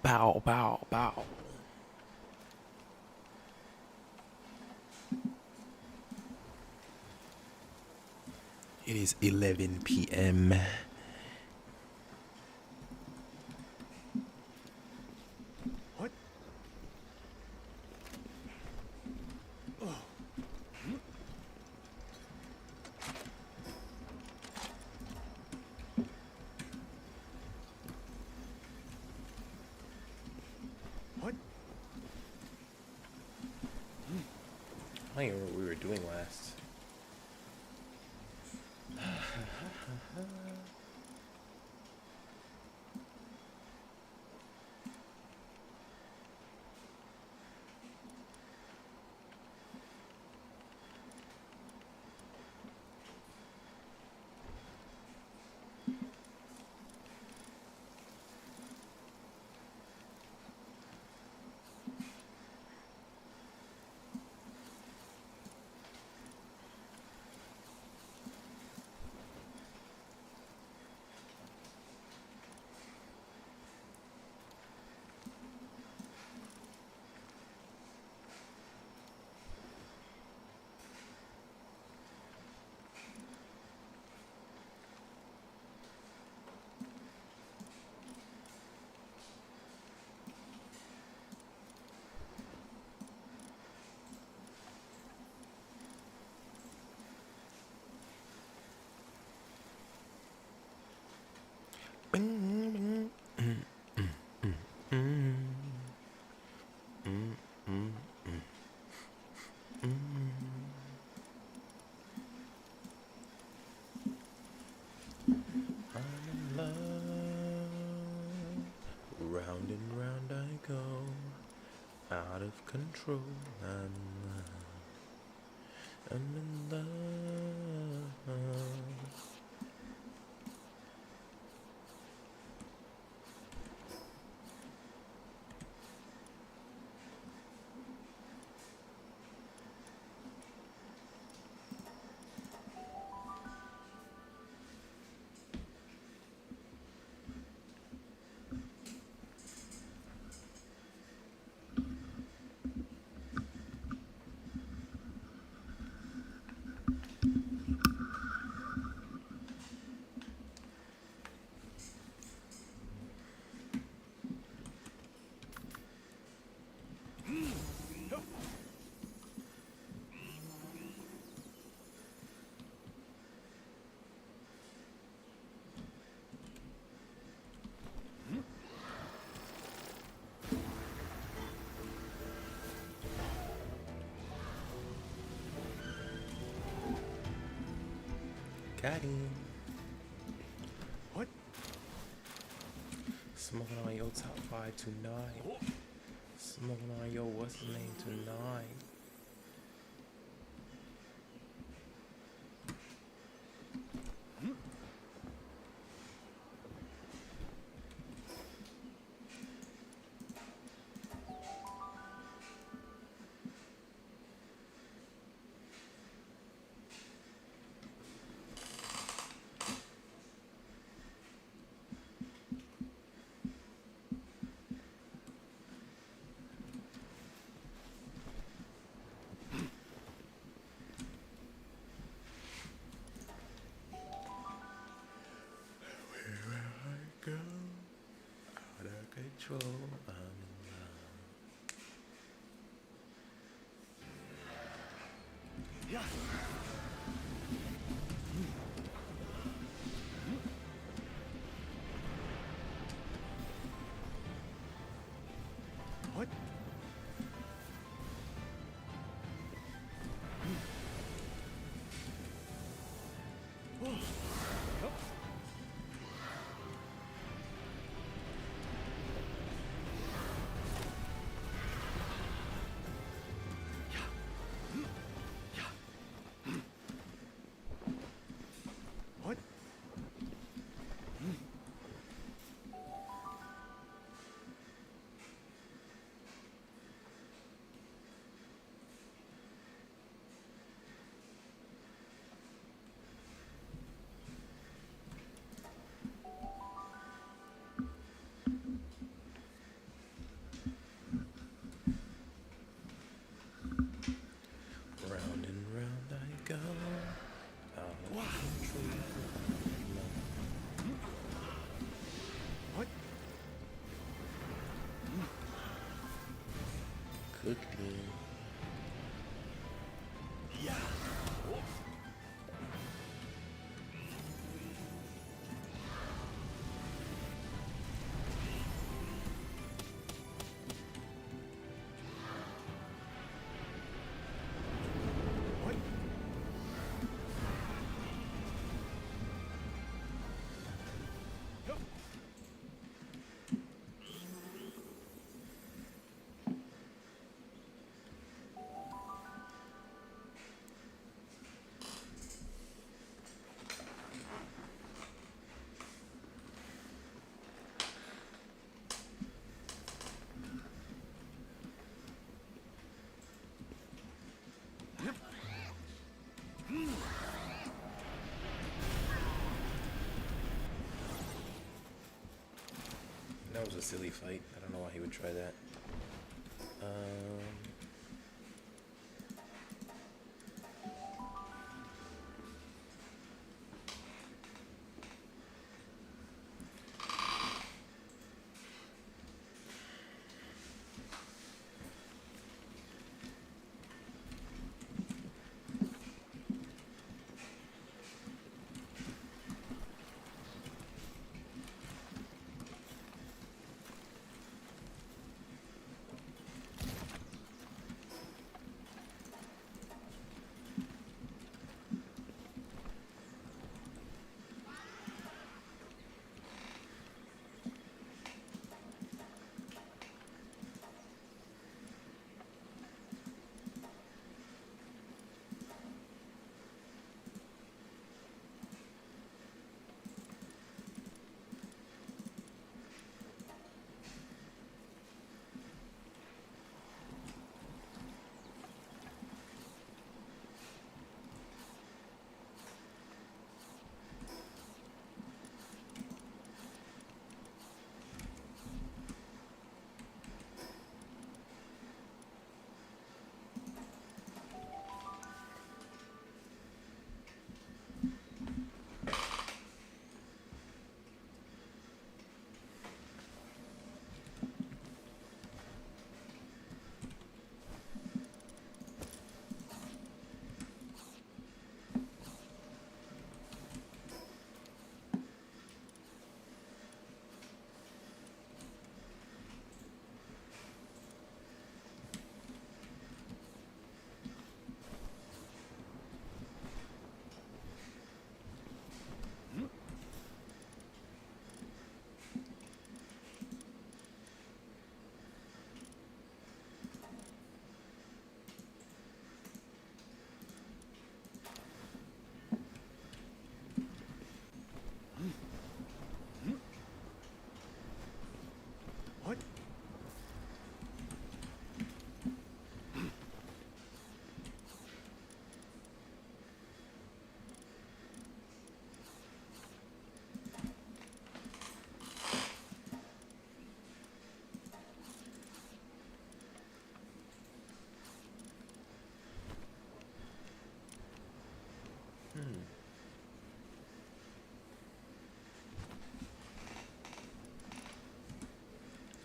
Bow, bow, bow. It is 11 p.m. What? Oh. What? I don't even remember what we were doing last. I'm in love. Round and round I go. Out of control. I'm in love. Got him. What? Smoking on your top 5 tonight. Smoking on your what's the name tonight. Go out of control. I'm in love. Yeah. What? Oh. Oh. What? cooking. What? Yup. That was a silly fight. I don't know why he would try that. What?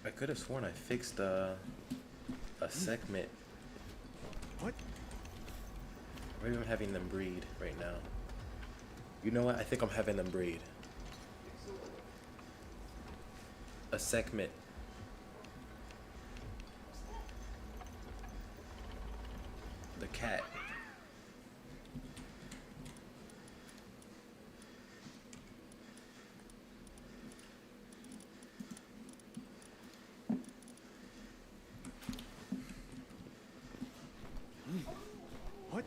I could have sworn I fixed a segment. What? Maybe I'm having them breed right now. You know what? I think I'm having them breed. A segment. The cat. What?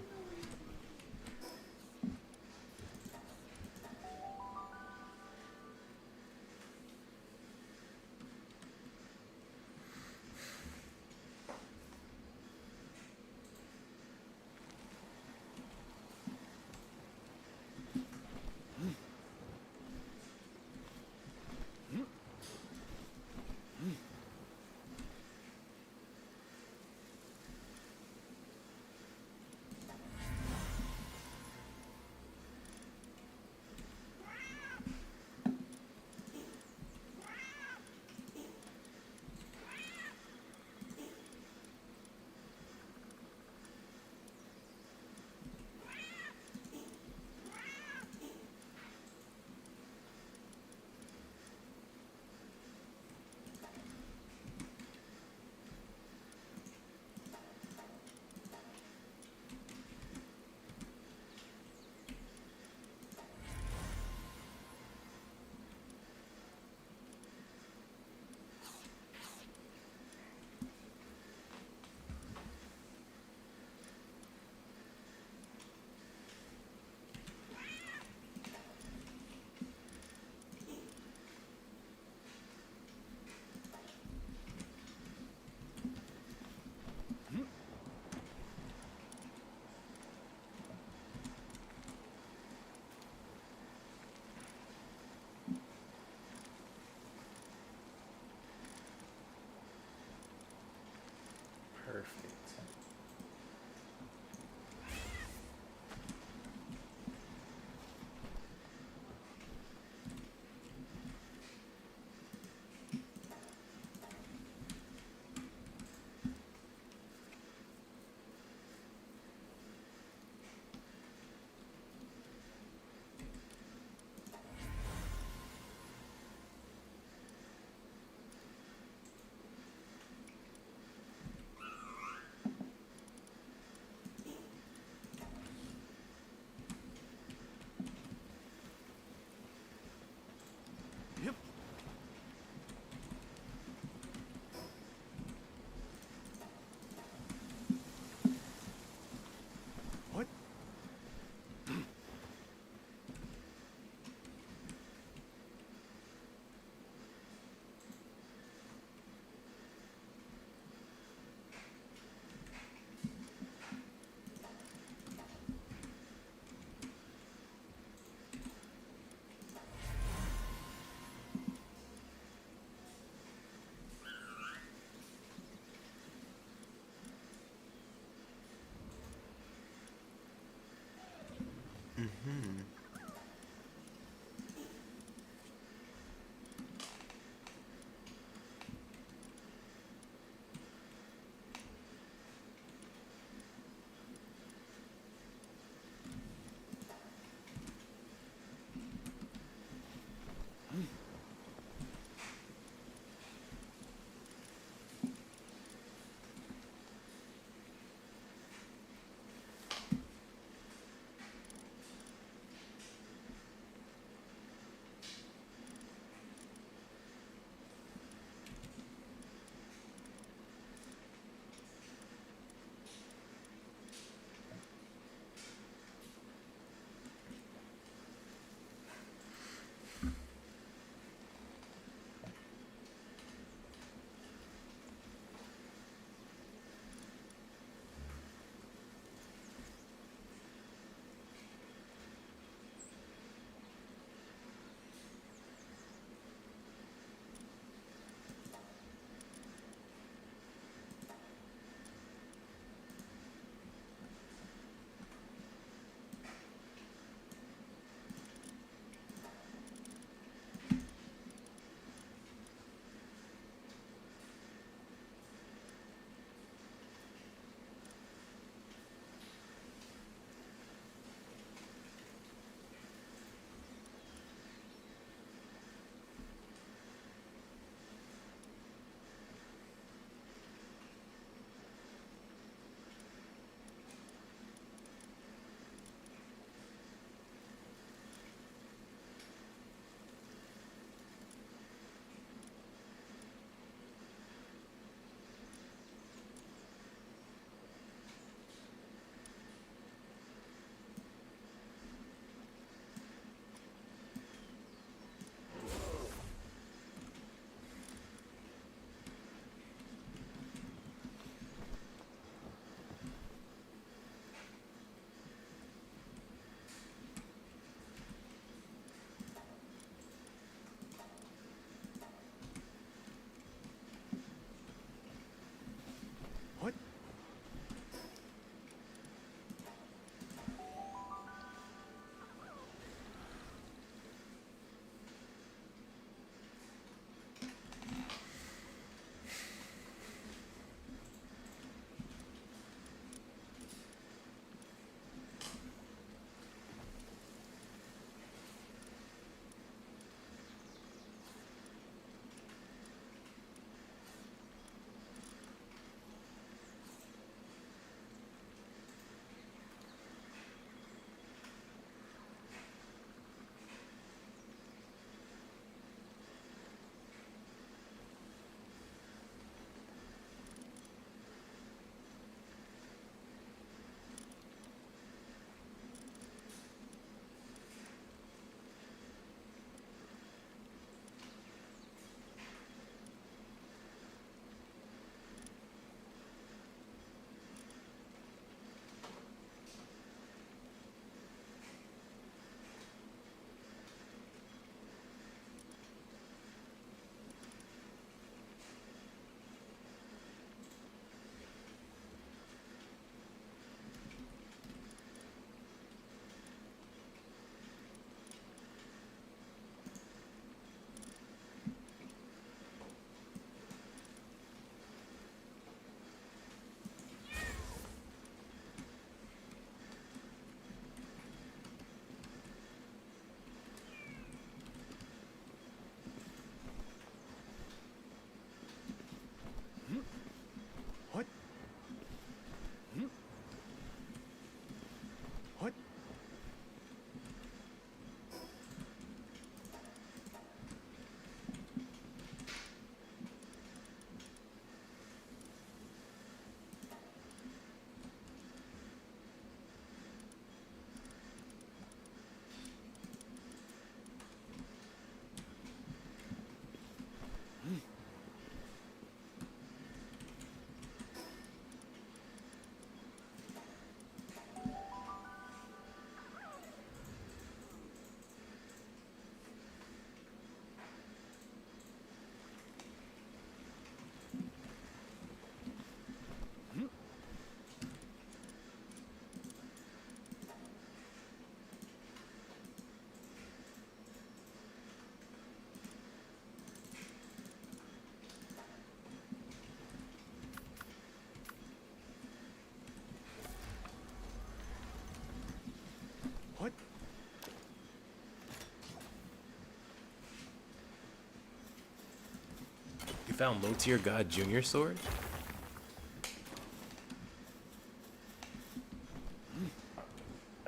You found low tier god junior sword?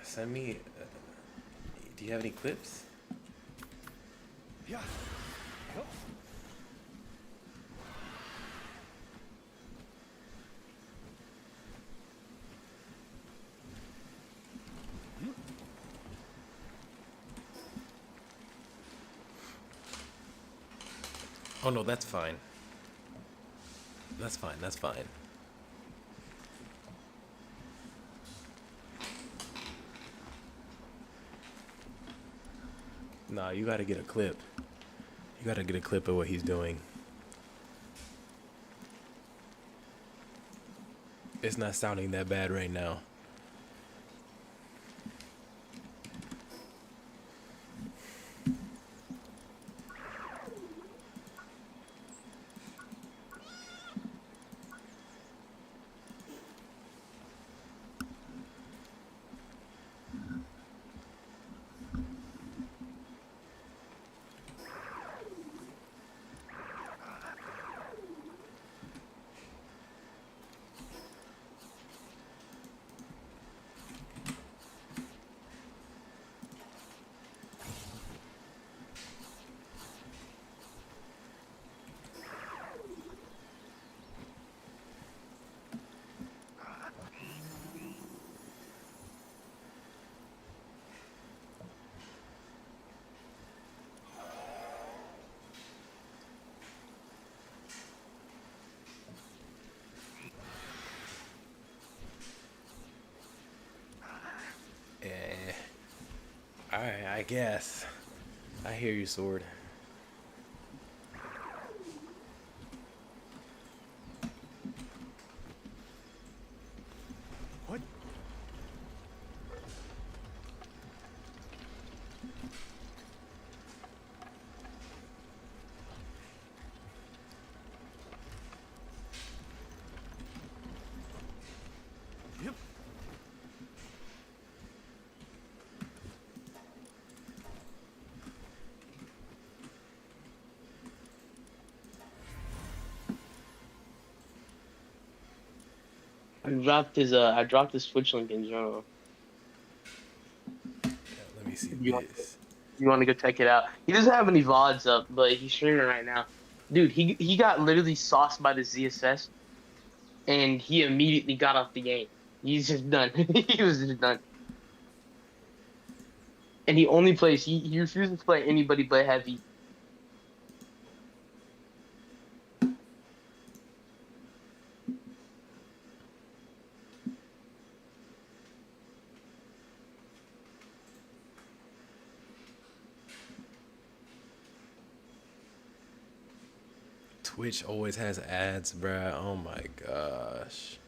Send me. Do you have any clips? Yeah. Yup. Oh no, that's fine. That's fine. That's fine. Nah, you gotta get a clip. You gotta get a clip of what he's doing. It's not sounding that bad right now. Eh. Alright, I guess. I hear you, sword. What? Yep. I dropped his Twitch link in general. Yeah, let me see If this. you want to go check it out. He doesn't have any VODs up, but he's streaming right now. Dude, he got literally sauced by the ZSS and he immediately got off the game. He's just done. He was just done. And he only plays he refuses to play anybody but heavy. Twitch always has ads, bruh. Oh my gosh.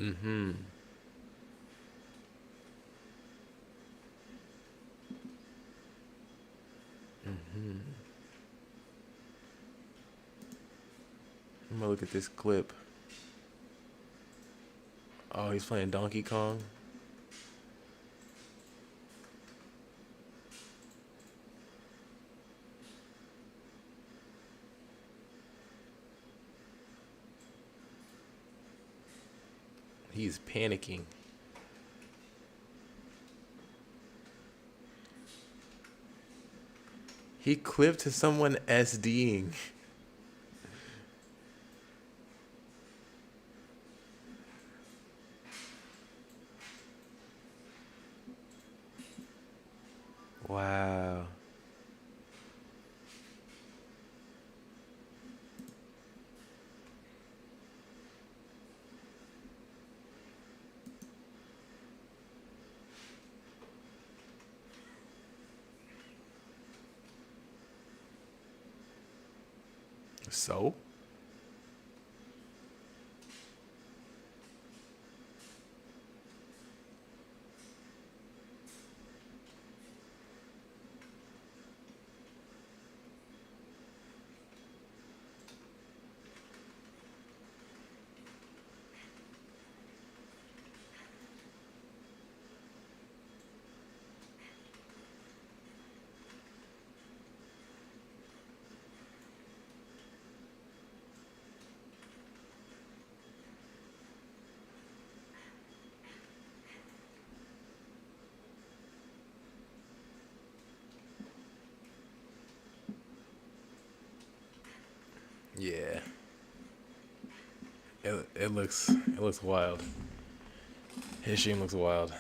Mm-hmm. Mm-hmm. I'm gonna look at this clip. Oh, he's playing Donkey Kong. He's panicking. He clipped to someone SDing. Wow. So? Yeah. It looks wild. His stream looks wild.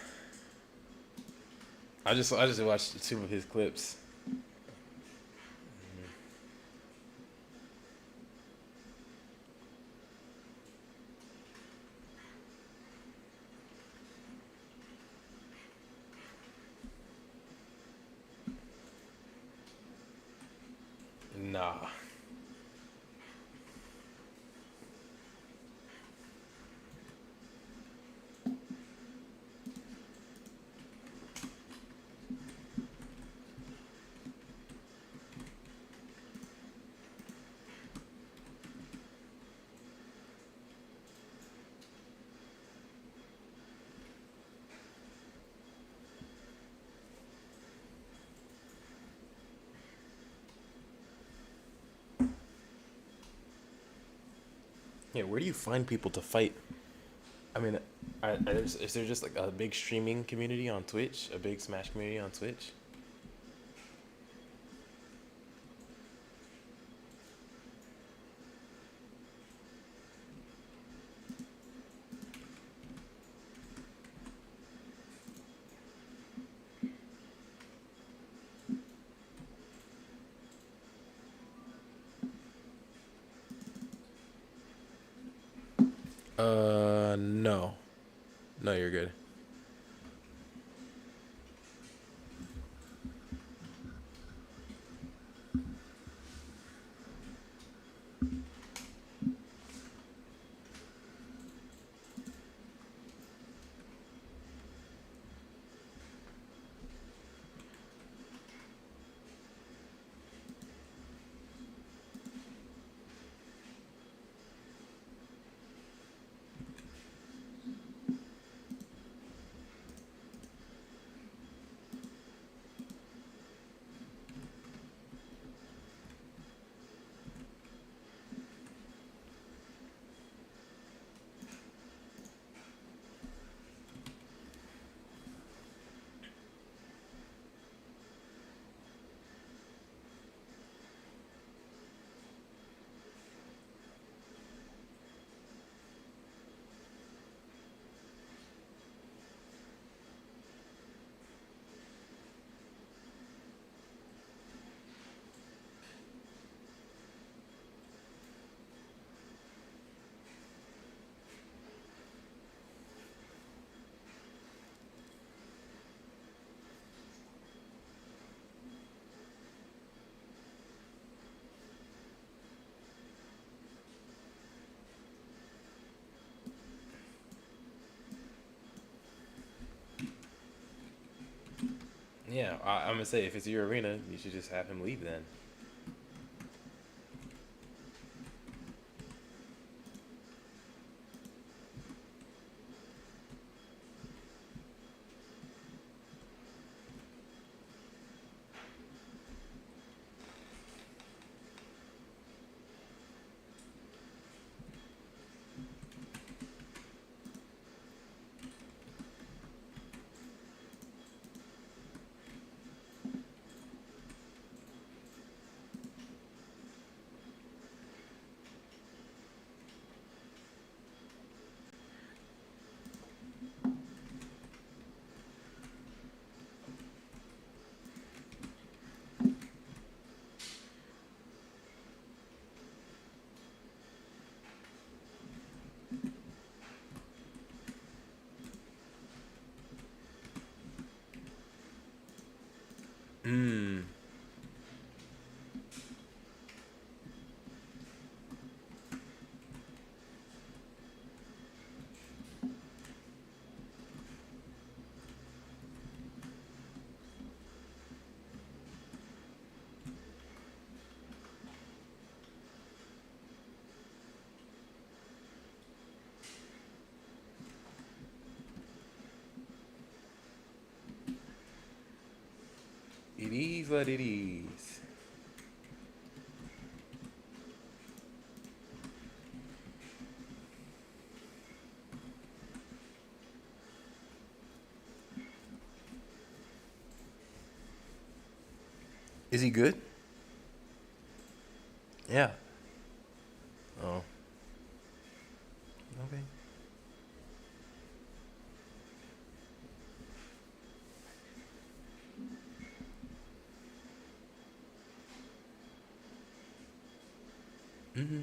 I just watched two of his clips. Nah. Yeah, where do you find people to fight? I mean, is there just like a big streaming community on Twitch? A big Smash community on Twitch? No. No, you're good. Yeah, I'm gonna say if it's your arena, you should just have him leave then. It is what it is. Is he good? Yeah. Oh. Okay. Mm-hmm.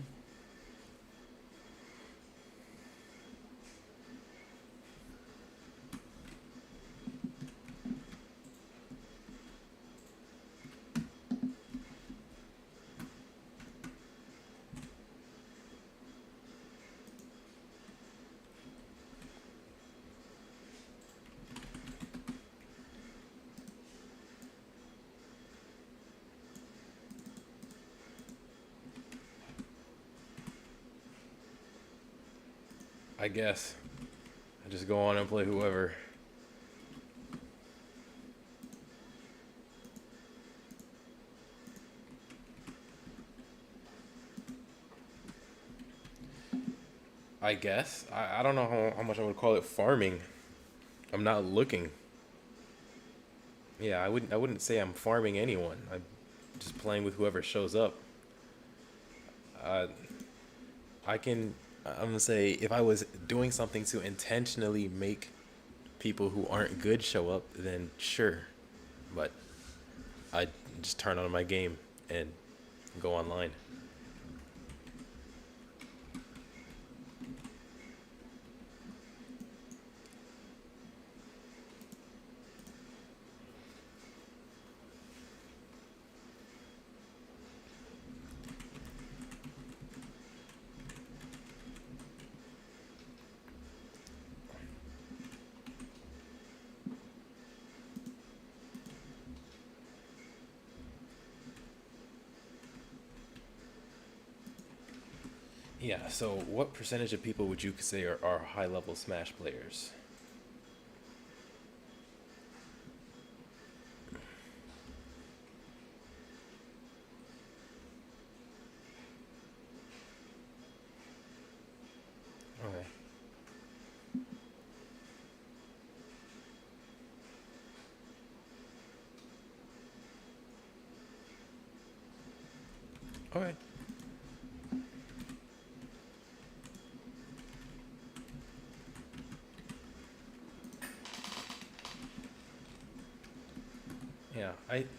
I guess. I just go on and play whoever. I guess. I don't know how much I would call it farming. I'm not looking. Yeah, I wouldn't say I'm farming anyone. I'm just playing with whoever shows up. Uh, I can. I'm gonna say if I was doing something to intentionally make people who aren't good show up, then sure. But I just turn on my game and go online. Yeah. So, what percentage of people would you say are high level Smash players? Okay. Okay. Yeah.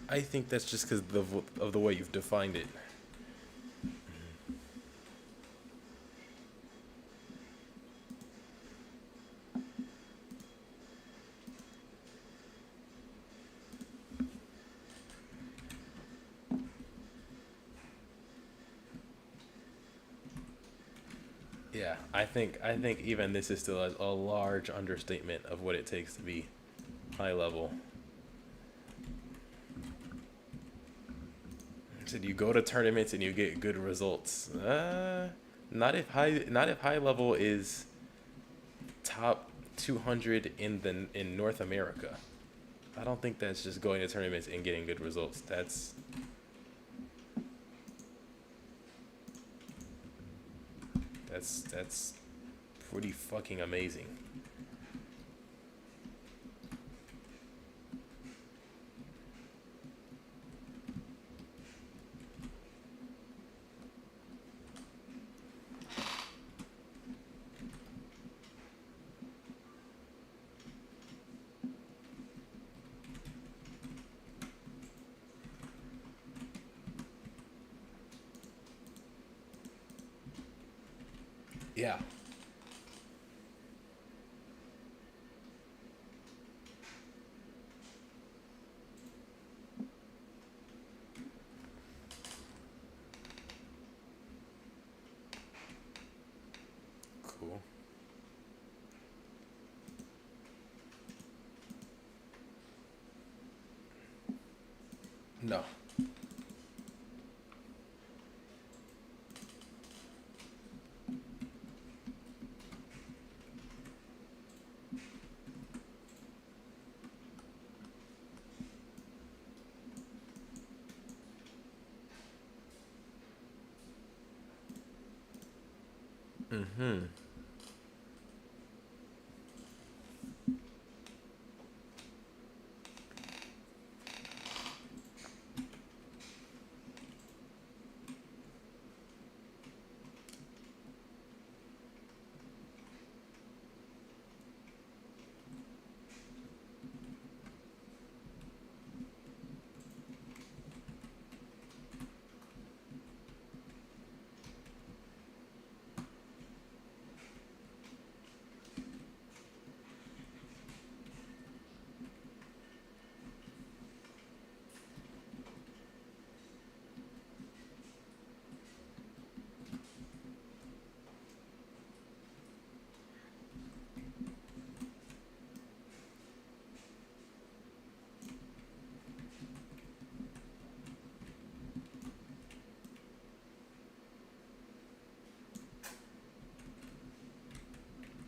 I think that's just because of the way you've defined it. Yeah, I think even this is still a large understatement of what it takes to be high level. Said you go to tournaments and you get good results. Not if high level is top 200 in North America. I don't think that's just going to tournaments and getting good results. That's pretty fucking amazing. Yeah. Cool. No. Mm-hmm.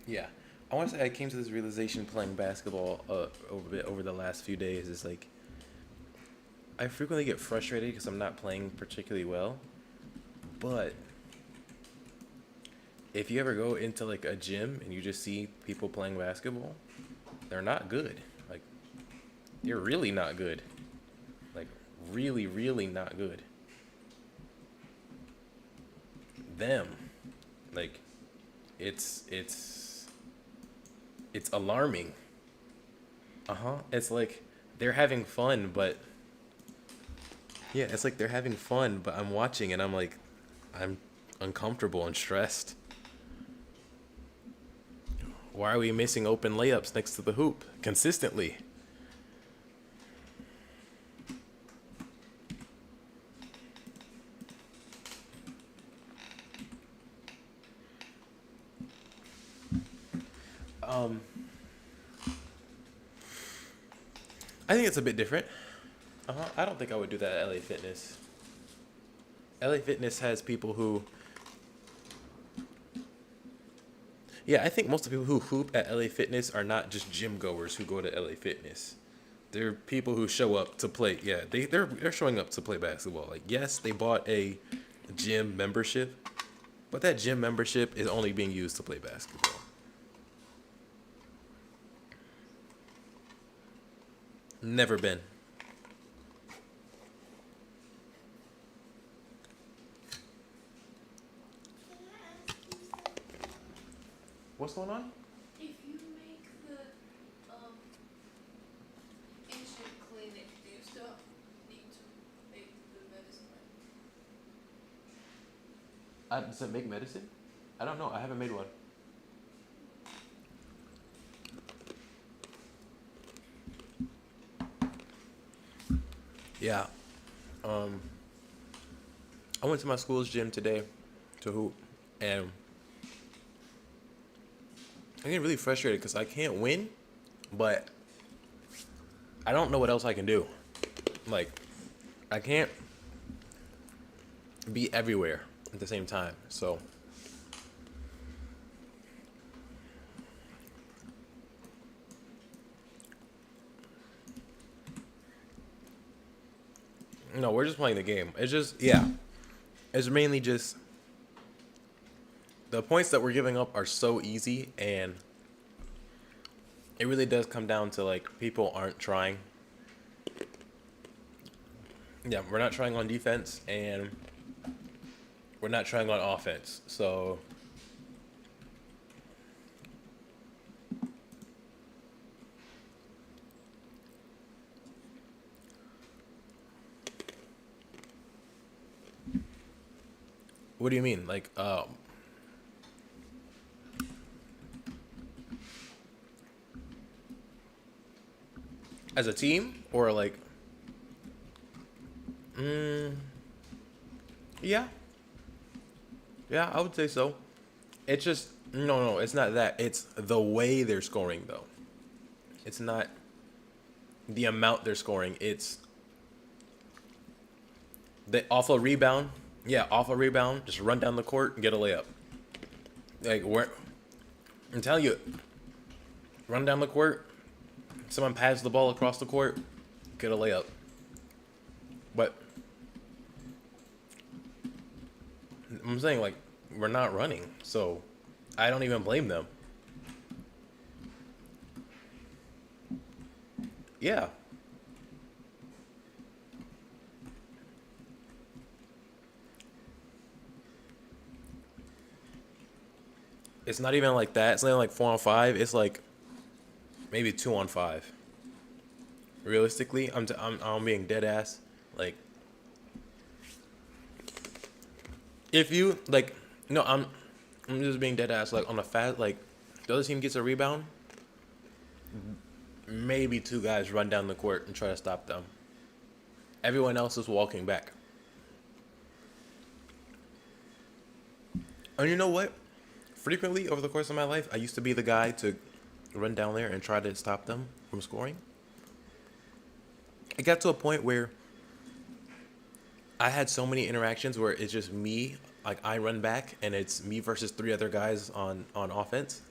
Yeah, I want to say I came to this realization playing basketball over the last few days. Is like I frequently get frustrated because I'm not playing particularly well. But if you ever go into like a gym and you just see people playing basketball, they're not good. Like they're really not good. Like really, really not good. Them, like it's it's alarming. Uh-huh. It's like they're having fun, but yeah, it's like they're having fun, but I'm watching and I'm like I'm uncomfortable and stressed. Why are we missing open layups next to the hoop consistently? Um I think it's a bit different. Uh-huh. I don't think I would do that at LA Fitness. LA Fitness has people who yeah, I think most of the people who hoop at LA Fitness are not just gym goers who go to LA Fitness. They're people who show up to play. Yeah, they're showing up to play basketball. Like, yes, they bought a gym membership, but that gym membership is only being used to play basketball. Never been. What's going on? If you make the ancient clinic, do you still need to make the medicine Does it make medicine? I don't know. I haven't made one. Yeah. Um, I went to my school's gym today to hoop, and I get really frustrated because I can't win, but I don't know what else I can do. Like, I can't be everywhere at the same time. So, no, we're just playing the game. It's just, yeah, it's mainly just the points that we're giving up are so easy, and it really does come down to like people aren't trying. Yeah, we're not trying on defense, and we're not trying on offense. So, what do you mean? Like, as a team or like, mm, yeah, yeah, I would say so. It's just no, it's not that. It's the way they're scoring though. It's not the amount they're scoring. It's the off a rebound. Yeah, off a rebound, just run down the court and get a layup. Like where I'm telling you, run down the court. Someone pass the ball across the court, get a layup. But I'm saying like we're not running. So I don't even blame them. Yeah. It's not even like that. It's not even like 4-on-5. It's like maybe 2-on-5. Realistically, I'm being dead ass. Like, if you like, no, I'm just being dead ass. Like on a fast, like the other team gets a rebound, maybe two guys run down the court and try to stop them. Everyone else is walking back. And you know what? Frequently over the course of my life, I used to be the guy to run down there and try to stop them from scoring. It got to a point where I had so many interactions where it's just me, like I run back and it's me versus three other guys on offense.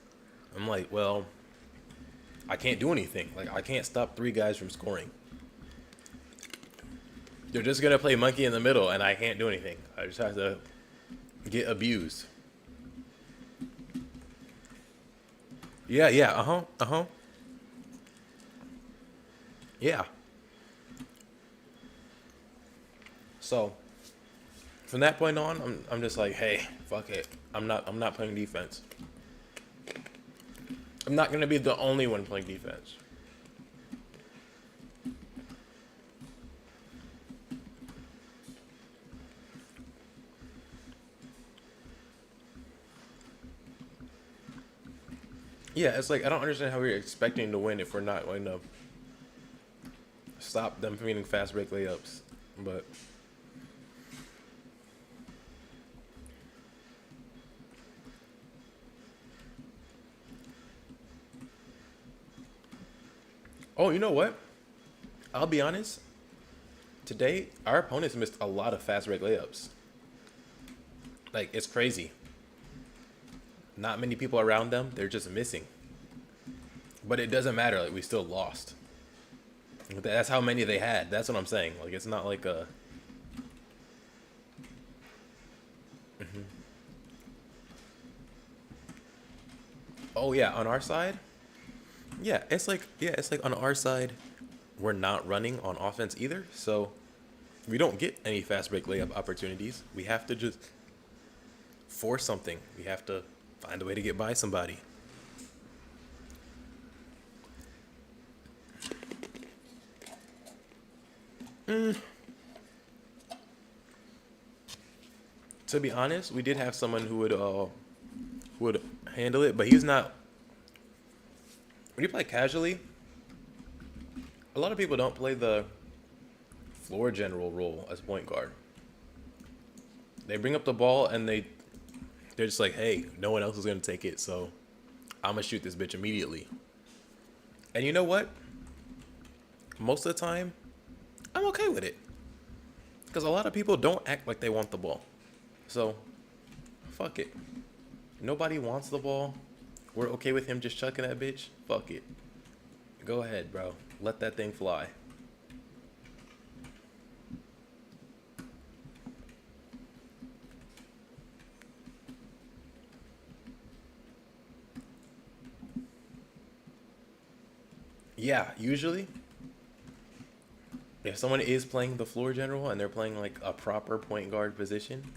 I'm like, well, I can't do anything. Like I can't stop three guys from scoring. They're just gonna play monkey in the middle and I can't do anything. I just have to get abused. Yeah, yeah, yeah. So from that point on, I'm just like, hey, fuck it. I'm not playing defense. I'm not gonna be the only one playing defense. Yeah, it's like I don't understand how we're expecting to win if we're not going to stop them from getting fast break layups. But oh, you know what? I'll be honest. Today, our opponents missed a lot of fast break layups. Like it's crazy. Not many people around them. They're just missing. But it doesn't matter. Like we still lost. That's how many they had. That's what I'm saying. Like it's not like a. Oh yeah, on our side. It's like on our side, we're not running on offense either. So we don't get any fast break layup opportunities. We have to just force something. We have to find a way to get by somebody. To be honest, we did have someone who would handle it, but he's not. When you play casually, a lot of people don't play the floor general role as point guard. They bring up the ball and they're just like, hey, no one else is gonna take it, so I'm gonna shoot this bitch immediately. And you know what? Most of the time, I'm okay with it. Because a lot of people don't act like they want the ball. So, fuck it. Nobody wants the ball. We're okay with him just chucking that bitch. Fuck it. Go ahead, bro. Let that thing fly. Yeah, usually, if someone is playing the floor general and they're playing like a proper point guard position,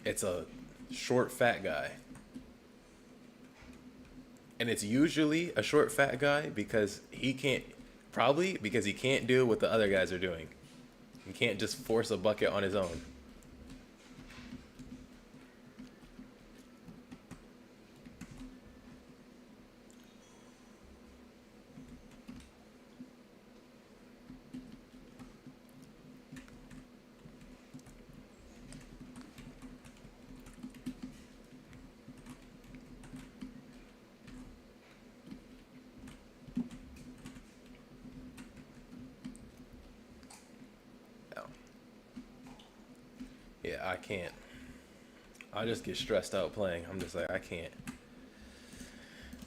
it's a short, fat guy. And it's usually a short, fat guy because probably because he can't do what the other guys are doing. He can't just force a bucket on his own. Yeah, I can't. I just get stressed out playing. I'm just like, I can't.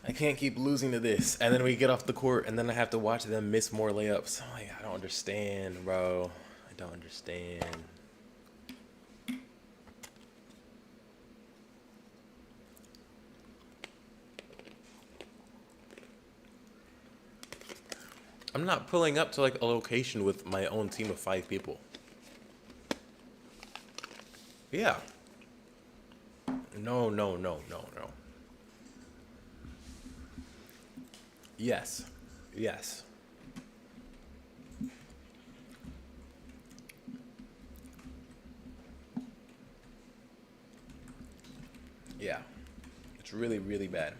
I can't keep losing to this. And then we get off the court, and then I have to watch them miss more layups. I'm like, I don't understand, bro. I don't understand. I'm not pulling up to like a location with my own team of 5 people. Yeah. No, no, no, no, no. Yes. Yes. Yeah. It's really, really bad.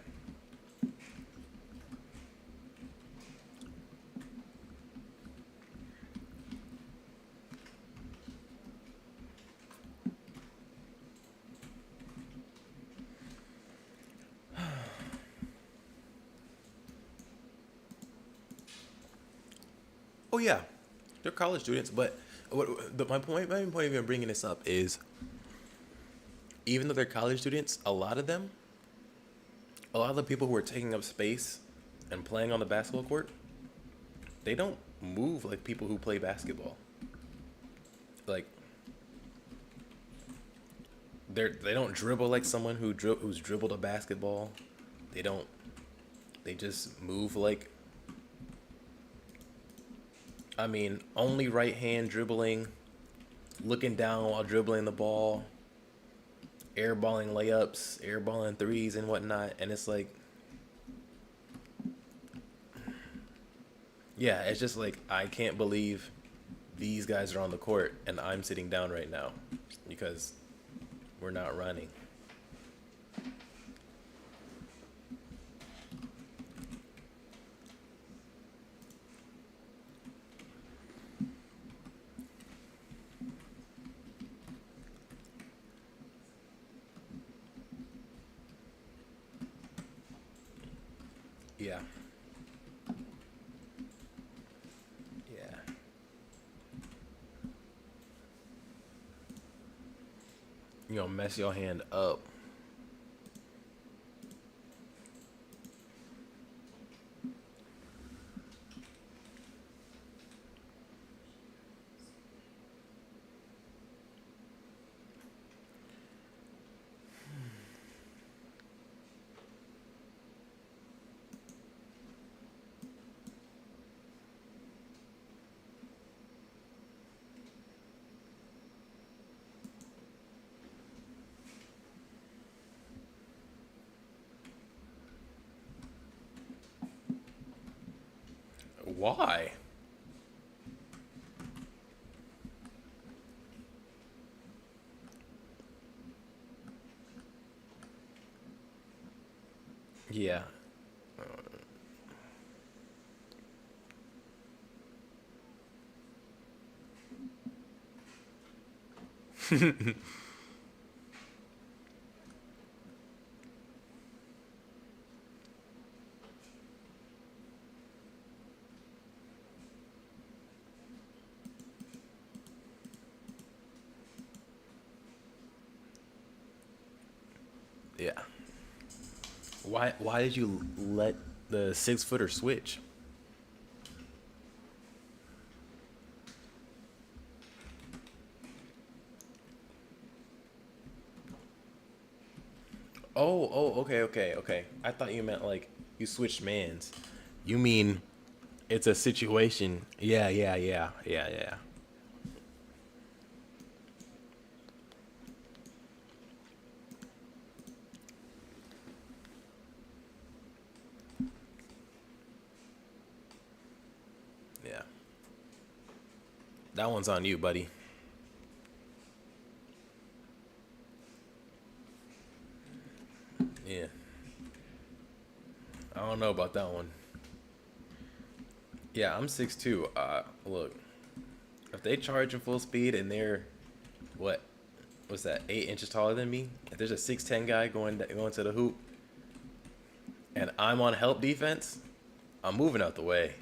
Oh yeah, they're college students, but my point of even bringing this up is, even though they're college students, a lot of the people who are taking up space and playing on the basketball court, they don't move like people who play basketball. Like they don't dribble like someone who's dribbled a basketball. They don't. They just move like, I mean, only right hand dribbling, looking down while dribbling the ball, airballing layups, airballing threes and whatnot. And it's like, yeah, it's just like, I can't believe these guys are on the court and I'm sitting down right now because we're not running. Yeah. Yeah. You gonna mess your hand up. Why? Yeah. Yeah. Why did you let the 6 footer switch? Okay, okay, okay. I thought you meant like you switched mans. You mean it's a situation. Yeah, yeah, yeah, yeah, yeah. Yeah. That one's on you, buddy. Yeah. I don't know about that one. Yeah, I'm 6'2". Look, if they charge in full speed and they're what, what's that, 8 inches taller than me? If there's a 6'10" guy going to the hoop, and I'm on help defense, I'm moving out the way.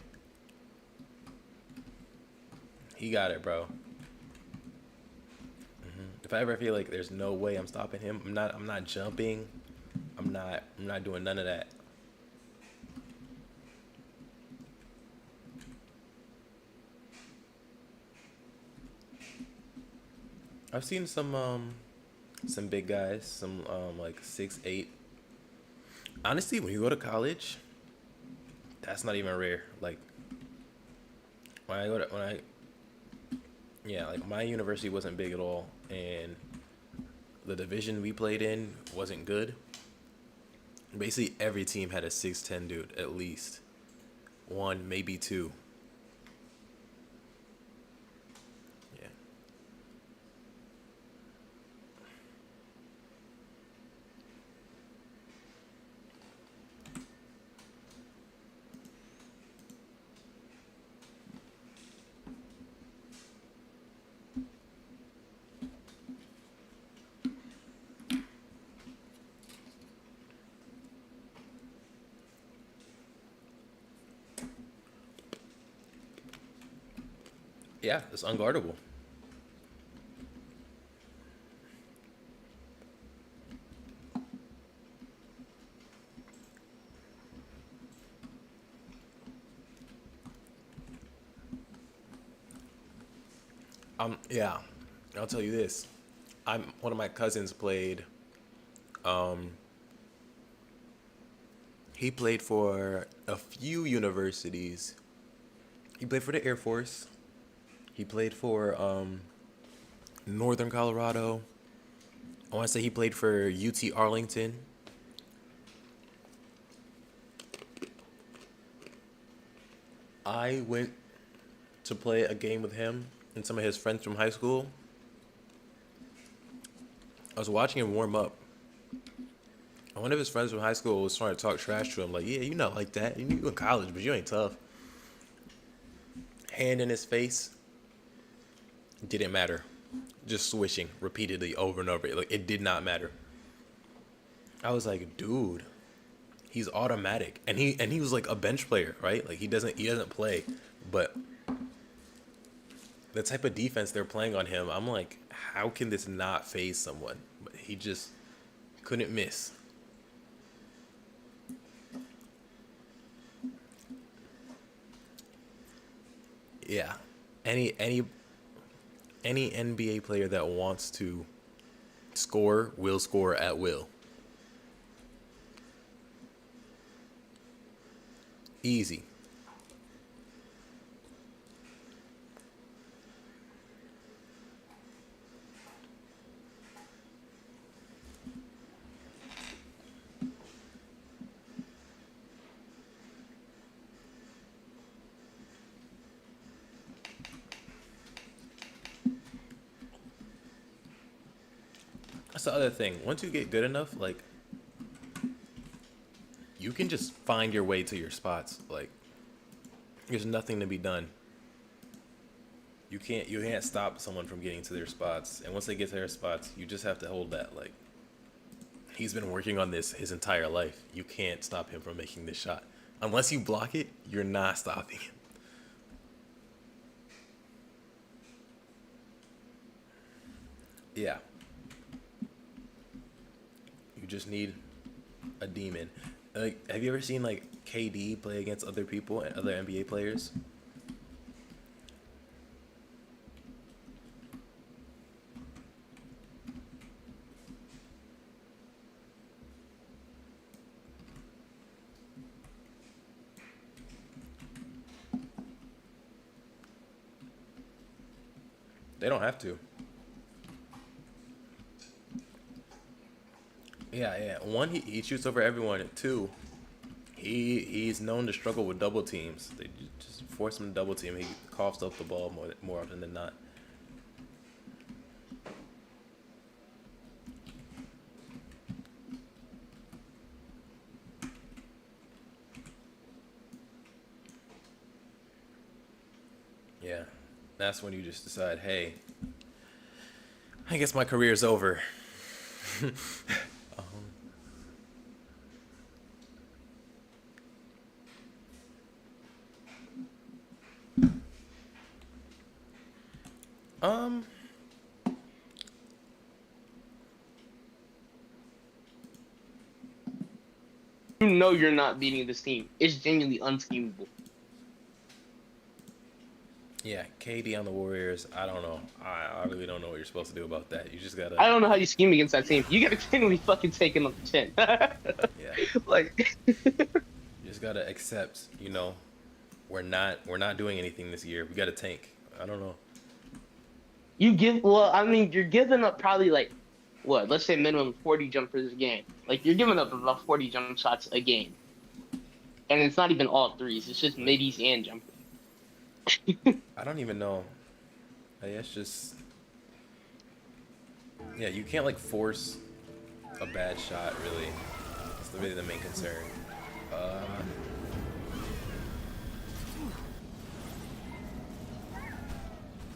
He got it, bro. If I ever feel like there's no way I'm stopping him, I'm not jumping. I'm not doing none of that. I've seen some big guys, some like 6'8". Honestly, when you go to college, that's not even rare. Like when I go to when I yeah, like my university wasn't big at all, and the division we played in wasn't good. Basically, every team had a 6'10" dude at least, one maybe two. Yeah, yeah, it's unguardable. Yeah, I'll tell you this. I'm one of my cousins played. Um, he played for a few universities. He played for the Air Force. He played for Northern Colorado. I want to say he played for UT Arlington. I went to play a game with him and some of his friends from high school. I was watching him warm up. And one of his friends from high school was trying to talk trash to him, like, "Yeah, you're not like that. You in college, but you ain't tough." Hand in his face. Didn't matter. Just swishing repeatedly over and over. Like, it did not matter. I was like, dude, he's automatic, and he was like a bench player, right? Like he doesn't play, but the type of defense they're playing on him, I'm like, how can this not phase someone? But he just couldn't miss. Yeah, any any any NBA player that wants to score will score at will. Easy. That's the other thing. Once you get good enough, like you can just find your way to your spots. Like there's nothing to be done. You can't stop someone from getting to their spots. And once they get to their spots, you just have to hold that. Like he's been working on this his entire life. You can't stop him from making this shot. Unless you block it, you're not stopping him. Yeah. You just need a demon. Like, have you ever seen like KD play against other people and other NBA players? They don't have to. Yeah, yeah. One, he shoots over everyone. Two, he's known to struggle with double teams. They just force him to double team. He coughs up the ball more often than not. Yeah, that's when you just decide, hey, I guess my career's over. Um, You know you're not beating this team. It's genuinely unschemable. yeah, KD on the Warriors. I don't know. I really don't know what you're supposed to do about that. You just gotta, I don't know how you scheme against that team. You gotta genuinely fucking take it on the chin. yeah, Like, you just gotta accept. You know, we're not doing anything this year. We got to tank. I don't know. Well, I mean, you're giving up probably like what? Let's say minimum 40 jumpers a game. Like you're giving up about 40 jump shots a game, and it's not even all threes. It's just Like, middies and jumpers. I don't even know. It's just, yeah, you can't like force a bad shot really. It's really the main concern. Uh,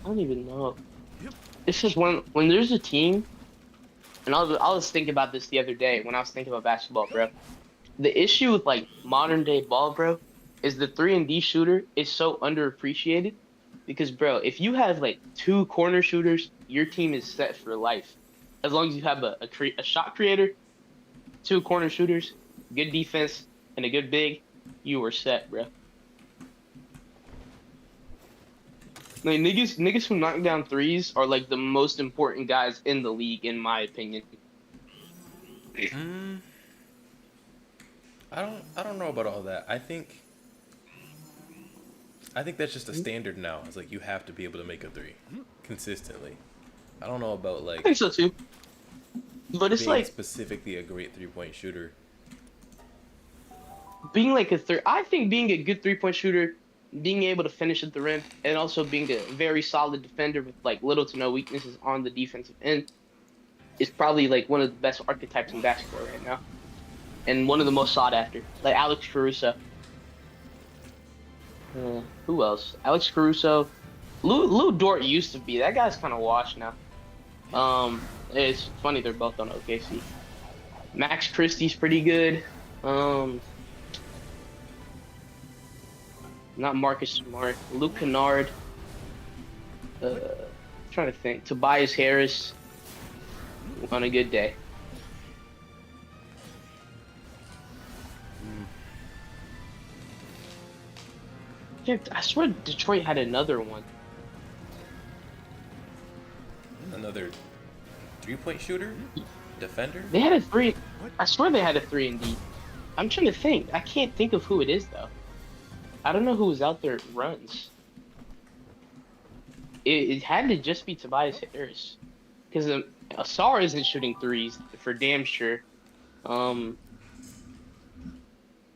I don't even know. It's just when there's a team, and I was thinking about this the other day when I was thinking about basketball, bro. The issue with like modern day ball, bro, is the 3-and-D shooter is so underappreciated because, bro, if you have like 2 corner shooters, your team is set for life. As long as you have a shot creator, 2 corner shooters, good defense, and a good big, you are set, bro. Like niggas who knock down threes are like the most important guys in the league, in my opinion. mm, I don't know about all that. I think that's just a standard now. It's like you have to be able to make a three consistently. I don't know about I like think so too. But it's being like specifically a great 3-point shooter. being like I think being a good 3-point shooter, being able to finish at the rim, and also being a very solid defender with like little to no weaknesses on the defensive end is probably like one of the best archetypes in basketball right now, and one of the most sought after. Like Alex Caruso. Who else? Alex Caruso. Lou Dort used to be. That guy's kind of washed now. It's funny they're both on OKC. Max Christie's pretty good. Not Marcus Smart. Luke Kennard. Trying to think. Tobias Harris. On a good day. I swear Detroit had another one. Another 3-point shooter, defender. They had a 3. I swear they had a 3-and-D. I'm trying to think. I can't think of who it is though. I don't know who was out there at runs. It had to just be Tobias Harris, because Asar isn't shooting threes for damn sure. I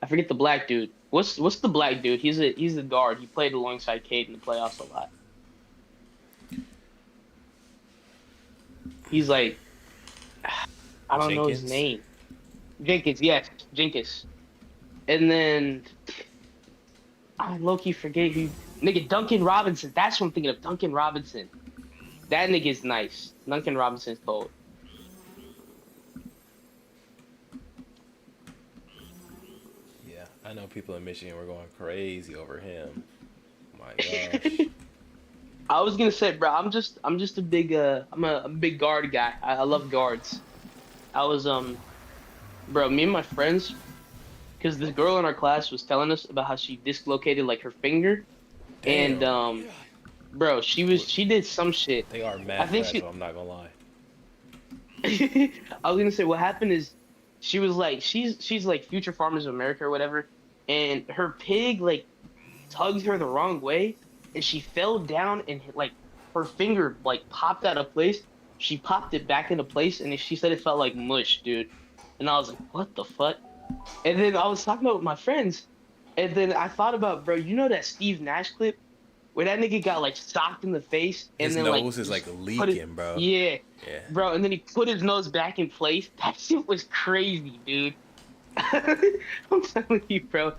forget the black dude. What's the black dude? He's a guard. He played alongside Cade in the playoffs a lot. He's like, I don't know his Jenkins? name. Jenkins, yes, Jenkins. And then I low-key forget who. Nigga, Duncan Robinson. That's what I'm thinking of. Duncan Robinson. That nigga's nice. Duncan Robinson's cold. Yeah, I know people in Michigan were going crazy over him. My gosh. I was gonna say, bro, I'm just a big I'm a big guard guy. I love guards. I was bro, me and my friends, because this girl in our class was telling us about how she dislocated like her finger, Damn. and bro, she did some shit. They are I mad think fragile, I'm not gonna lie. I was gonna say what happened is she was like she's like Future Farmers of America or whatever, and her pig like tugged her the wrong way, and she fell down and like her finger like popped out of place. She popped it back into place, and she said it felt like mush, dude. And I was like, what the fuck? And then I was talking about with my friends, and then I thought about, bro, you know that Steve Nash clip where that nigga got like socked in the face and His then nose like is like put leaking, bro. Yeah, Yeah. bro, and then he put his nose back in place. That shit was crazy, dude. I'm telling you, bro.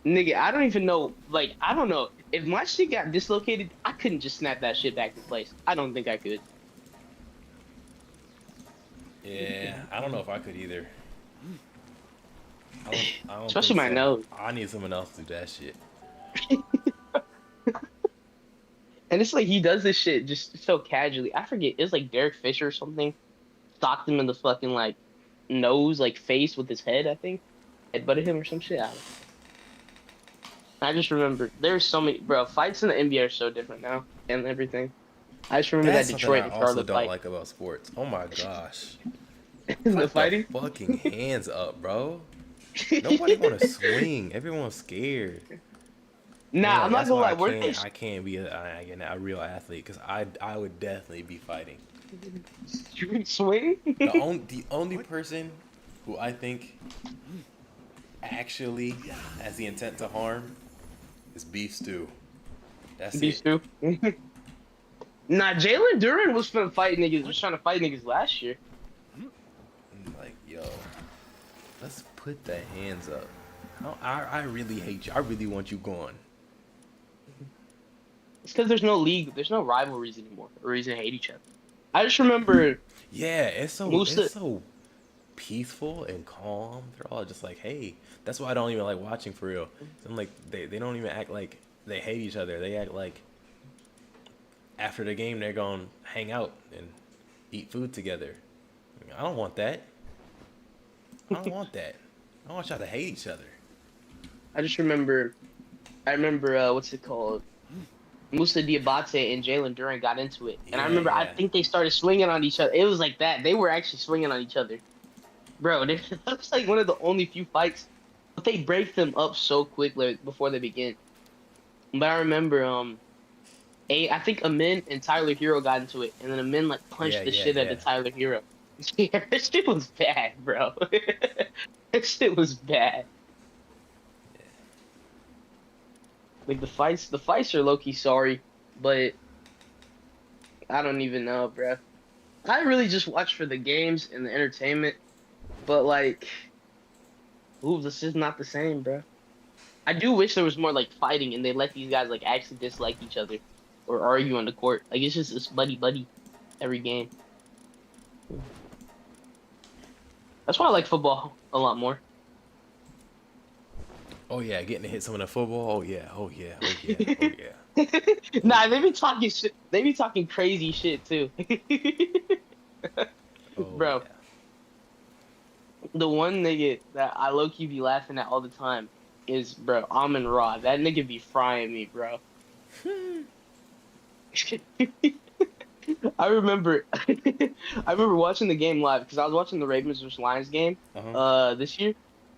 Nigga, I don't even know. Like, I don't know. If my shit got dislocated, I couldn't just snap that shit back in place. I don't think I could. Yeah, I don't know if I could either. I don't Especially think my so. nose. I need someone else to do that shit. And it's like he does this shit just so casually. I forget. It's like Derek Fisher or something. Socked him in the fucking like nose, like face with his head, I think. Headbutted him or some shit. I just remember there's so many, bro. Fights in the NBA are so different now and everything. I just remember That's that something Detroit I and also Charlotte don't fight. like about sports. Oh my gosh. The Put fighting. the fucking hands up, bro. Nobody want to swing. Everyone's scared. Nah, I'm not That's gonna why lie. Weren't they I can't be a real athlete because I would definitely be fighting. swing? The only person who I think actually has the intent to harm is Beef Stew. That's These it. two. Nah, Jalen Duran was finna fight niggas. Was trying to fight niggas last year. I'm like, yo, let's put the hands up. No, I really hate you. I really want you gone. It's because there's no league. There's no rivalries anymore. Or reason to hate each other. I just remember Yeah, it's Musa. so peaceful and calm. They're all just like, hey. That's why I don't even like watching for real. I'm like, they don't even act like they hate each other. They act like after the game they're gonna hang out and eat food together. I don't want that. I don't want that. I want y'all to hate each other. I just remember. I remember. What's it called? Musa Diabate and Jalen Duran got into it, and I Yeah, remember. I yeah. think they started swinging on each other. It was like that. They were actually swinging on each other, bro. That was like one of the only few fights, but they break them up so quick like, before they begin. But I remember, I think Amin and Tyler Hero got into it, and then Amin like Yeah, punched the yeah, shit out yeah. of Tyler Hero. Yeah, that shit was bad, bro. That shit was bad. Like the fights are low key sorry, but I don't even know, bro. I really just watch for the games and the entertainment, but like, ooh, this is not the same, bro. I do wish there was more like fighting and they let these guys like actually dislike each other or argue on the court. Like it's just this buddy buddy every game. That's why I like football a lot more. Oh yeah, getting to hit someone in football. Oh yeah, oh yeah, oh yeah, oh yeah, oh Nah, they yeah, be talking shit. They be talking crazy shit too. oh Bro, yeah. the one nigga that I low key be laughing at all the time is bro, Amon Ra. That nigga be frying me, bro. I remember I remember watching the game live because I was watching the Ravens vs Lions game Uh-huh. this year.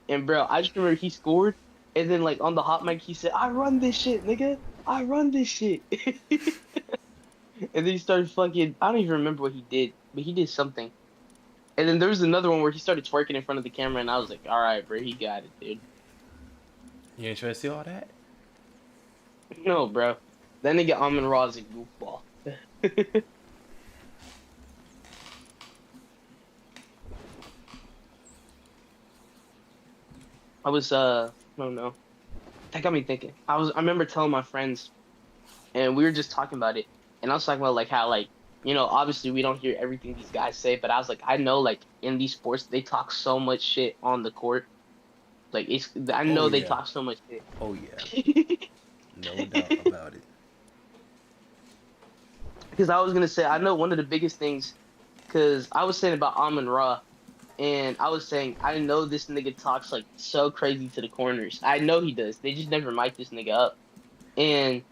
And bro, I just remember he scored and then like on the hot mic he said, I run this shit, nigga. I run this shit. And then he started fucking I don't even remember what he did, but he did something. And then there was another one where he started twerking in front of the camera and I was like, all right, bro, he got it, dude. You ain't trying to see all that? No, bro. That nigga Amon Ra is a goofball. I was I don't know. That got me thinking. I remember telling my friends and we were just talking about it. And I was talking about like how like, obviously we don't hear everything these guys say, but I was like, I know like in these sports they talk so much shit on the court. Like I Oh know they yeah, talk so much oh yeah. shit. No doubt about it. Because I was gonna say I know one of the biggest things because I was saying about Amon Ra and I was saying I know this nigga talks like so crazy to the corners. I know he does. They just never mic this nigga up. And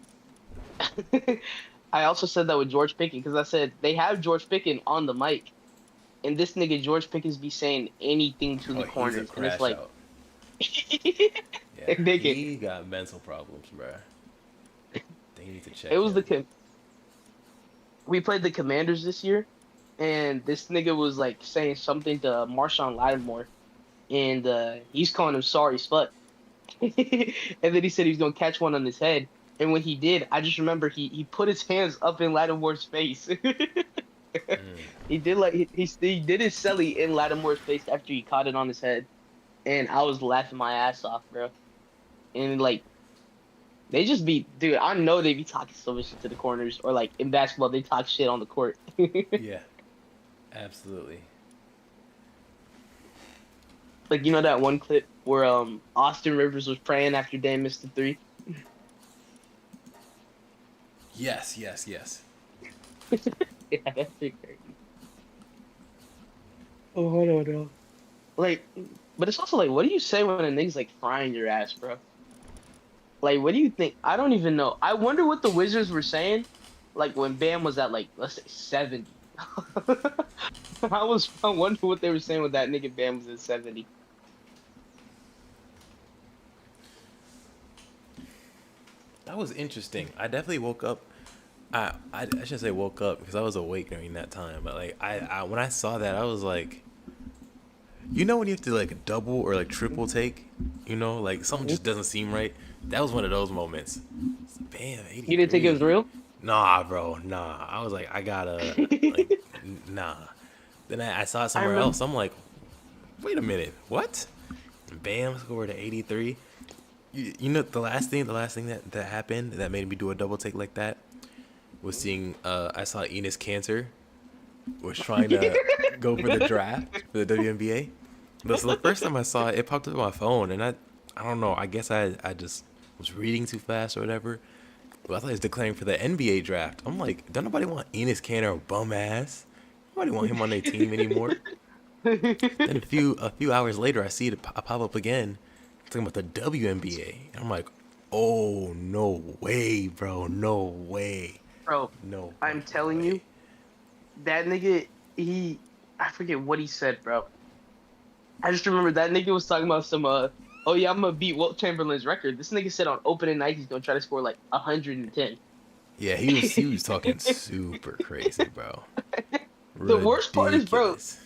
I also said that with George Pickens because I said they have George Pickens on the mic, and this nigga George Pickens be saying anything to Oh, the he's a corners, and it's crash like, out. Yeah, nigga, he got mental problems, bruh. They need to check it was him. we played the Commanders this year, and this nigga was like saying something to Marshawn Lattimore, and he's calling him sorry as fuck, and then he said he was gonna catch one on his head. And when he did, I just remember he put his hands up in Lattimore's face. Mm. He did like he did his celly in Lattimore's face after he caught it on his head, and I was laughing my ass off, bro. And like they just be, dude. I know they be talking so much shit to the corners, or like in basketball they talk shit on the court. Yeah, absolutely. Like that one clip where Austin Rivers was praying after Dame missed the three. Yes, yes, yes. Yeah, that's pretty crazy. Oh, I don't know. Like, but it's also like, what do you say when a nigga's like frying your ass, bro? Like, what do you think? I don't even know. I wonder what the Wizards were saying, like when Bam was at like let's say 70. I wonder what they were saying when that nigga Bam was at 70. That was interesting. I definitely woke up. I shouldn't say woke up because I was awake during that time. But like I when I saw that, I was like, you know, when you have to like double or like triple take, you know, like something just doesn't seem right. That was one of those moments. Bam, You didn't think it 83. was real? Nah, bro, nah. I was like, I gotta like, nah. Then I saw it I somewhere remember. else. I'm like, wait a minute, what? Bam, scored to 83. You know the last thing that happened that made me do a double take like that was seeing I saw Enos Cancer was trying to go for the draft for the WNBA. But so the first time I saw it, it popped up on my phone, and I don't know. I guess I just was reading too fast or whatever. But I thought he was declaring for the NBA draft. I'm like, don't nobody want Enos Cancer bum ass? Nobody want him on their team anymore. Then a few hours later, I see it pop up again, talking about the WNBA. And I'm like, oh no way, bro, no way, Bro, no I'm fucking telling way. you, that nigga, I forget what he said, bro. I just remember that nigga was talking about some, oh yeah, I'm gonna beat Wilt Chamberlain's record. This nigga said on opening night he's gonna try to score like 110. Yeah, he was talking super crazy, bro. The worst part is, bro, Ridiculous.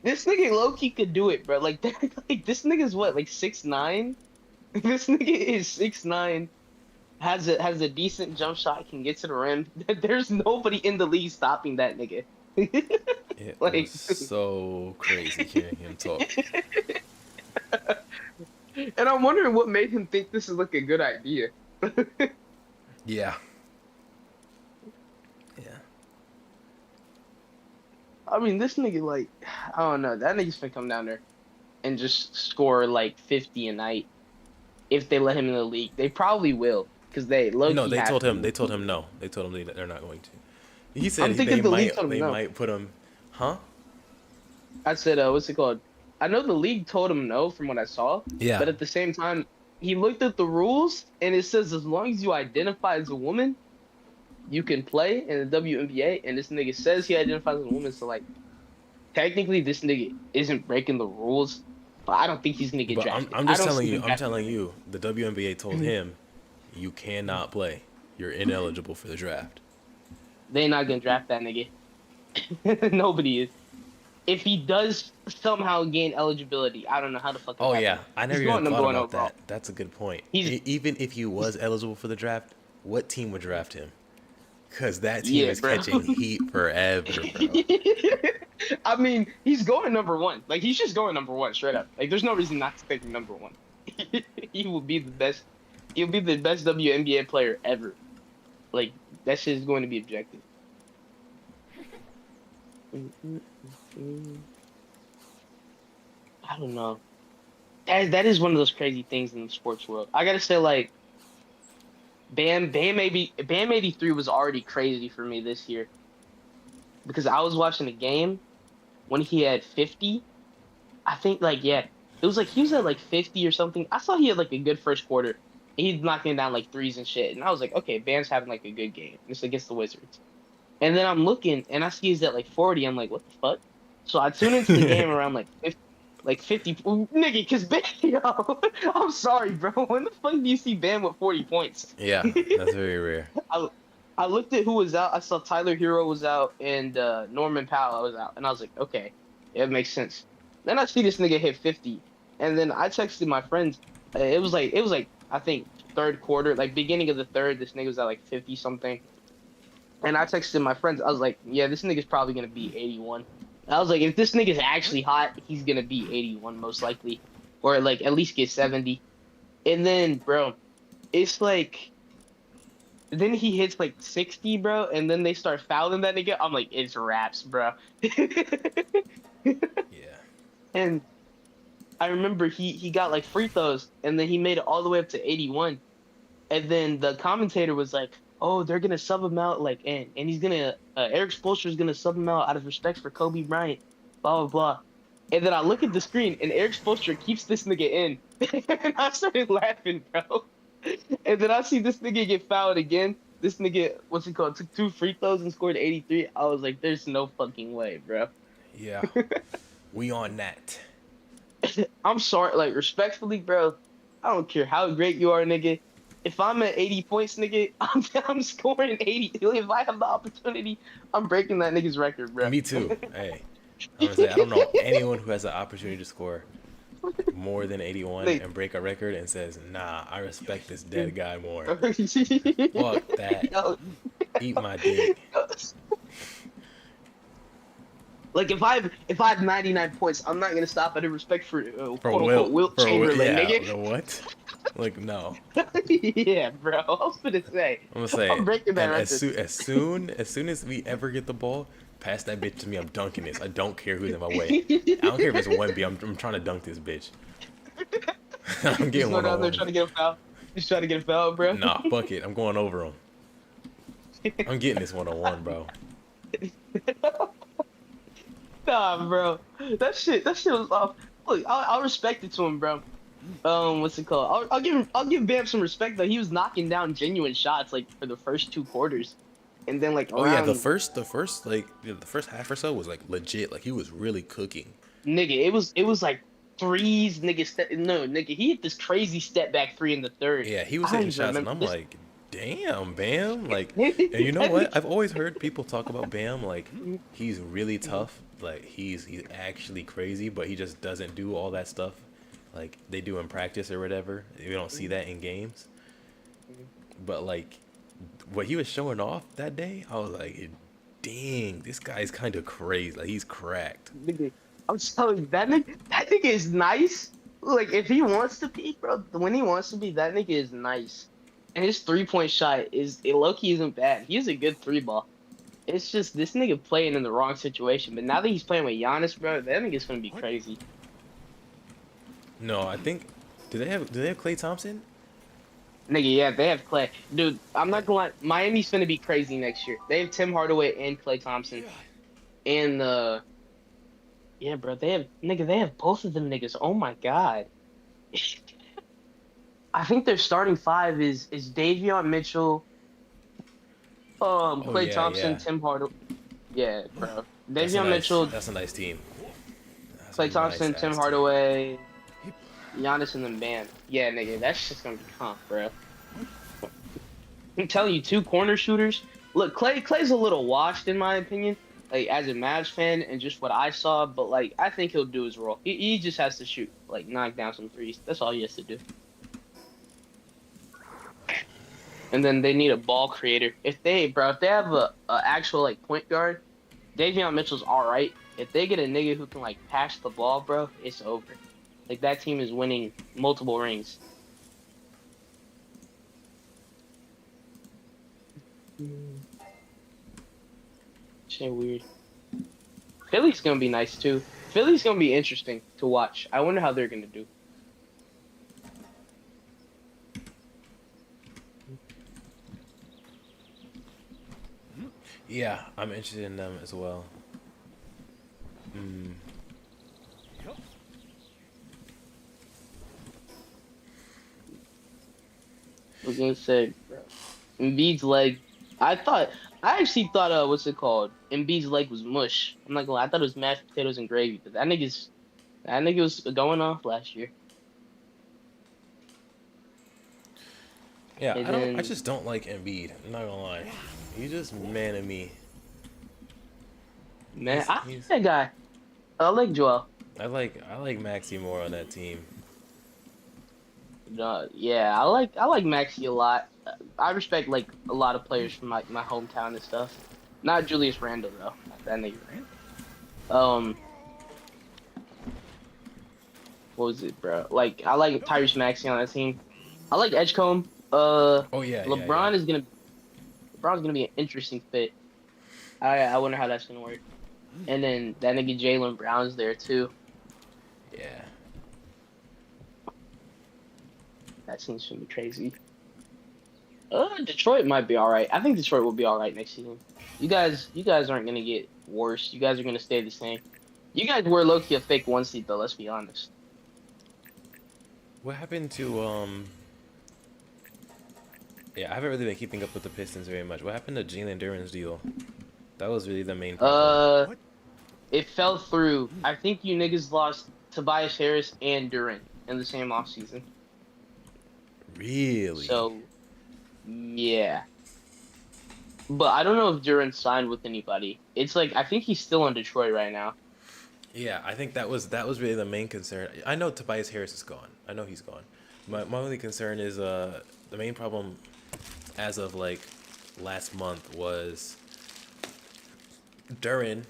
this nigga low key could do it, bro. Like, like this nigga's what, like 6'9"? This nigga is 6'9", has a decent jump shot, can get to the rim. There's nobody in the league stopping that nigga. It was Like, so crazy hearing him talk. and I'm wondering what made him think this is like a good idea. Yeah, yeah. I mean, this nigga, like, I don't know. That nigga's gonna come down there and just score like 50 a night if they let him in the league. They probably will, because they low No, key they have told him. to. They told him no. They told him they're not going to. He said I'm they thinking the league might told him they no. might put him, huh? I said, what's it called? I know the league told him no from what I saw, Yeah. but at the same time, he looked at the rules and it says as long as you identify as a woman, you can play in the WNBA. And this nigga says he identifies as a woman, so like technically this nigga isn't breaking the rules, but I don't think he's gonna get But I'm drafted. I'm I just don't see telling you. him I'm drafting telling that you. The WNBA told nigga. him you cannot play. You're ineligible for the draft. They not gonna draft that nigga. Nobody is. If he does somehow gain eligibility, I don't know how the fuck it Oh yeah, happens. I He's never even going number thought one about overall. that. That's a good point. He's Even if he was eligible for the draft, what team would draft him? Cause that team yeah, is bro. catching heat forever, bro. I mean, he's going number one. Like he's just going number one straight up. Like there's no reason not to take him number one. He will be the best. He'll be the best WNBA player ever. Like that shit is going to be objective. I don't know. That is one of those crazy things in the sports world. I gotta say, like Bam 83 was already crazy for me this year because I was watching a game when he had 50. I think like yeah, it was like he was at like 50 or something. I saw he had like a good first quarter. He's knocking down like threes and shit, and I was like, okay, Bam's having like a good game. It's against the Wizards. And then I'm looking and I see he's at like 40. I'm like, what the fuck? So I tune into the game around like 50, like 50. Nigga, cause Bam, yo, I'm sorry, bro. When the fuck do you see Bam with 40 points? Yeah, that's very rare. I, I looked at who was out. I saw Tyler Hero was out and Norman Powell was out. And I was like, okay, yeah, it makes sense. Then I see this nigga hit 50. And then I texted my friends. It was like, I think third quarter, like beginning of the third, this nigga was at like 50 something. And I texted my friends. I was like, yeah, this nigga's probably going to be 81. I was like, if this nigga's actually hot, he's going to be 81 most likely. Or like at least get 70. And then, bro, it's like, then he hits like 60, bro. And then they start fouling that nigga. I'm like, it's raps, bro. Yeah. And I remember he got like free throws. And then he made it all the way up to 81. And then the commentator was like, "Oh, they're gonna sub him out, like, and he's gonna Eric Spoelstra is gonna sub him out of respect for Kobe Bryant, blah blah blah." And then I look at the screen, and Eric Spoelstra keeps this nigga in, and I started laughing, bro. And then I see this nigga get fouled again. This nigga, what's it called, took 2 free throws and scored 83. I was like, "There's no fucking way, bro." Yeah. We on that. I'm sorry, like respectfully, bro. I don't care how great you are, nigga. if I'm at 80 points, nigga, I'm scoring 80. If I have the opportunity, I'm breaking that nigga's record, bro. Me too. Hey, I'm gonna say I don't know anyone who has the opportunity to score more than 81 Like, and break a record and says, "Nah, I respect this dead guy more." yo, Fuck that. yo, Eat my dick. like if I have 99 points, I'm not gonna stop out of respect for For quote unquote Wilt Chamberlain, yeah, nigga. the what? Like no. Yeah, bro. I was gonna say, I'm gonna say, I'm breaking that and record. as soon as we ever get the ball, pass that bitch to me. I'm dunking this. I don't care who's in my way. I don't care if it's 1B. I'm trying to dunk this bitch. I'm Just getting go one down on there one. trying to get a foul. Just trying to get a foul, bro. Nah, fuck it. I'm going over him. I'm getting this 1-on-1, bro. Nah, bro. That shit was off. Look, I'll respect it to him, bro. What's it called? I'll give Bam some respect though. He was knocking down genuine shots like for the first 2 quarters, and then like Oh yeah, around the first half or so was like legit. Like he was really cooking. nigga, it was like threes, nigga. No, nigga, he hit this crazy step back three in the third. Yeah, he was I don't hitting even shots, and remember I'm this. like, damn, Bam. Like, and you know That what? nigga- I've always heard people talk about Bam. Like, he's really tough. Like, he's actually crazy, but he just doesn't do all that stuff like they do in practice or whatever. You don't see that in games. But like, what he was showing off that day, I was like, dang, this guy's kind of crazy. Like, he's cracked. Nigga, I'm telling you, that nigga is nice. Like if he wants to be, bro, when he wants to be, that nigga is nice. And his 3-point shot is it low key isn't bad. He's a good three ball. It's just this nigga playing in the wrong situation. But now that he's playing with Giannis, bro, that nigga's gonna be crazy. No, I think. Do they have Klay Thompson? Nigga, yeah, they have Clay. Dude, I'm not gonna lie, Miami's gonna be crazy next year. They have Tim Hardaway and Clay Thompson. And yeah, bro, they have both of them niggas. Oh my god. I think their starting five is Davion Mitchell, Oh Clay yeah, Thompson, yeah. Tim Hardaway. Yeah, bro. That's a Davion nice. Mitchell, That's a nice team. That's a Clay nice Thompson, Tim ass team. Hardaway, Giannis, and then Bam. Yeah, nigga, that's just gonna be comp, bro. I'm telling you, 2 corner shooters. Look, Clay's a little washed in my opinion, like as a Mavs fan and just what I saw. But like, I think he'll do his role. He just has to shoot, like knock down some threes. That's all he has to do. And then they need a ball creator. If they have a actual like point guard, Davion Mitchell's all right. If they get a nigga who can like pass the ball, bro, it's over. Like that team is winning multiple rings. Shit weird. Philly's gonna be nice too. Philly's gonna be interesting to watch. I wonder how they're gonna do. Yeah, I'm interested in them as well. I was gonna say, bro, Embiid's leg. I actually thought, what's it called? Embiid's leg was mush. I'm not gonna lie. I thought it was mashed potatoes and gravy. But that nigga was going off last year. Yeah, And I then, just don't like Embiid. I'm not gonna lie. He's just man of me. man, I like he's- that guy. I like Joel. I like Maxi more on that team. Yeah, I like Maxi a lot. I respect like a lot of players from my hometown and stuff. Not Julius Randle though. Not that nigga Randle. What was it, bro? Like I like Tyrese Maxey on that team. I like Edgecombe. Oh yeah, LeBron yeah. is gonna be an interesting fit. I wonder how that's gonna work. And then that nigga Jalen Brown's there too. Yeah. That seems to be crazy. Detroit might be all right. I think Detroit will be all right next season. You guys aren't gonna get worse. You guys are gonna stay the same. You guys were low-key a fake 1 seed though. Let's be honest. What happened to Yeah, I haven't really been keeping up with the Pistons very much. What happened to Jalen Duren's deal? That was really the main problem. It fell through. I think you niggas lost Tobias Harris and Duren in the same offseason. Really? So Yeah. But I don't know if Duran signed with anybody. It's like I think he's still in Detroit right now. Yeah, I think that was really the main concern. I know Tobias Harris is gone. I know he's gone. My only concern is the main problem as of like last month was Duran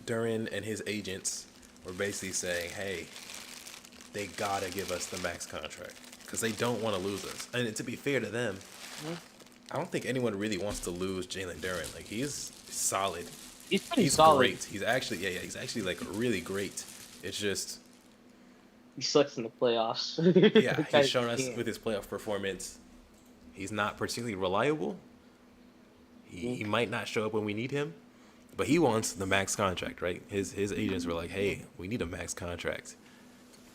Duran and his agents were basically saying, "Hey, they gotta give us the max contract because they don't want to lose us." And to be fair to them, I don't think anyone really wants to lose Jalen Duran. Like he's solid. He's pretty He's solid. great. He's actually he's actually like really great. It's just He sucks in the playoffs. yeah, he's shown us Yeah. with his playoff performance, he's not particularly reliable. He might not show up when we need him, but he wants the max contract, right? His agents were like, "Hey, we need a max contract."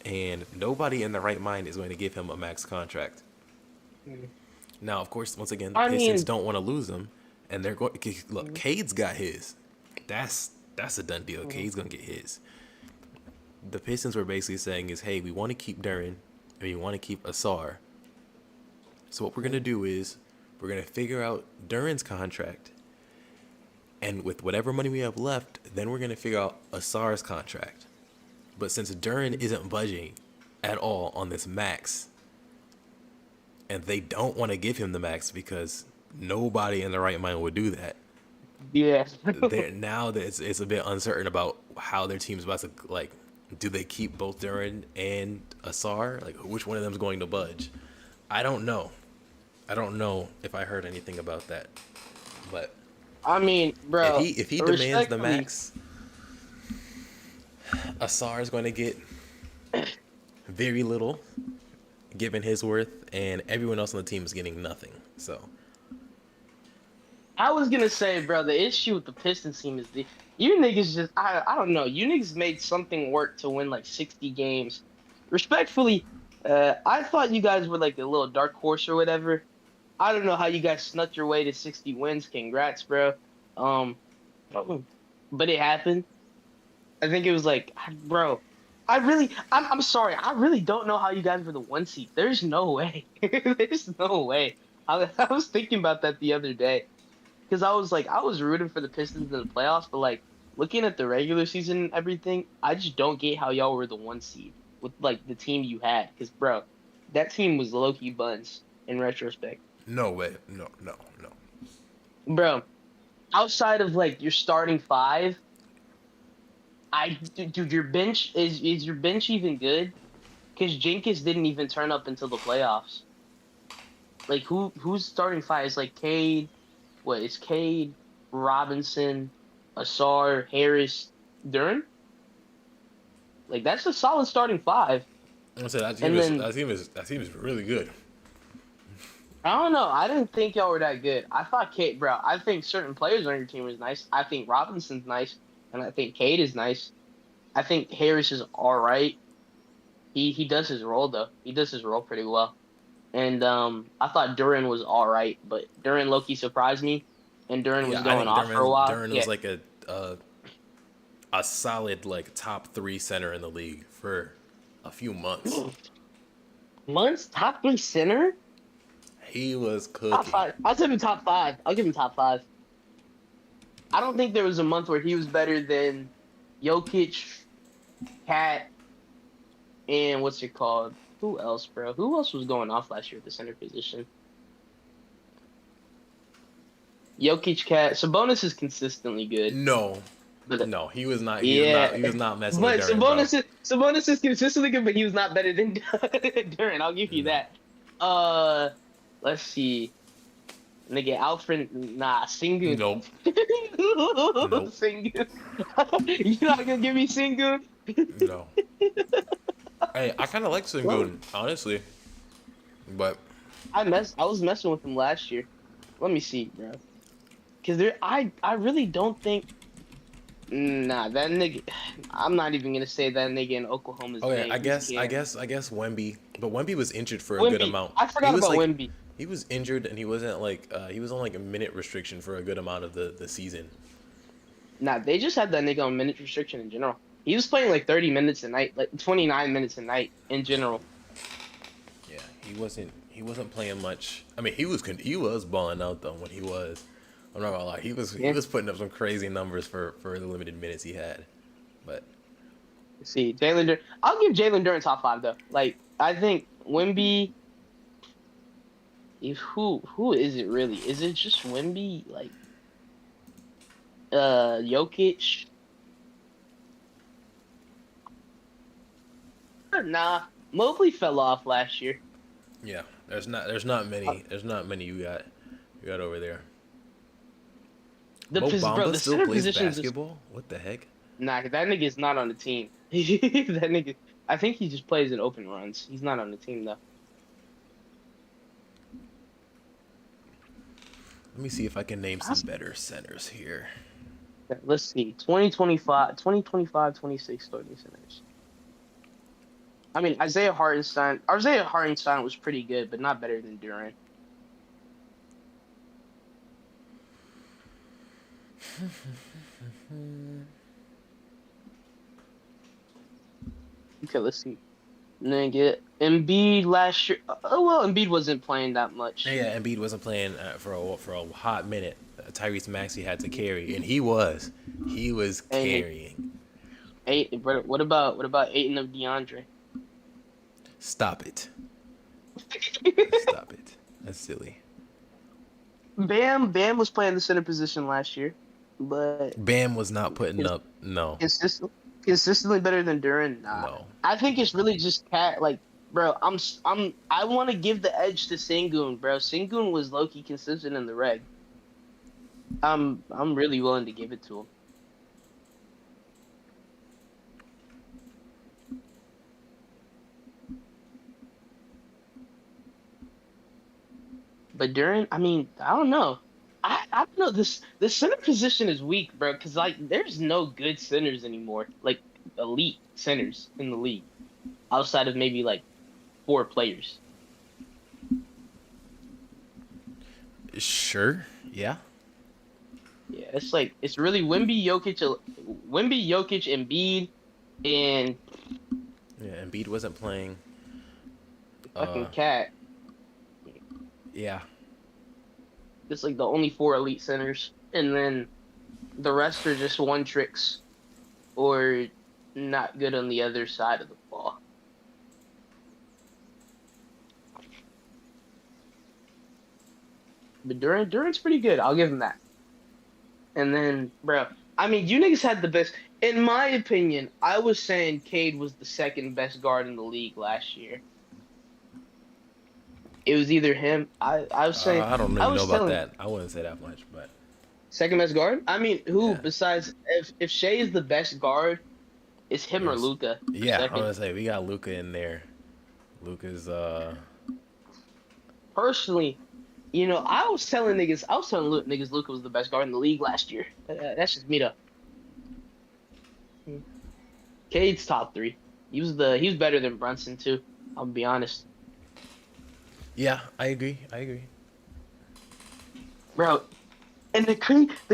And nobody in the right mind is going to give him a max contract. Now, of course, once again, the I Pistons mean- don't want to lose him, and they're going. Look, Cade's got his. That's a done deal. Cade's gonna get his. The Pistons were basically saying is, "Hey, we want to keep Duran, and we want to keep Asar. So what we're gonna do is we're gonna figure out Duran's contract, and with whatever money we have left, then we're gonna figure out Asar's contract. But since Duran isn't budging at all on this max, and they don't want to give him the max because nobody in the right mind would do that, Yeah. now that it's a bit uncertain about how their team's about to like. Do they keep both Duran and Asar? Like, which one of them's going to budge? I don't know. I don't know if I heard anything about that. But I mean, bro. if he demands the respectfully- max, Asar is going to get very little, given his worth, and everyone else on the team is getting nothing. So I was gonna say, bro, the issue with the Pistons team is you niggas just I don't know. You niggas made something work to win like 60 games. Respectfully, I thought you guys were like a little dark horse or whatever. I don't know how you guys snuck your way to 60 wins. Congrats, bro. But it happened. I think it was like, bro. I'm sorry. I really don't know how you guys were the 1 seed. There's no way. There's no way. I was thinking about that the other day. Because I was rooting for the Pistons in the playoffs, but like looking at the regular season and everything, I just don't get how y'all were the 1 seed with like the team you had. Because bro, that team was low-key buns in retrospect. no way, no. Bro, outside of like your starting five, dude, your bench is your bench even good? Because Jenkins didn't even turn up until the playoffs. Like who's starting five? It's like Cade. What is Cade, Robinson, Asar, Harris, Duran? Like that's a solid starting five. I said And that team is really good. I don't know. I didn't think y'all were that good. I thought Cade, bro. I think certain players on your team was nice. I think Robinson's nice, and I think Cade is nice. I think Harris is all right. He does his role though. He does his role pretty well. And I thought Duran was all right, but Duran low-key surprised me, and Duran was going off for a while. Duran was like a solid like top 3 center in the league for a few months. Months top 3 center. He was Top cooking. 5. I'll give him top 5. I'll give him top 5. I don't think there was a month where he was better than Jokic, Cat, and what's it called? Who else, bro? Who else was going off last year at the center position? Jokic, Cat. Sabonis is consistently good. No, But, no, he was not. Yeah. He was not messing but with Duran, bro. Sabonis is consistently good, but he was not better than Duran. I'll give you that. Let's see. Nigga, Alfred, nah, Sengun. Nope. Sengun. You're not gonna give me Sengun? No. Hey, I kind of like Sengun, honestly, but I was messing with him last year. Let me see, bro. Cause I really don't think. Nah, that nigga. I'm not even gonna say that nigga in Oklahoma's okay, name. I guess Wemby, but Wemby was injured for a good amount. I forgot He was about like, Wemby. He was injured and he wasn't like he was on like a minute restriction for a good amount of the season. Nah, they just had that nigga on minute restriction in general. He was playing like 30 minutes a night, like 29 minutes a night in general. Yeah, he wasn't he wasn't playing much. I mean, he was balling out though when he was. I'm not gonna lie, he Yeah. was putting up some crazy numbers for the limited minutes he had. But Let's see, Jalen Duren. I'll give Jalen Duren top 5 though. Like I think Wimby. If who is it really? Is it just Wimby? Like Jokic? Nah, Mobley fell off last year. yeah, there's not many you got over there. Mo Bro, Bamba the still center plays position is just basketball. What the heck? nah. That nigga's not on the team. That nigga, I think he just plays in open runs. He's not on the team though. Let me see if I can name some better centers here. Let's see, 2025, 26 starting centers. I mean, Isaiah Hartenstein was pretty good, but not better than Durant. Okay, let's see. Nigga, Embiid last year. Oh well, Embiid wasn't playing that much. Yeah, Embiid wasn't playing for a hot minute. Tyrese Maxey had to carry, and he was Hey, carrying. what about Aiton of DeAndre? Stop it. Stop it. That's silly. Bam was playing the center position last year, but Bam was not putting up. No, consistently better than Duran. Nah, no. I think it's really just like, bro. I want to give the edge to Sengun, bro. Sengun was low key consistent in the reg. I'm really willing to give it to him. But Duran, I mean, I don't know. I don't know. This center position is weak, bro. Cause like, there's no good centers anymore. Like elite centers in the league, outside of maybe like 4 players. Sure. Yeah. Yeah, it's like it's really Wimby, Jokic, Embiid, and Yeah. Embiid wasn't playing. fucking Cat. Yeah. It's like the only 4 elite centers, and then the rest are just one tricks or not good on the other side of the ball. But Durant's pretty good. I'll give him that. And then, bro, I mean, you niggas had the best. In my opinion, I was saying Cade was the second best guard in the league last year. It was either him. I was saying. I don't I even was know about telling that. I wouldn't say that much, but second best guard. I mean, who Yeah. besides if Shea is the best guard, it's him or Yes. Luka. yeah, I'm gonna say we got Luca in there. Luca's Personally, you know, I was telling niggas Luka was the best guard in the league last year. That's just me though. Cade's top 3. He was better than Brunson too. I'll be honest, Yeah, I agree. bro. And the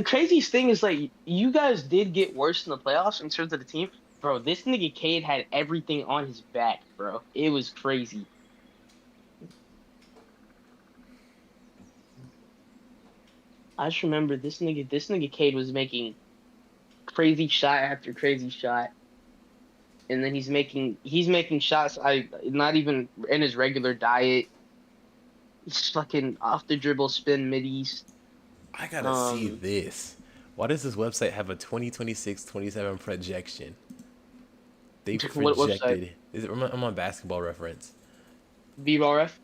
craziest thing is like you guys did get worse in the playoffs in terms of the team, bro. This nigga Cade had everything on his back, bro. It was crazy. I just remember this nigga Cade was making crazy shot after crazy shot. And then he's making shots not even in his regular diet. He's fucking off the dribble spin middies. I gotta see this. Why does this website have a 2026-27 projection? They What projected. website? Is it? I'm on Basketball Reference. B-ball ref.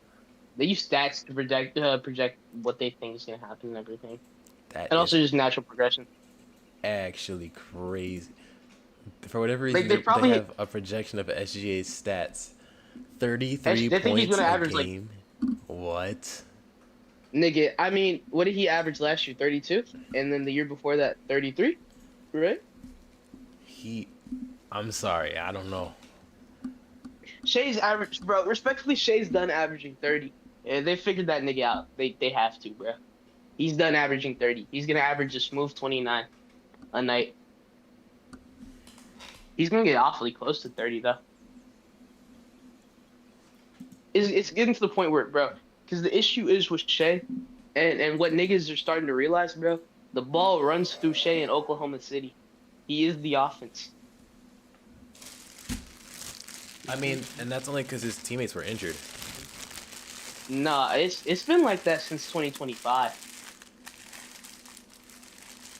They use stats to project what they think is gonna happen and everything. That And also is just natural progression. actually crazy. For whatever reason, They probably they have a projection of SGA's stats. 33 they think he's points gonna a average, like- game. What? nigga, I mean, what did he average last year? 32? And then the year before that, 33? Right? I'm sorry, I don't know. Shea's average, bro. Respectfully, Shea's done averaging 30. Yeah, they figured that nigga out. They have to, bro. He's done averaging 30. He's gonna average a smooth 29 a night. He's gonna get awfully close to 30 though. It's getting to the point where, bro, Because the issue is with Shea, and what niggas are starting to realize, bro, the ball runs through Shea in Oklahoma City. He is the offense. I mean, and that's only because his teammates were injured. Nah, it's been like that since 2025.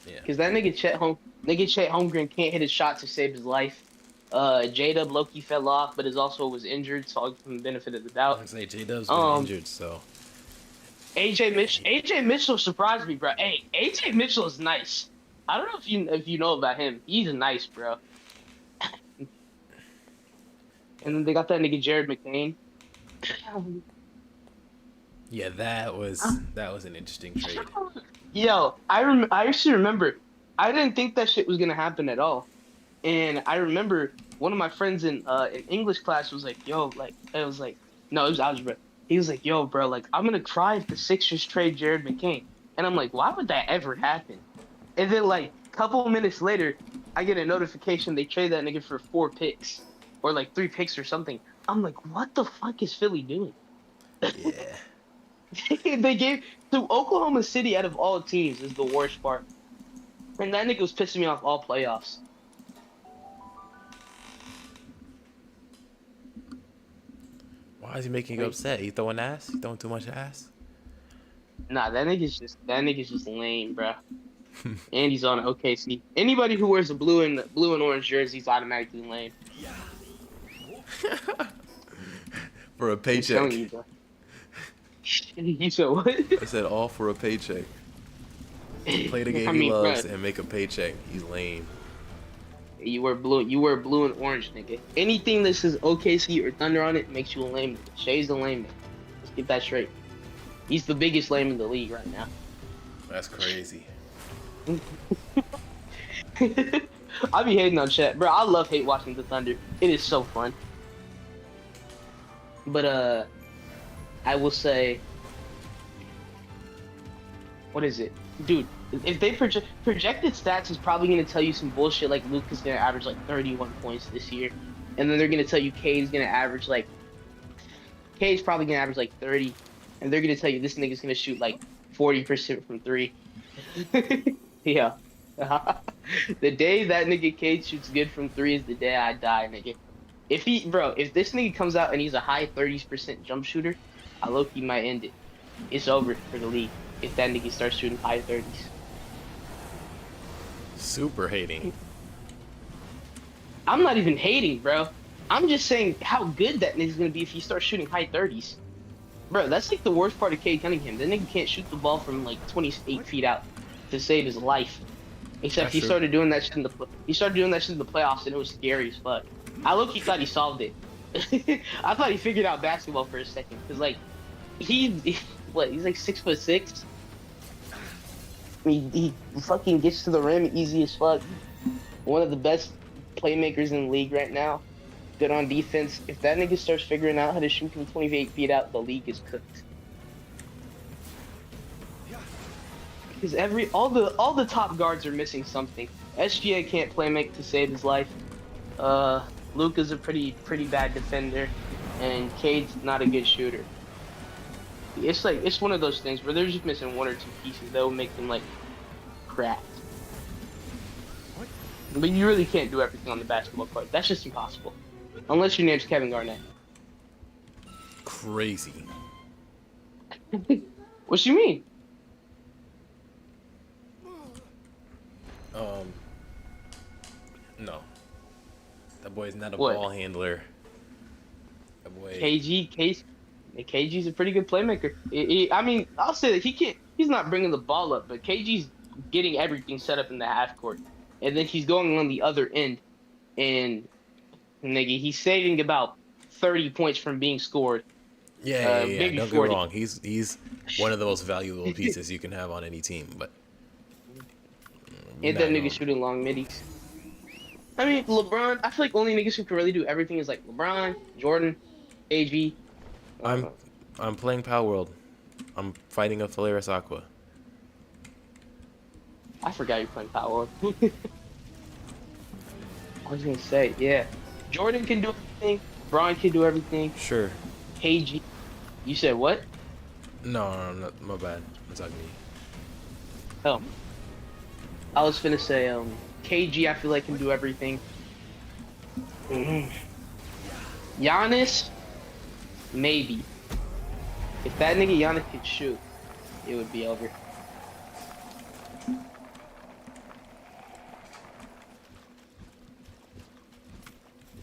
Yeah. Because that nigga Chet Holmgren can't hit his shot to save his life. J-Dub Loki fell off, but was injured, so I'll give him the benefit of the I doubt. was gonna say J-Dub's been injured, so. AJ Mitchell surprised me, bro. Hey, AJ Mitchell is nice. I don't know if you know about him. He's nice, bro. And then they got that nigga Jared McCain. Yeah, that was an interesting trade. Yo, I actually remember. I didn't think that shit was gonna happen at all. And I remember one of my friends in English class was like, "Yo, like," it was like, no, it was algebra. He was like, "Yo, bro, like, I'm gonna cry if the Sixers trade Jared McCain." And I'm like, "Why would that ever happen?" And then like a couple minutes later, I get a notification they trade that nigga for 4 picks or like 3 picks or something. I'm like, "What the fuck is Philly doing?" Yeah. They gave to Oklahoma City out of all teams is the worst part. And that nigga was pissing me off all playoffs. Why is he making you upset? He throwing ass? He throwing too much ass? Nah, that nigga's just lame, bro. And he's on OKC. Anybody who wears a blue and orange jersey is automatically lame. For a I'm paycheck. telling you, bro. You said what? I said all for a paycheck. Play the game I he mean, loves bro, and make a paycheck. He's lame. you wear blue and orange, nigga. Anything that says OKC or Thunder on it makes you a lame nigga. Shay's the lame nigga. Let's get that straight. He's the biggest lame in the league right now. That's crazy. I be hating on Chet, bro. I love hate watching the Thunder. It is so fun. But I will say, what is it, dude? If they projected stats is probably gonna tell you some bullshit like Luke is gonna average like 31 points this year, and then they're gonna tell you K's probably gonna average like 30, and they're gonna tell you this nigga's gonna shoot like 40% from 3. Yeah. The day that nigga Cade shoots good from 3 is the day I die, nigga. If this nigga comes out and he's a high 30% jump shooter, I low-key might end it. It's over for the league if that nigga starts shooting high 30s. Super hating. I'm not even hating, bro. I'm just saying how good that nigga's gonna be if he starts shooting high 30s. Bro, that's like the worst part of Cade Cunningham. That nigga can't shoot the ball from like 28 feet out to save his life. Except That's he true. started doing that shit in the playoffs, and it was scary as fuck. I low-key thought he solved it. I thought he figured out basketball for a second, cause like he's like 6'6". He fucking gets to the rim easy as fuck. One of the best playmakers in the league right now. Good on defense. If that nigga starts figuring out how to shoot from 28 feet out, the league is cooked. Because all the top guards are missing something. SGA can't play make to save his life. Luka's a pretty bad defender, and Cade's not a good shooter. It's one of those things where they're just missing 1 or 2 pieces that will make them like cracked. But you really can't do everything on the basketball court. That's just impossible, unless your name's Kevin Garnett. Crazy. What you mean? No. That boy's not a What? ball handler. That boy. KG's a pretty good playmaker. I mean, I'll say that he's not bringing the ball up, but KG's getting everything set up in the half court. And then he's going on the other end, and nigga, he's saving about 30 points from being scored. Yeah. maybe Don't 40. get wrong. He's one of the most valuable pieces you can have on any team, but. And that nigga shooting long middies. I mean, LeBron, I feel like only niggas who can really do everything is like LeBron, Jordan, AG. I'm playing Palworld. I'm fighting a Phaleris Aqua. I forgot you're playing Power. I was gonna say, yeah. Jordan can do everything. LeBron can do everything. Sure. KG. You said what? No, my bad. It's not me. Oh, I was finna say, KG, I feel like can do everything. Mhm. Giannis, maybe. If that nigga Giannis could shoot, it would be over.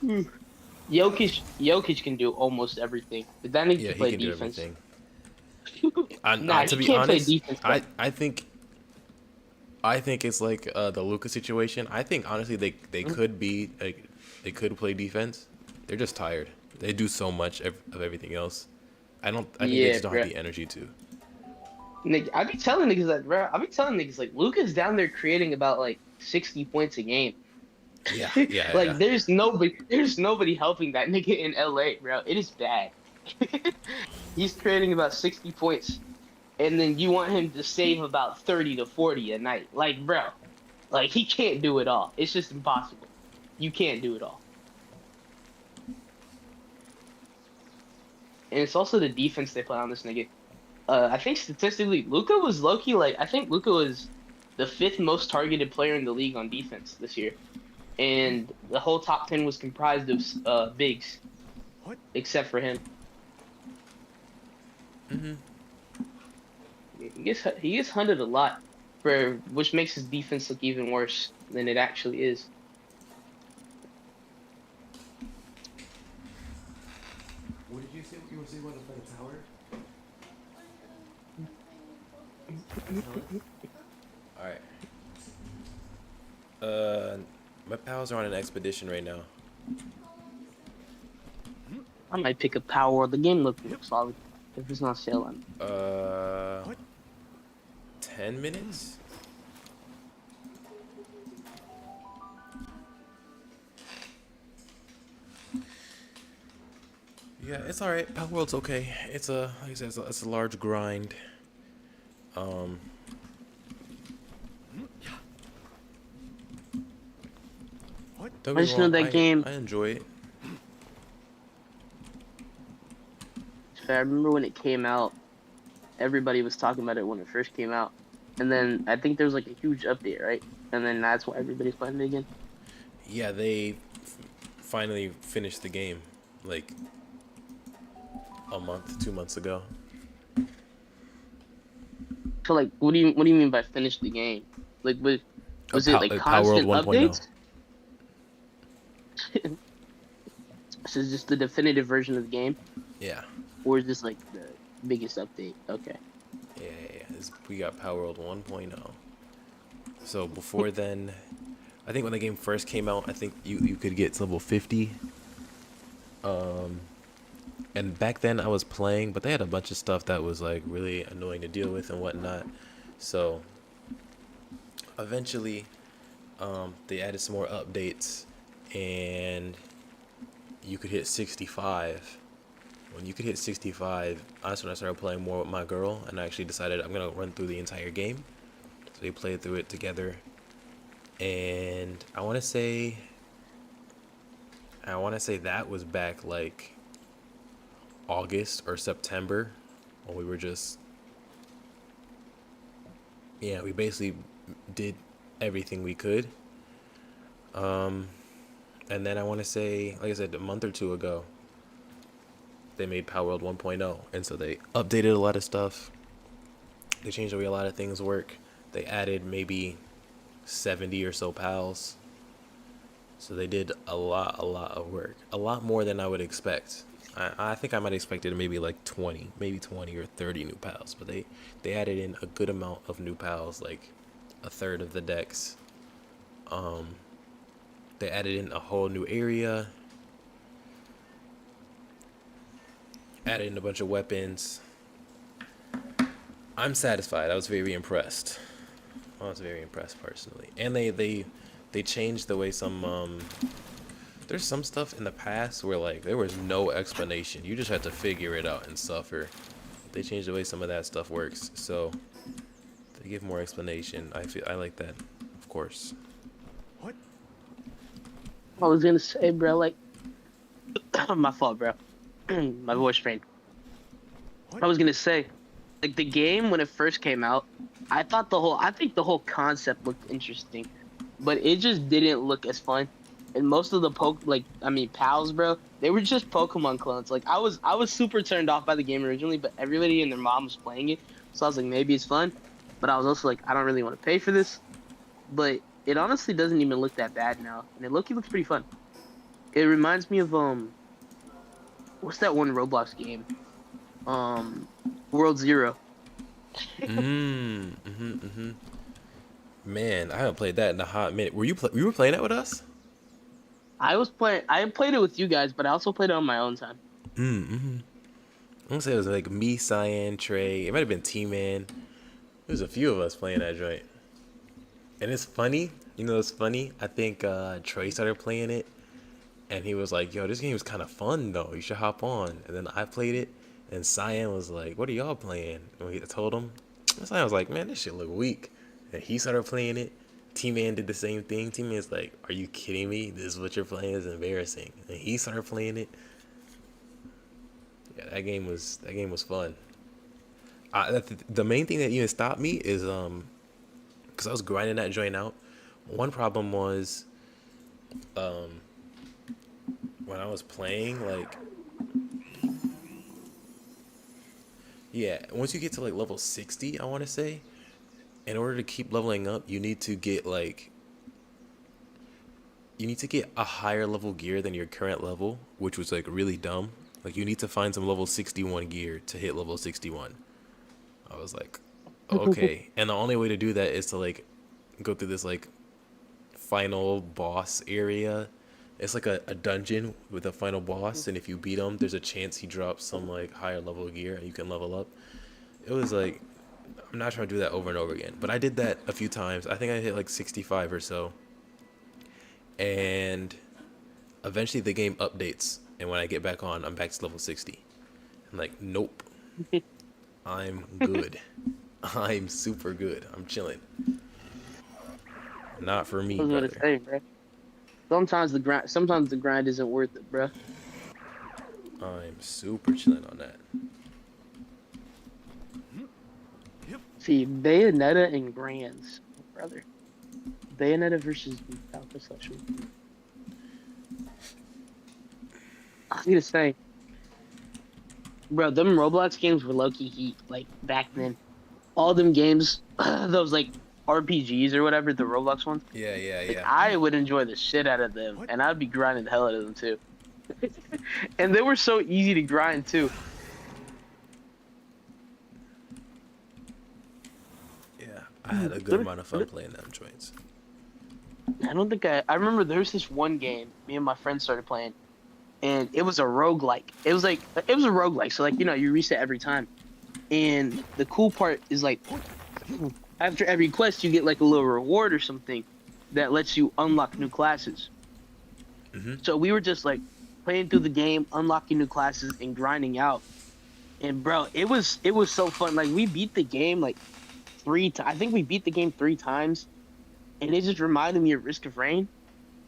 Hmm. Jokic can do almost everything. But that nigga Yeah, can he play can do defense. everything. Nah, To he be can't play honest, defense though. I think it's like the Luka situation. I think honestly they Mhm. could be like they could play defense. They're just tired. They do so much of everything else. I think they Yeah, just don't have bro. the energy to. Nigga, I be telling niggas that, bro. I be telling niggas like Luca's down there creating about like 60 points a game. Yeah, yeah, yeah. Like there's nobody helping that nigga in LA, bro. It is bad. He's creating about 60 points, and then you want him to save about 30 to 40 a night. Like, bro, like he can't do it all. It's just impossible. You can't do it all. And it's also the defense they play on this nigga. I think statistically, Luca was low key like I think Luca was the fifth most targeted player in the league on defense this year, and the whole top 10 was comprised of bigs, What? except for him. Hmm. He gets hunted a lot, for which makes his defense look even worse than it actually is. What did you say? You were saying about the tower? All right. My pals are on an expedition right now. I might pick a Palworld. The game looks solid if it's not sale on. What? 10 minutes. Yeah, it's all right. Palworld's okay. It's a like I said, it's a large grind. Um, What? don't I get me just know wrong. that game. I enjoy it. I remember when it came out, everybody was talking about it when it first came out, and then I think there was like a huge update, right? And then that's why everybody's playing it again. Yeah, they finally finished the game like a month, 2 months ago. So like, what do you mean by finish the game? Like, was it like Palworld constant 1.0. updates? This is just the definitive version of the game, Yeah. or is this like the biggest update? Okay. Yeah. We got Palworld 1.0. So before then, I think when the game first came out, I think you could get to level 50. And back then I was playing, but they had a bunch of stuff that was like really annoying to deal with and whatnot. So eventually, they added some more updates, and you could hit 65. When you could hit 65, that's when I started playing more with my girl, and I actually decided I'm gonna run through the entire game. So we played through it together, and I want to say that was back like August or September, when we were just, yeah, we basically did everything we could. And then I want to say, like I said, a month or two ago, they made Palworld 1.0, and so they updated a lot of stuff. They changed the way a lot of things work. They added maybe 70 or so pals. So they did a lot of work, a lot more than I would expect. I think I might have expected maybe like 20, maybe 20 or 30 new pals, but they added in a good amount of new pals, like a third of the decks. They added in a whole new area, added in a bunch of weapons. I'm satisfied. I was very impressed. I was very impressed personally, and they changed the way some there's some stuff in the past where like there was no explanation. You just had to figure it out and suffer. They changed the way some of that stuff works, so they give more explanation. I like that, of course. What? I was gonna say, bro, like, my fault, bro. My voice strained. What? I was gonna say, Like the game when it first came out, I think the whole concept looked interesting, but it just didn't look as fun. And most of the pals, bro, they were just Pokemon clones. Like I was super turned off by the game originally, but everybody and their mom was playing it, so I was like, maybe it's fun. But I was also like, I don't really want to pay for this. But it honestly doesn't even look that bad now, and it looks pretty fun. It reminds me of what's that one Roblox game? Um, World Zero. Mm-hmm. Man, I haven't played that in a hot minute. You were playing that with us? I played it with you guys, but I also played it on my own time. Mm-hmm. I'm gonna say it was like me, Cyan, Trey. It might have been T-Man. There's a few of us playing that joint. And it's funny. You know, it's funny. I think Trey started playing it, and he was like, "Yo, this game is kind of fun though. You should hop on." And then I played it, and Cyan was like, "What are y'all playing?" And I told him. Cyan was like, "Man, this shit look weak." And he started playing it. T-Man did the same thing. T-Man's like, "Are you kidding me? This is what you're playing is embarrassing." And he started playing it. Yeah, that game was fun. The main thing that even stopped me is because I was grinding that joint out. One problem was um when I was playing, like, yeah, once you get to like level 60, I want to say, in order to keep leveling up, you need to get a higher level gear than your current level, which was like really dumb. Like you need to find some level 61 gear to hit level 61. I was like, okay. And the only way to do that is to like go through this like final boss area. It's like a dungeon with a final boss, and if you beat him, there's a chance he drops some like higher level gear and you can level up. It was like, I'm not trying to do that over and over again, but I did that a few times. I think I hit like 65 or so, and eventually the game updates, and when I get back on, I'm back to level 60. I'm like, nope, I'm good. I'm super good. I'm chilling. Not for me, I was gonna brother. say, bro. Sometimes the grind isn't worth it, bro. I'm super chilling on that. Yep. See, Bayonetta and Grands, brother. Bayonetta versus Alpha Selection. I was gonna say, bro, them Roblox games were low key heat, like back then. All them games, those like RPGs or whatever, the Roblox ones. Yeah, yeah, Like yeah. I would enjoy the shit out of them, What? and I'd be grinding the hell out of them too. And they were so easy to grind too. Yeah, I had a good amount of fun playing them joints. I don't think I remember there was this one game me and my friends started playing, and it was a roguelike. It was a roguelike, so like you reset every time. And the cool part is like after every quest you get like a little reward or something that lets you unlock new classes. Hmm. So we were just like playing through the game, unlocking new classes and grinding out. And bro, it was so fun. Like we beat the game like three times. I think we beat the game three times, and it just reminded me of Risk of Rain.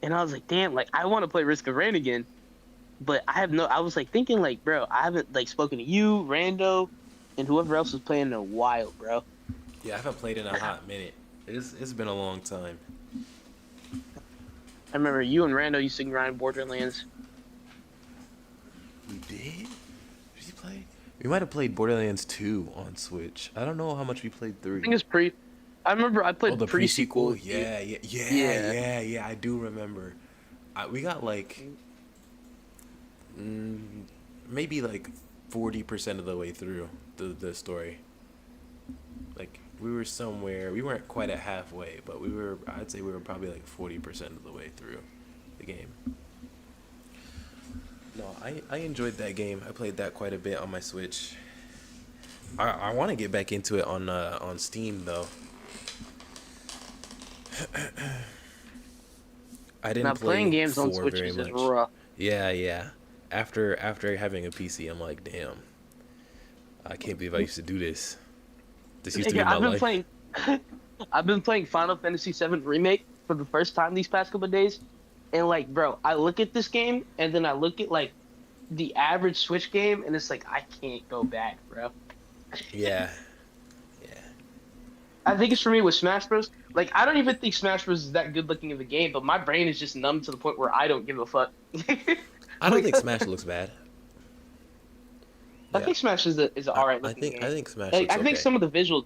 And I was like, damn, like I want to play Risk of Rain again. But I was like thinking like, bro, I haven't like spoken to you, Rando, and whoever else was playing in a while, bro. Yeah, I haven't played in a hot minute. It's been a long time. I remember you and Rando used to grind Borderlands. We did? Did you play? We might have played Borderlands 2 on Switch. I don't know how much we played I 3. think it's pre. I remember I Oh, played the pre-sequel. pre-sequel? Yeah, yeah, yeah, Yeah. yeah, yeah. I do remember. We got like mm, maybe like 40% of the way through the story. Like we were somewhere. We weren't quite at halfway, but we were. I'd say we were probably like 40% of the way through the game. No, I enjoyed that game. I played that quite a bit on my Switch. I want to get back into it on Steam though. I Now didn't playing play games on 4 Switch very is just much. rough. Yeah, yeah. After having a PC, I'm like, damn. I can't believe I used to do this. This used to be Nigga, my I've been life. playing. I've been playing Final Fantasy VII Remake for the first time these past couple of days, and like, bro, I look at this game and then I look at like the average Switch game, and it's like I can't go back, bro. Yeah. Yeah. I think it's for me with Smash Bros. Like, I don't even think Smash Bros is that good looking of a game, but my brain is just numb to the point where I don't give a fuck. I don't Like, think Smash looks bad. I Yeah. think Smash is an alright I looking think I game. think Smash Like, looks I think okay. some of the visuals,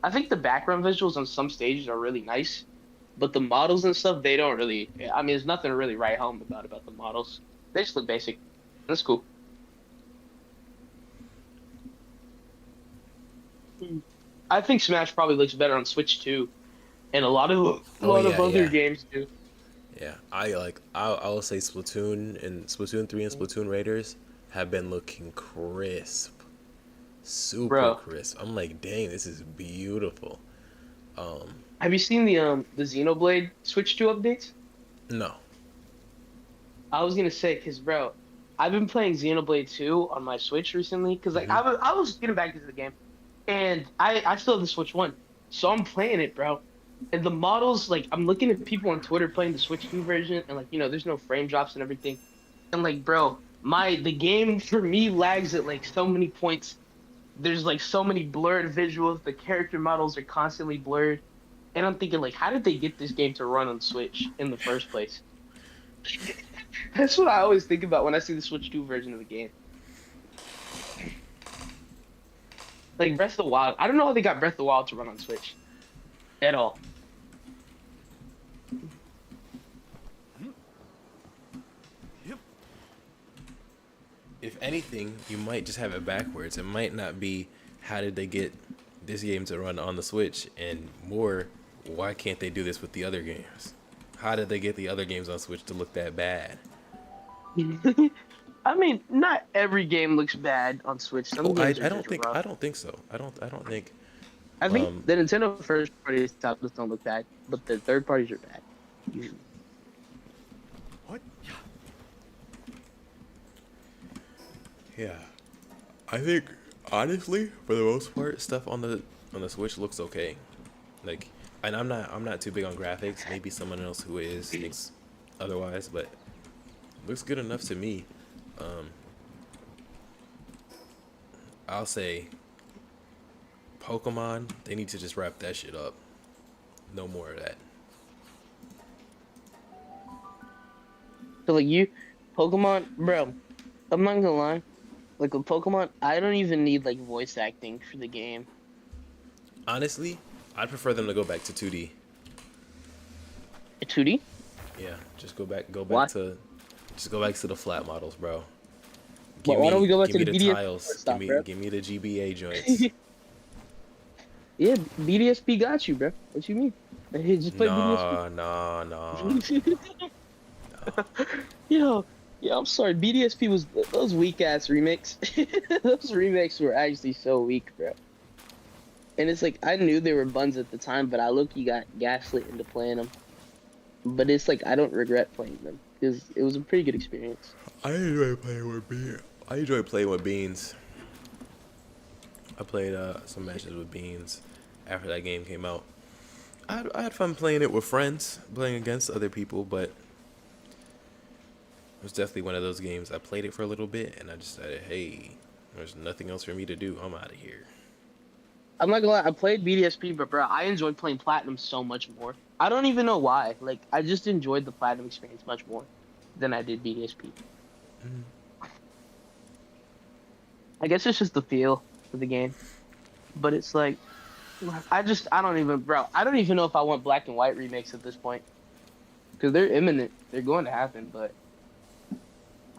I think the background visuals on some stages are really nice, but the models and stuff, they don't really. I mean, there's nothing to really write home about the models. They just look basic. That's cool. I think Smash probably looks better on Switch too, and a Oh lot of yeah, other yeah. games too. Yeah. I will say Splatoon and Splatoon 3 and Splatoon Raiders have been looking crisp. Super Bro, crisp. I'm like, dang, this is beautiful. Um, have you seen the Xenoblade Switch 2 updates? no. I was gonna say, cause bro, I've been playing Xenoblade 2 on my Switch recently, cause like Hmm. I was getting back into the game, and I still have the Switch 1, so I'm playing it, bro. And the models, like I'm looking at people on Twitter playing the Switch 2 version, and like there's no frame drops and everything, and like bro, the game for me lags at like so many points. There's like so many blurred visuals. The character models are constantly blurred, and I'm thinking like, how did they get this game to run on Switch in the first place? That's what I always think about when I see the Switch 2 version of the game. Like Breath of the Wild. I don't know how they got Breath of the Wild to run on Switch at all. Yep. If anything, you might just have it backwards. It might not be how did they get this game to run on the Switch, and more, why can't they do this with the other games? How did they get the other games on Switch to look that bad? I mean, not every game looks bad on Switch. Some Oh, I, games are I don't just think I rough. don't think so. I don't think I think um the Nintendo first party titles don't look bad, but the third parties are bad. Usually. What? yeah. I think honestly, for the most part, stuff on the Switch looks okay. Like, and I'm not too big on graphics. Maybe someone else who is thinks otherwise, but looks good enough to me. Um, I'll say Pokemon. They need to just wrap that shit up. No more of that. So like Pokemon, bro. I'm not gonna lie. Like with Pokemon, I don't even need like voice acting for the game. Honestly, I'd prefer them to go back to 2D. 2D? Yeah, just go back Why? to just go back to the flat models, bro. Why don't we go back Give to me the the BDS tiles. stuff, bro? Give me the GBA joints. Yeah, BDSP got you, bro. What you mean? Hey, just play BDSP. Nah, nah, nah. Yo, yeah, I'm sorry. BDSP was those weak ass remakes. Those remakes were actually so weak, bro. And it's like I knew they were buns at the time, but I look, got gaslit into playing them. But it's like I don't regret playing them because it was a pretty good experience. I enjoy playing with beans. I enjoy playing with beans. I played some matches with beans after that game came out. I had fun playing it with friends, playing against other people, but it was definitely one of those games. I played it for a little bit, and I just decided, hey, there's nothing else for me to do. I'm out of here. I'm not gonna lie, I played BDSP, but bro, I enjoyed playing Platinum so much more. I don't even know why. Like, I just enjoyed the Platinum experience much more than I did BDSP. Mm. I guess it's just the feel of the game. But it's like, I don't even, bro, I don't even know if I want black and white remakes at this point. Because they're imminent. They're going to happen, but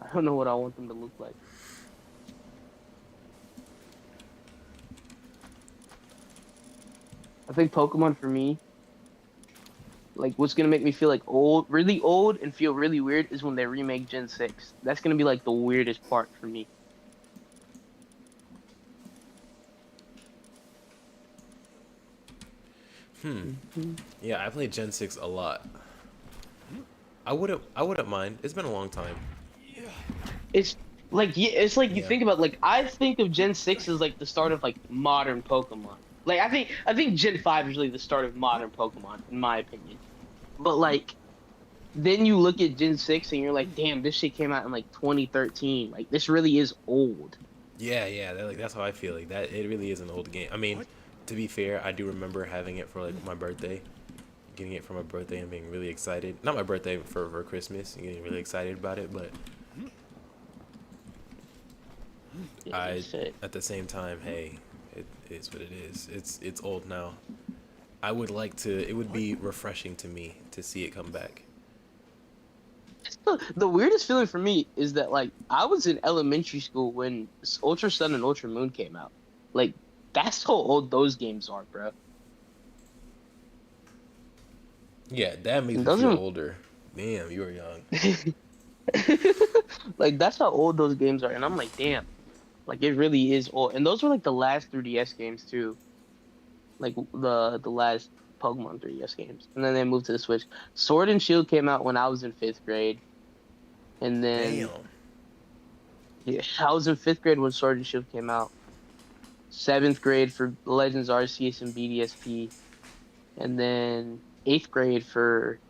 I don't know what I want them to look like. I think Pokemon for me, like what's gonna make me feel like really old and feel really weird is when they remake Gen 6. That's gonna be like the weirdest part for me. Yeah, I played Gen 6 a lot. I wouldn't mind. It's been a long time. It's like yeah, it's like you Yeah. think about like I think of Gen 6 as like the start of like modern Pokemon. Like I think Gen 5 is really the start of modern Pokemon in my opinion. But like then you look at Gen 6 and you're like, damn, this shit came out in like 2013. Like this really is old. Yeah. That's how I feel. Like that, it really is an old game. I mean, What? to be fair, I do remember having it for like my birthday, getting it for my birthday and being really excited. Not my birthday, but for Christmas, and getting really excited about it. But Yeah, I, that's it. at the same time, hey, it is what it is. It's old now. I would like to. It would be refreshing to me to see it come back. The weirdest feeling for me is that like I was in elementary school when Ultra Sun and Ultra Moon came out. Like that's how old those games are, bro. Yeah, that makes It me feel doesn't older. Damn, you were young. like that's how old those games are, and I'm like, damn, like it really is old. And those were like the last 3DS games too, like the last Pokemon 3DS games, and then they moved to the Switch. Sword and Shield came out when I was in fifth grade, and then Damn. yeah, I was in fifth grade when Sword and Shield came out. Seventh grade for Legends Arceus and BDSP, and then eighth grade for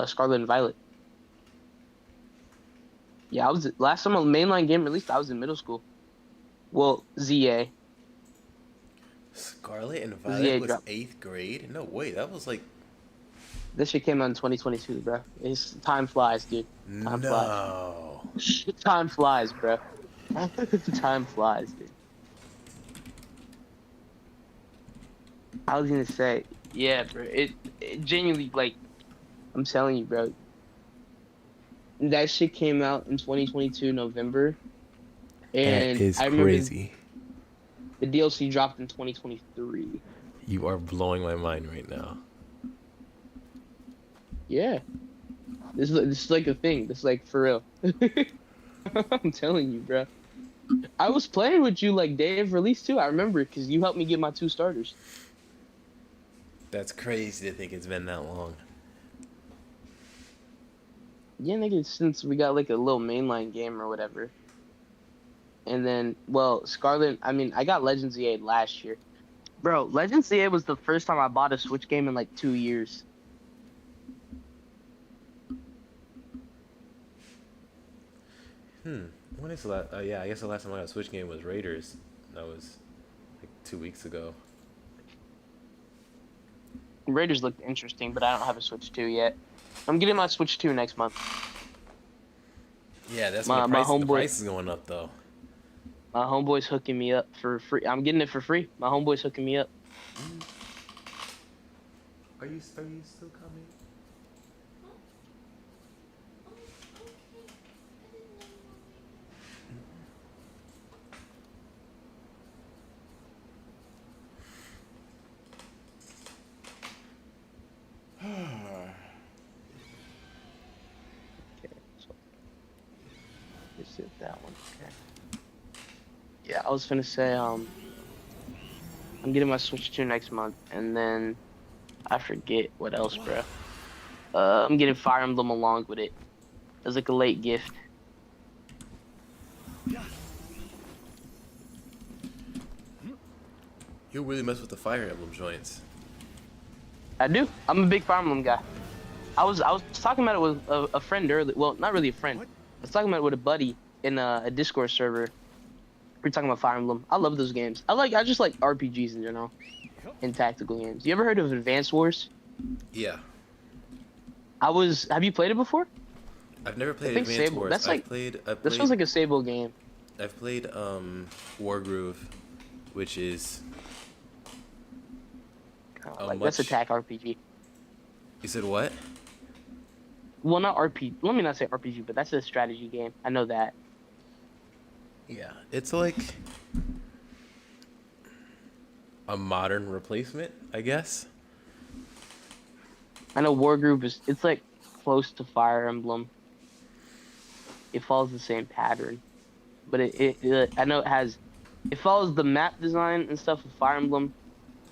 Scarlet and Violet. Yeah, I was last time a mainline game released. I was in middle school. Well, ZA. Scarlet and Violet ZA was dropped. eighth grade? No way. That was like This shit came out in 2022, bro. It's time flies, dude. Time flies. no. Time flies, bro. Time flies, dude. I was gonna say, yeah, bro. It genuinely like, I'm telling you, bro. That shit came out in 2022 November, That and is I remember crazy. the DLC dropped in 2023. You are blowing my mind right now. Yeah, this is like a thing. This is like for real. I'm telling you, bro. I was playing with you like day of release too. I remember because you helped me get my 2 starters. That's crazy to think it's been that long. Yeah, nigga, since we got like a little mainline game or whatever. And then, well, Scarlet, I mean, I got Legends EA last year. Bro, Legends EA was the first time I bought a Switch game in like 2 years. When is the last? Yeah, I guess the last time I got a Switch game was Raiders. That was like 2 weeks ago. Raiders looked interesting, but I don't have a Switch 2 yet. I'm getting my Switch 2 next month. Yeah, that's My- when my the homeboy- price is going up though. My homeboy's hooking me up for free. I'm getting it for free. My homeboy's hooking me up. Are you still coming? Oh, okay. I didn't know you were waiting. Okay, so this is that one. Okay. Yeah, I was gonna say I'm getting my Switch 2 next month, and then I forget what else, bro. I'm getting Fire Emblem along with it as like a late gift. You really mess with the Fire Emblem joints. I do. I'm a big Fire Emblem guy. I was talking about it with a friend earlier. Well, not really a friend. What? I was talking about it with a buddy in a Discord server. We're talking about Fire Emblem. I love those games. I just like RPGs in general and tactical games. You ever heard of Advance Wars? Yeah. Have you played it before? I've never played think Advance Sable- Wars. that's like- I've This played was like a Sable game. I've played Wargroove, which is Like that's much- attack RPG. you said what? Well, not RPG. Let me not say RPG, but that's a strategy game. I know that. Yeah. It's like a modern replacement, I guess. I know War Group it's like close to Fire Emblem. It follows the same pattern, but I know it follows the map design and stuff of Fire Emblem,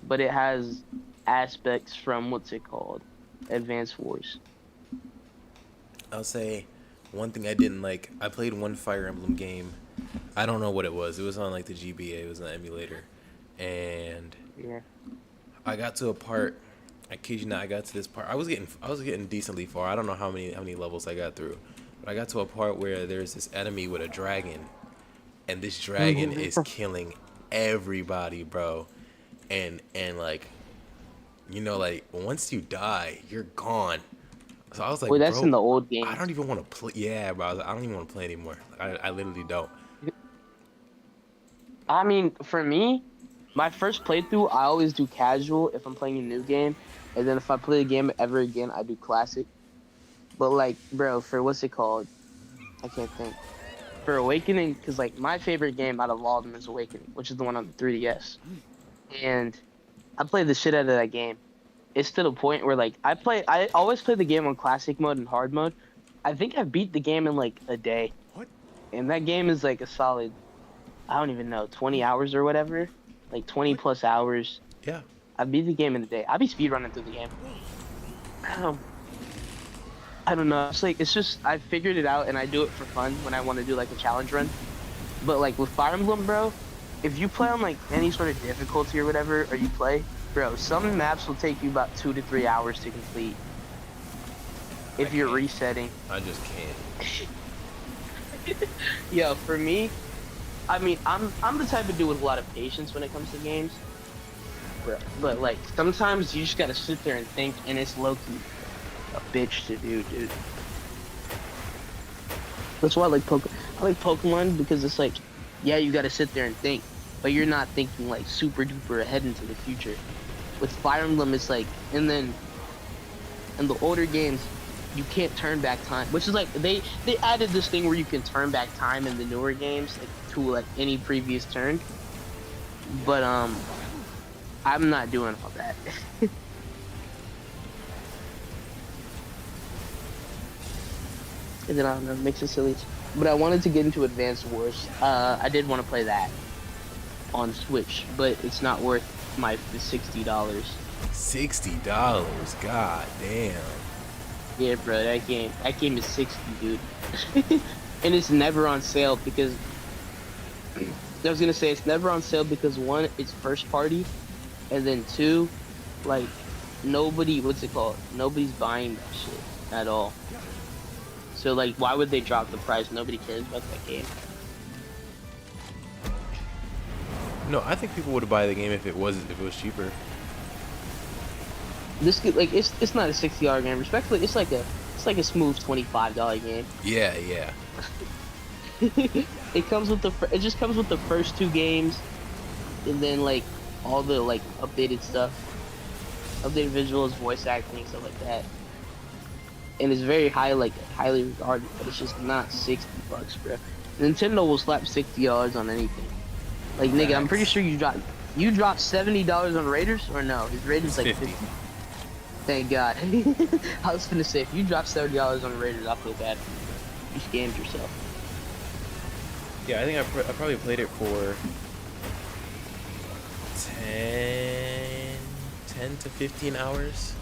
but it has aspects from what's it called, Advance Wars. I'll say one thing I didn't like. I played one Fire Emblem game. I don't know what it was. It was on like the GBA. It was an emulator, and Yeah. I got to a part. I kid you not. I got to this part. I was getting decently far. I don't know how many levels I got through, but I got to a part where there's this enemy with a dragon, and this dragon is killing everybody, bro. And like, you know, like once you die, you're gone. So I was like, Well, that's in bro, the old I games. don't even want to play. Yeah, bro, I was like, I don't even want to play anymore. I literally don't. I mean, for me, my first playthrough, I always do casual if I'm playing a new game, and then if I play a game ever again, I do classic. But like, bro, for what's it called? I can't think. For Awakening, because like my favorite game out of all of them is Awakening, which is the one on the 3DS, and I played the shit out of that game. It's to the point where like I always play the game on classic mode and hard mode. I think I beat the game in like a day, What? and that game is like a solid, I don't even know, 20 hours or whatever, like 20 What? plus hours. Yeah. I beat the game in a day. I be speedrunning through the game. Um, I don't know. It's like it's just I figured it out and I do it for fun when I want to do like a challenge run. But like with Fire Emblem, bro, if you play on like any sort of difficulty or whatever, or you play, bro, some maps will take you about 2 to 3 hours to complete if you're resetting. I just can't. Yo, for me, I mean, I'm the type of dude with a lot of patience when it comes to games. Bro, but like sometimes you just gotta sit there and think, and it's low key a bitch to do, dude. That's why I like Pokemon because it's like, yeah, you gotta sit there and think, but you're not thinking like super duper ahead into the future. With Fire Emblem, it's like, and then in the older games, you can't turn back time, which is like they added this thing where you can turn back time in the newer games like, to like any previous turn. But I'm not doing all that. And then I don't know, makes it silly. But I wanted to get into Advanced Wars. I did want to play that on Switch, but it's not worth the $60. $60. God damn. Yeah, bro, that game is 60, dude. And it's never on sale because I was gonna say it's never on sale because one, it's first party, and then two, like what's it called? Nobody's buying that shit at all. So like, why would they drop the price? Nobody cares about that game. No, I think people would buy the game if it was cheaper. This could, like it's not a $60 game. Respectfully, it's like a smooth $25 game. Yeah, yeah. It just comes with the first 2 games, and then like all the like updated stuff, updated visuals, voice acting, stuff like that. And it's very highly regarded, but it's just not $60, bro. Nintendo will slap $60 on anything. Like nigga, I'm pretty sure you dropped $70 on Raiders, or no? His Raiders like 50. Thank God. I was gonna say if you drop $70 on Raiders, I feel bad. You scammed yourself. Yeah, I think I probably played it for 10 to 15 hours,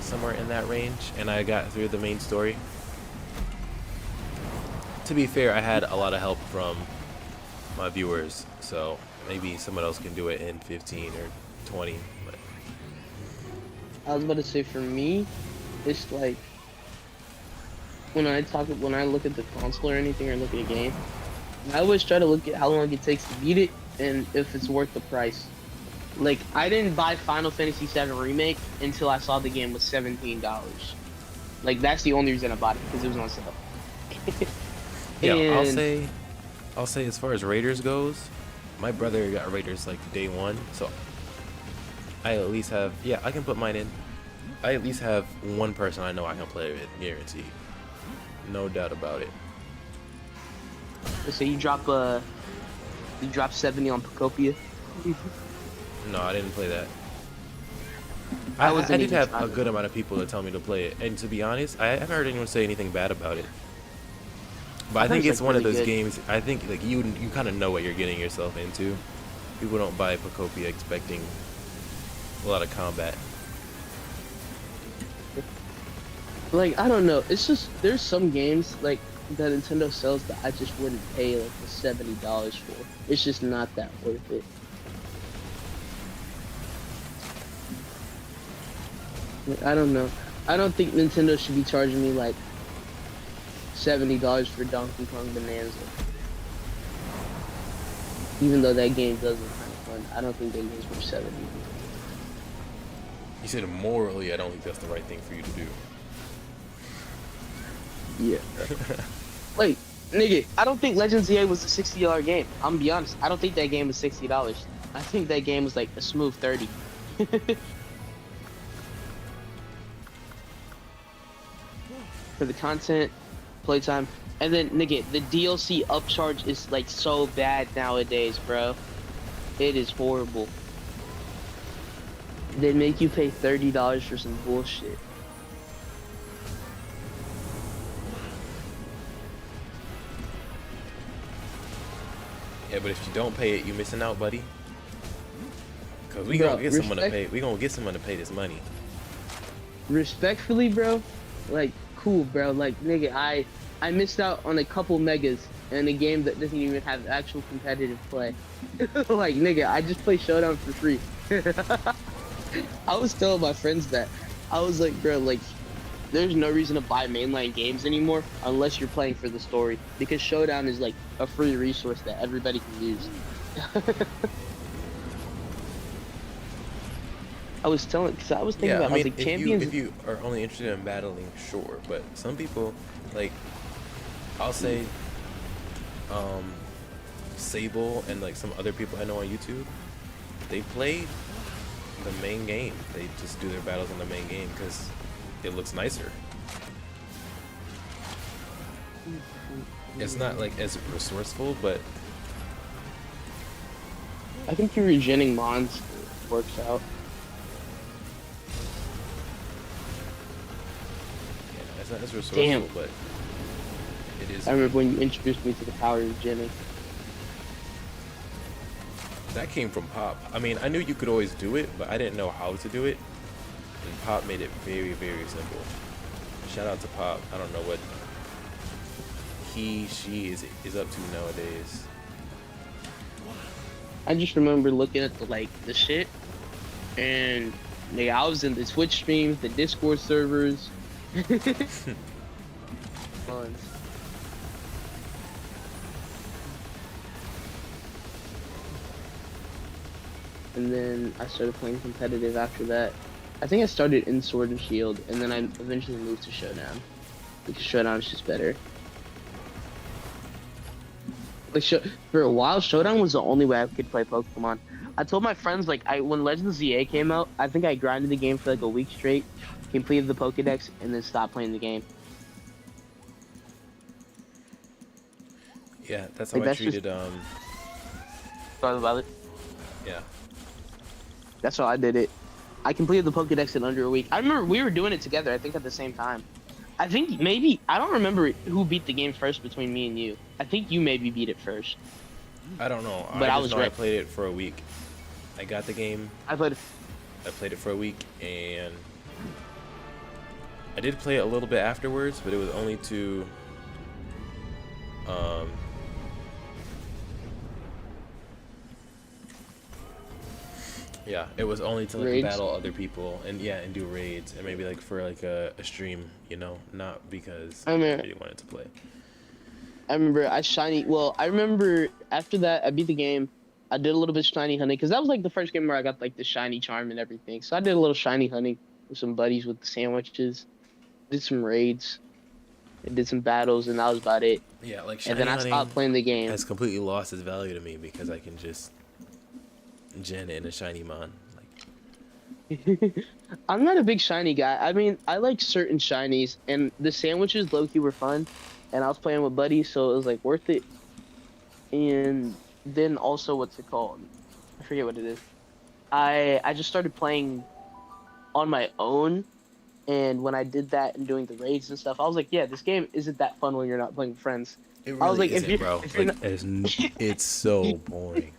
somewhere in that range, and I got through the main story. To be fair, I had a lot of help from my viewers, so maybe someone else can do it in 15 or 20. But I was about to say for me, it's like when I look at the console or anything or look at a game, I always try to look at how long it takes to beat it and if it's worth the price. Like, I didn't buy Final Fantasy VII Remake until I saw the game was $17. Like, that's the only reason I bought it, because it was on sale. yeah, And I'll say as far as Raiders goes, my brother got Raiders like day one, so I at least have, yeah, I can put mine in. I at least have one person I know I can play with, guaranteed. No doubt about it. let's say you drop 70 on Procopia. No, I didn't play that. I I wasn't did even have trying a to. good amount of people that tell me to play it, and to be honest, I haven't heard anyone say anything bad about it. But I think heard it's like one of really those good. games. I think like you kind of know what you're getting yourself into. People don't buy Procopia expecting a lot of combat. Like, I don't know. It's just, there's some games, like, that Nintendo sells that I just wouldn't pay, like, the $70 for. It's just not that worth it. Like, I don't know. I don't think Nintendo should be charging me, like, $70 for Donkey Kong Bonanza. Even though that game does look kind of fun, I don't think that game's worth 70. You said morally, I don't think that's the right thing for you to do. Yeah. Wait, nigga, I don't think Legends EA was a $60 game. I'm gonna be honest. I don't think that game was $60. I think that game was like a smooth 30. For the content, playtime, and then nigga, the DLC upcharge is like so bad nowadays, bro. It is horrible. They make you pay $30 for some bullshit. Yeah, but if you don't pay it, you missing out, buddy. Cause we Bro, gonna get someone to respect- pay. We gonna get someone to pay this money. Respectfully, bro, like cool, bro. Like nigga, I missed out on a couple megas in a game that doesn't even have actual competitive play. Like nigga, I just play Showdown for free. I was telling my friends that. I was like, bro, like there's no reason to buy mainline games anymore unless you're playing for the story, because Showdown is like a free resource that everybody can use. I was thinking Yeah, about, I mean, was like, if champions. you are only interested in battling, sure. But some people, like, I'll say, Sable and like some other people I know on YouTube, they play the main game. They just do their battles on the main game because it looks nicer. It's not like as resourceful, but I think your regenning mons works out. yeah, it's not as resourceful. Damn. But it is. I remember when you introduced me to the power of regenning. That came from Pop. I mean, I knew you could always do it, but I didn't know how to do it. And Pop made it very, very simple. Shout out to Pop. I don't know what she is up to nowadays. I just remember looking at the shit, and nigga, I was in the Twitch streams, the Discord servers. Fun. And then I started playing competitive after that. I think I started in Sword and Shield, and then I eventually moved to Showdown, because Showdown is just better. Like for a while, Showdown was the only way I could play Pokemon. I told my friends, like, when Legends ZA came out, I think I grinded the game for like a week straight, completed the Pokedex, and then stopped playing the game. Yeah, that's how Like, I that's just- treated Sorry about it. yeah. That's how I did it. I completed the Pokedex in under a week. I remember we were doing it together, I think at the same time. I think maybe, I don't remember who beat the game first between me and you. I think you maybe beat it first. I don't know. But I just was know I right. played it for a week. I got the game. I played it. I played it for a week, and I did play it a little bit afterwards, but it was only to yeah, it was only to like Raids? battle other people and and do raids and maybe like for like a stream, not because I I remember- really wanted to play. I remember I remember after that, I beat the game. I did a little bit of shiny hunting, because that was like the first game where I got like the shiny charm and everything. So I did a little shiny hunting with some buddies with the sandwiches. Did some raids. I did some battles, and that was about it. Yeah, like And shiny then I hunting stopped playing the game. has completely lost its value to me because I can just gen in a shiny mon. Like, I'm not a big shiny guy. I mean, I like certain shinies, and the sandwiches low-key were fun, and I was playing with buddies, so it was like worth it. And then also, what's it called? I forget what it is. I just started playing on my own, and when I did that and doing the raids and stuff, I was like, yeah, this game isn't that fun when you're not playing with friends. it really I was like, if isn't, you- bro. if you're Like, it's so boring.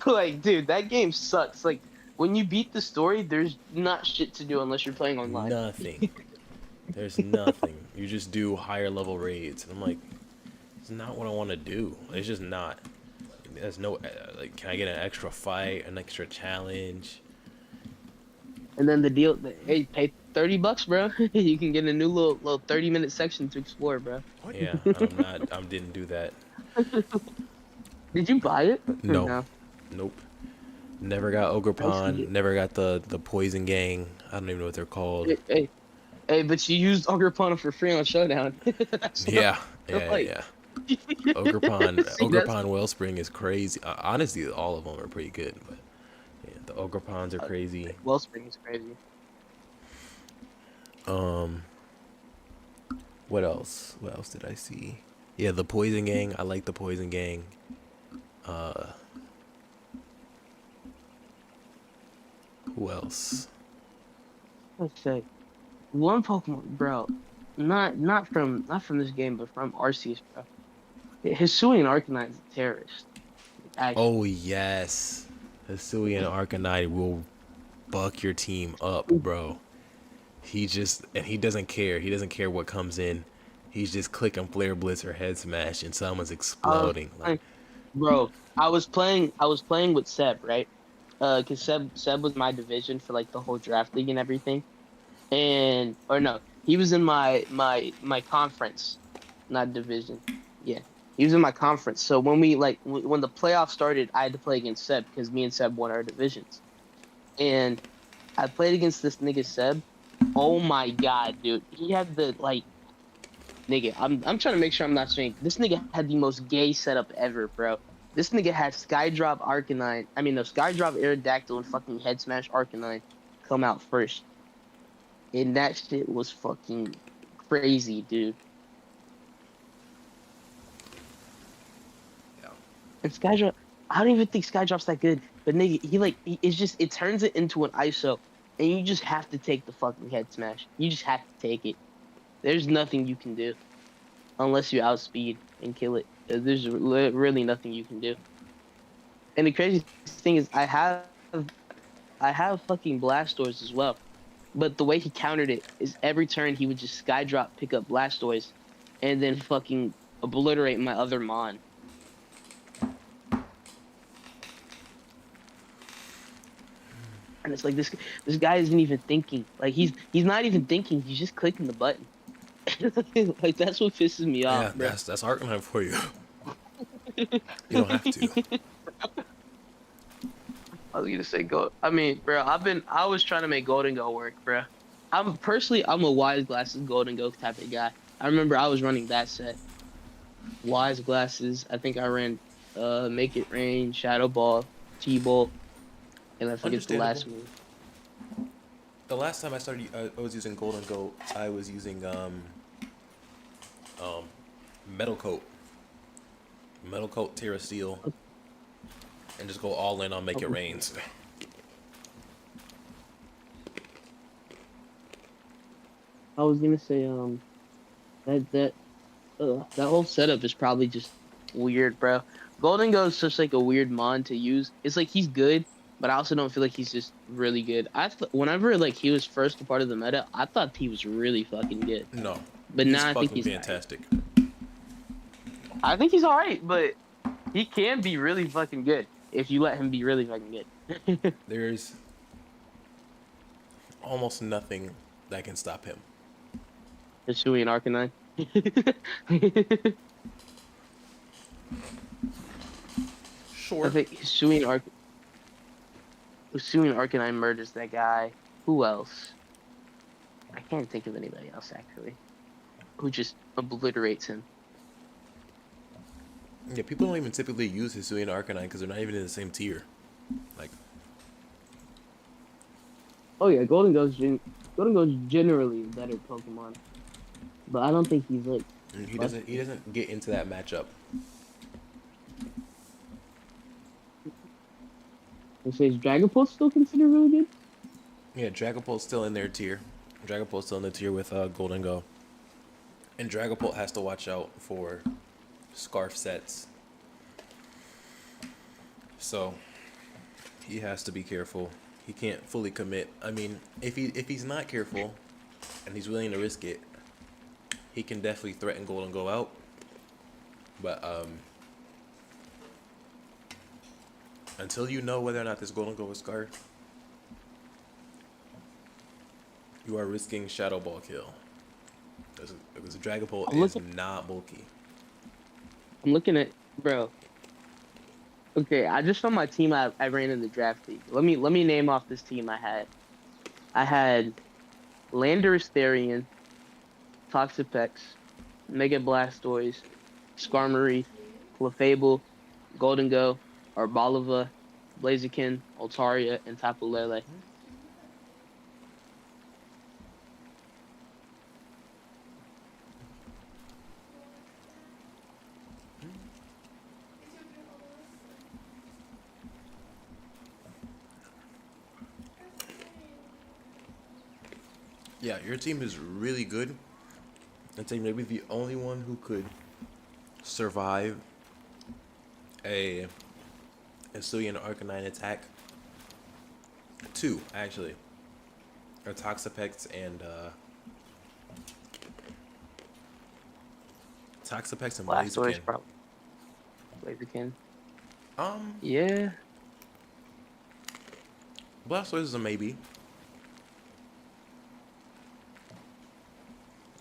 Like, dude, that game sucks. Like, when you beat the story, there's not shit to do unless you're playing online. Nothing. There's nothing. You just do higher level raids, and I'm like, it's not what I want to do. It's just not. There's no like, can I get an extra fight, an extra challenge? And then the deal, hey, pay $30, bro. You can get a new little 30-minute section to explore, bro. What? Yeah, I didn't do that. Did you buy it or No, no? nope. Never got Ogre I see Pond. it. Never got the Poison Gang. I don't even know what they're called. Hey, hey, but you used Ogre Pond for free on Showdown. That's not Yeah, yeah, like. yeah. See, Ogre that's Pond Wellspring is crazy. Honestly, all of them are pretty good, but yeah, the Ogre Ponds are uh, crazy. Wellspring is crazy. Um, what else? What else did I see? Yeah, the Poison Gang. I like the Poison Gang. Uh, who else? Let's say one Pokemon, bro. Not from this game, but from Arceus, bro. Hisuian Arcanine is a terrorist. Oh Actually, yes, Hisuian Arcanine will buck your team up, bro. He doesn't care. He doesn't care what comes in. He's just clicking Flare Blitz or Head Smash and someone's uh, exploding. Like, I- bro, I was playing with Seb, right? Cause Seb was my division for like the whole draft league and everything. And or no, he was in my conference, not division. Yeah, he was in my conference. So when we like when the playoffs started, I had to play against Seb because me and Seb won our divisions. And I played against this nigga Seb. Oh my God, dude, he had the like nigga. I'm trying to make sure I'm not saying this nigga had the most gay setup ever, bro. This nigga had Skydrop Arcanine. I mean, no, Skydrop Aerodactyl and fucking Head Smash Arcanine come out first. And that shit was fucking crazy, dude. yeah. And Skydrop, I don't even think Skydrop's that good. But nigga, it's just it turns it into an ISO, and you just have to take the fucking head smash. You just have to take it. There's nothing you can do unless you outspeed and kill it. There's really nothing you can do. And the crazy thing is, I have fucking Blastoise as well. But the way he countered it is every turn he would just Skydrop, pick up Blastoise, and then fucking obliterate my other Mon. And it's like this guy isn't even thinking. Like he's not even thinking. He's just clicking the button. Like that's what pisses me off, Yeah, bro. that's Arcanine for you. You don't have to. I was gonna say go. I mean, bro, I was trying to make Golden Go work, bro. I'm a Wise Glasses Golden Go type of guy. I remember I was running that set. Wise Glasses. I think I ran Make It Rain, Shadow Ball, T-Bolt, and I forget the Understandable. last move. The last time I was using Golden Goat. I was using um Metal Coat, Terra Steel, and just go all in on Make It Rains. I was gonna say that whole setup is probably just weird, bro. Golden Go is such like a weird mon to use. It's like he's good, but I also don't feel like he's just really good. Whenever like he was first a part of the meta, I thought he was really fucking good, No, but he's now I think fucking he's alright. fantastic. I think he's alright, but he can be really fucking good if you let him be really fucking good. There's almost nothing that can stop him. Hisui and Arcanine. I Sure. think Hisui and Arcanine murders that guy. Who else? I can't think of anybody else actually who just obliterates him. Yeah, people don't even typically use Hisui and Arcanine because they're not even in the same tier. Like, Oh yeah, Golden Go's generally a better Pokemon, but I don't think he's like he doesn't get into that matchup. It says Dragapult's still considered really good. Yeah, Dragapult's still in their tier. Dragapult's still in the tier with Golden Go. And Dragapult has to watch out for Scarf sets. So he has to be careful. He can't fully commit. I mean, if he's not careful and he's willing to risk it, he can definitely threaten Golden Go out. But until you know whether or not this Golden Go is Scarf, you are risking Shadow Ball kill. Because Dragapult I'm is looking, not bulky. I'm looking at bro. Okay, I just found my team I ran in the draft league. Let me name off this team I had. I had Landorus Therian, Toxapex, Mega Blastoise, Skarmory, Clefable, Golden Go, Arboliva, Blaziken, Altaria, and Tapu Lele. Yeah, your team is really good. I'd say maybe the only one who could survive a Hisuian Arcanine attack. Two, actually. Are Toxapex and Blastoise, Blaziken. probably. Blaziken. Um, Yeah. Blastoise is a maybe.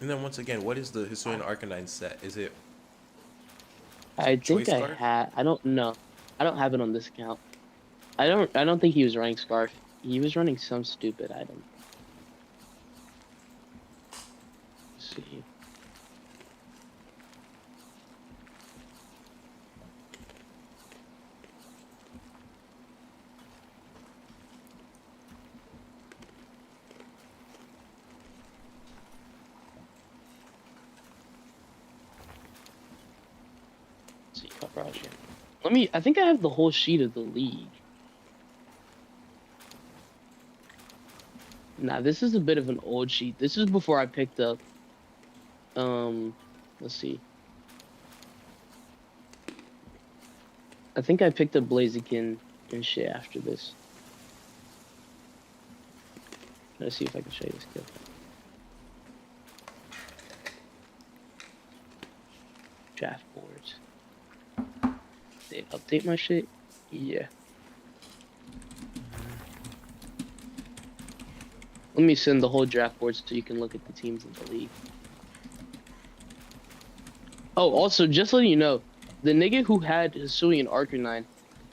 And then once again, what is the Hisuian Arcanine set? Is I it think Choice I Scarf? had. I don't know. I don't have it on this account. I don't think he was running Scarf. He was running some stupid item. Let's see. Let's see, Cup Roger. I think I have the whole sheet of the league. Nah, this is a bit of an old sheet. This is before I picked up, um, let's see. I think I picked up Blaziken and shit after this. Let's see if I can show you this kid. Draft boards. They update my shit? Yeah. Let me send the whole draft board so you can look at the teams in the league. Oh, also, just letting you know, the nigga who had Hisuian Arcanine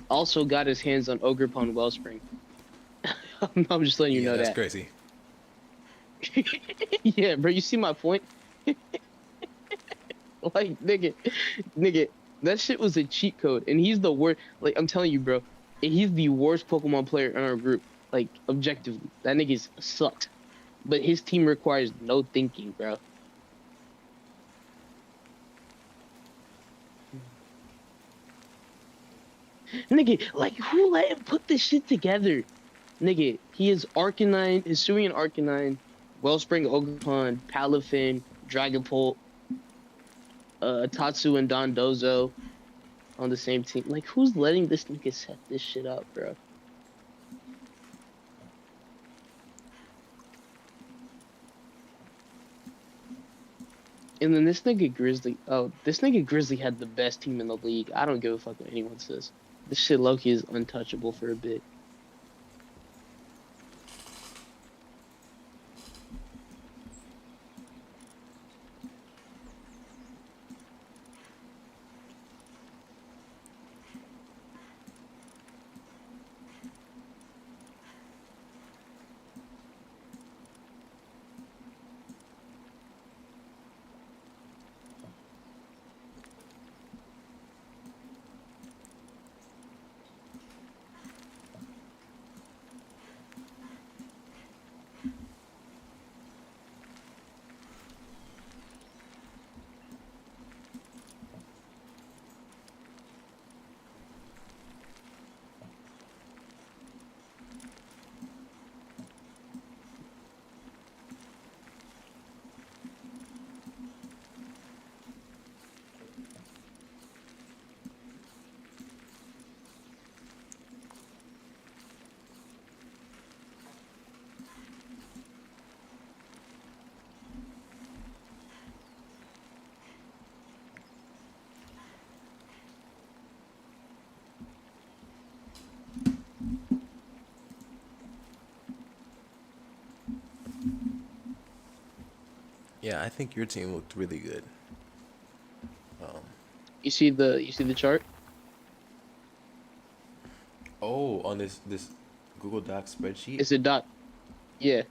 also got his hands on Ogerpon Wellspring. I'm just letting you Yeah, know that's that. crazy. Yeah, bro, you see my point? Like, nigga, that shit was a cheat code, and he's the worst. Like, I'm telling you, bro, he's the worst Pokemon player in our group. Like, objectively, that nigga sucks. But his team requires no thinking, bro. Nigga, like, who let him put this shit together? Nigga, he is Arcanine, Hisuian Arcanine, Wellspring Ogerpon, Palafin, Dragapult, Tatsu, and Dondozo on the same team. Like, who's letting this nigga set this shit up, bro? And then this nigga Grizzly, oh, this nigga Grizzly had the best team in the league. I don't give a fuck what anyone says. This shit Loki is untouchable for a bit. Yeah, I think your team looked really good. Um, You see the chart? Oh, on this Google Doc spreadsheet. It's a dot. Yeah.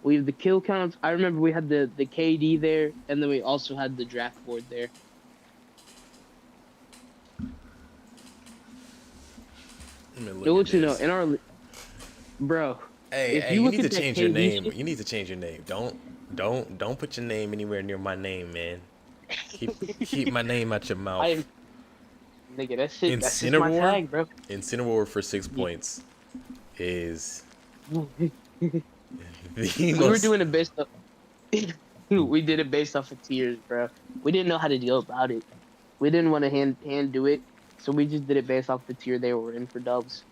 We have the kill counts. I remember we had the KD there, and then we also had the draft board there. Let me It look at lets you know this. in our bro. Hey, If hey, you you look need to at that change your KD name. shit, You need to change your name. Don't put your name anywhere near my name, man. Keep my name out your I mouth. am nigga. That's just my Incineroar, tag, bro. Incineroar for six Yeah. points is we the were most. doing it based off. We did it based off of tiers, bro. We didn't know how to deal about it. We didn't want to hand do it, so we just did it based off the tier they were in for dubs.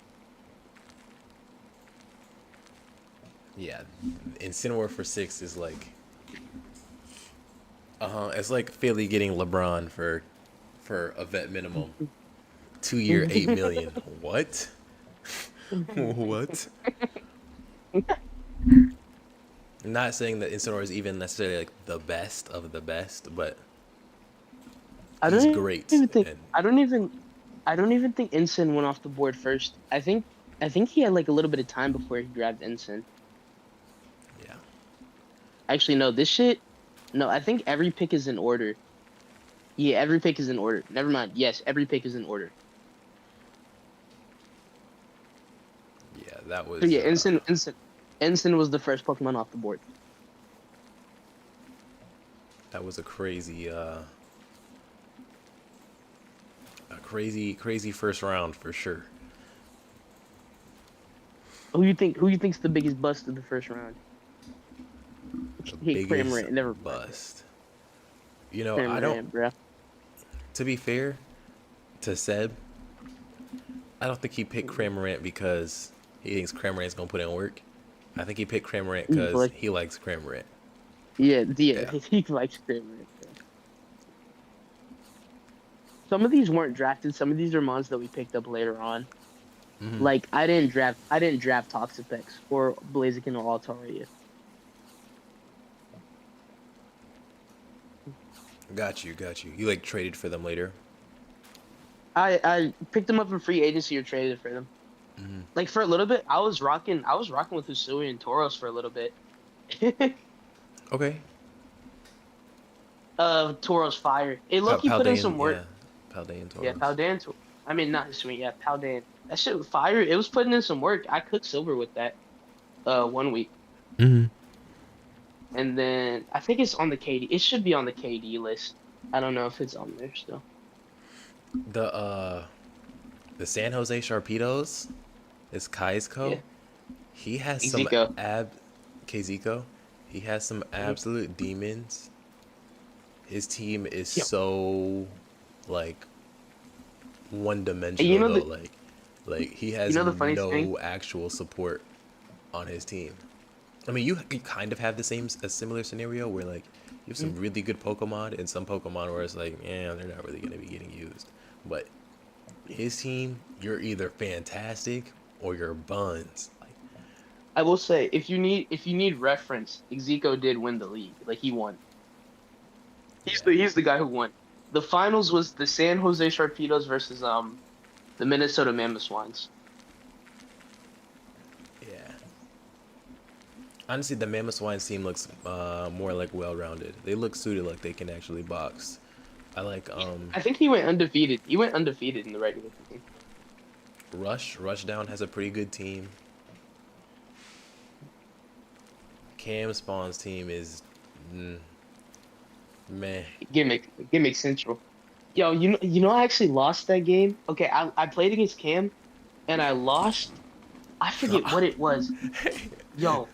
Yeah, Incineroar for six is like, it's like Philly getting LeBron for a vet minimum, 2 year 8 million. What? What? I'm not saying that Incineroar is even necessarily like the best of the best, but I he's don't great. even think And I don't even think Ensign went off the board first. I think he had like a little bit of time before he grabbed Ensign. yeah, Actually, no, this shit. No, I think every pick is in order. Yeah, every pick is in order. Never mind. Yes, every pick is in order. yeah, that So was yeah, Ensign was the first Pokemon off the board. that was a crazy first round for sure. Who you think's the biggest bust of the first round? The Hey, biggest Cramorant, never mind. bust. You know, I don't. Cramorant, bro. To be fair to Seb, I don't think he picked Cramorant because he thinks Cramorant's gonna put in work. I think he picked Cramorant But because like, he likes Cramorant. yeah, Yeah. he likes Cramorant. Bro. Some of these weren't drafted. Some of these are mons that we picked up later on. Hmm. Like I didn't draft Toxapex or Blaziken or Altaria. Got you. You like traded for them later. I picked them up in free agency or traded for them. Hmm. Like for a little bit, I was rocking with Usui and Tauros for a little bit. Okay. Tauros Fire. It low-key put in Paldean, some work. yeah. Paldean Yeah, Tauros. Paldean. I mean, not Usui. Yeah, Paldean. That shit was fire. It was putting in some work. I cooked silver with that. 1 week, Hmm. and then I think it's on the KD. It should be on the KD list. I don't know if it's on there still. The the San Jose Sharpedos is Yeah, Kaizko. He has some Zico. Kaziko. He has some Mhm. absolute demons. His team is Yeah. so like one And you dimensional know though. the Like he you has know the funniest thing? no actual support on his team. I mean, you kind of have the same a similar scenario where like you have some Mhm. really good Pokemon and some Pokemon where it's like, yeah, they're not really gonna be getting used. But his team, you're either fantastic or you're buns. Like, I will say if you need reference, Zico did win the league. Like he won. yeah, He's the guy who won. The finals was the San Jose Sharpedos versus the Minnesota Mammoth Swines. yeah. Honestly, the Mammoth Swines team looks more like well-rounded. They look suited, like they can actually box. I like I think he went undefeated. He went undefeated in the regular season. Rush. Rushdown has a pretty good team. Cam Spawn's team is meh. Gimmick Central. Yo, you know I actually lost that game. Okay, I played against Cam and I lost. I forget what it was. Yo,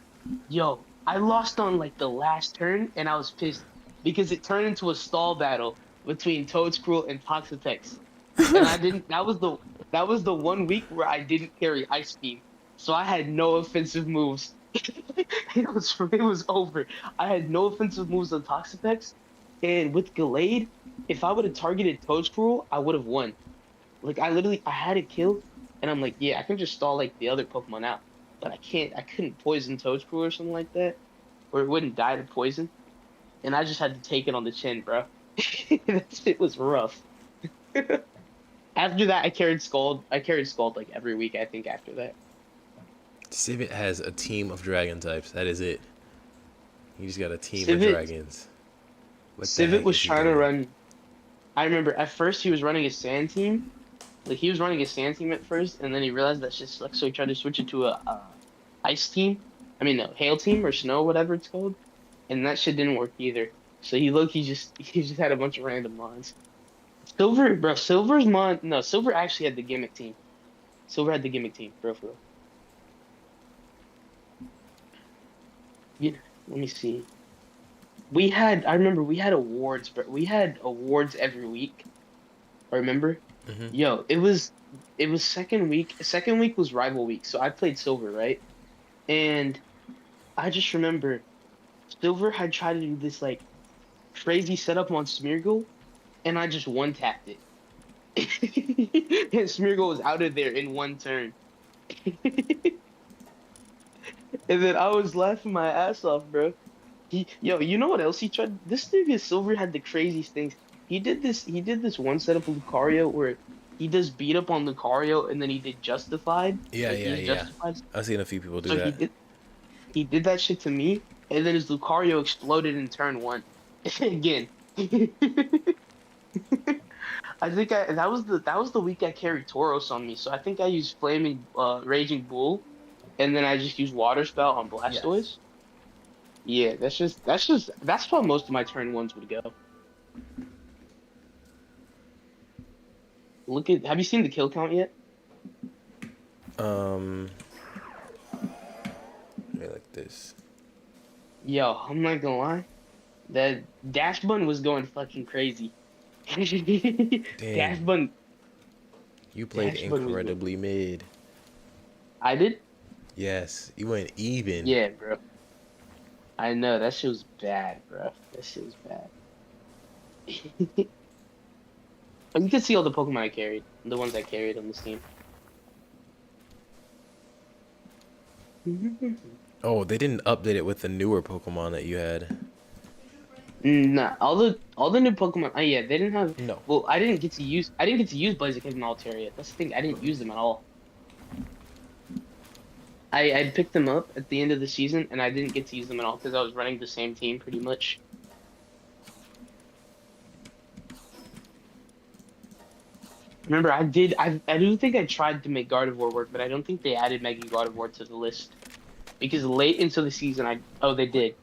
I lost on like the last turn and I was pissed because it turned into a stall battle between Toadscruel and Toxapex. And I didn't that was the 1 week where I didn't carry Ice Beam. So I had no offensive moves. It was over. I had no offensive moves on Toxapex. And with Gallade, if I would have targeted Toadscruel, I would have won. Like I had it killed, and I'm like, yeah, I can just stall like the other Pokemon out, but I couldn't poison Toadscruel or something like that, or it wouldn't die to poison, and I just had to take it on the chin, bro. That shit was rough. After that, I carried Scald. I carried Scald like every week, I think, after that. Civet has a team of dragon types. That is it. He just got a team of Civet, dragons. What the Civet heck was is he trying to doing? run. I remember at first he was running a sand team. Like he was running a sand team at first, and then he realized that shit sucks, so he tried to switch it to a ice team. I mean, no, hail team or snow, whatever it's called, and that shit didn't work either. So he just he just had a bunch of random mons. Silver, bro, Silver's mon. No, Silver actually had the gimmick team. Silver had the gimmick team, bro. For real. Yeah, let me see. I remember we had awards, but we had awards every week. I remember. Hmm. Yo, it was second week. Second week was rival week, so I played Silver, right? And I just remember Silver had tried to do this like crazy setup on Smeargle, and I just one tapped it. And Smeargle was out of there in one turn. And then I was laughing my ass off, bro. You know what else he tried? This nigga Silver had the craziest things. He did this one setup of Lucario where he does beat up on Lucario and then he did Justified. Yeah, Like he yeah, has yeah. Justified. I've seen a few people do So he that. did he did that shit to me, and then his Lucario exploded in turn one. Again. That was the week I carried Tauros on me, so I think I used Flaming Raging Bull, and then I just used Water Spout on Yes. Blastoise. Yeah, that's how most of my turn ones would go. Have you seen the kill count yet? Um, like this. Yo, I'm not gonna lie. That Dash Bun was going fucking crazy. Dash Dang, Bun, you played Dash Bun was going. incredibly mid. I did? Yes, you went even. Yeah, bro. I know that shit was bad, bro. That shit was bad. But you can see all the Pokemon I carried, the ones I carried on this team. Oh, they didn't update it with the newer Pokemon that you had. Nah, all the new Pokemon. Oh yeah, they didn't have. No. Well, I didn't get to use Blaziken and Altaria. That's the thing. I didn't use them at all. I picked them up at the end of the season, and I didn't get to use them at all because I was running the same team pretty much. Remember, I do think I tried to make Gardevoir work, but I don't think they added Mega Gardevoir to the list because late into the season they did.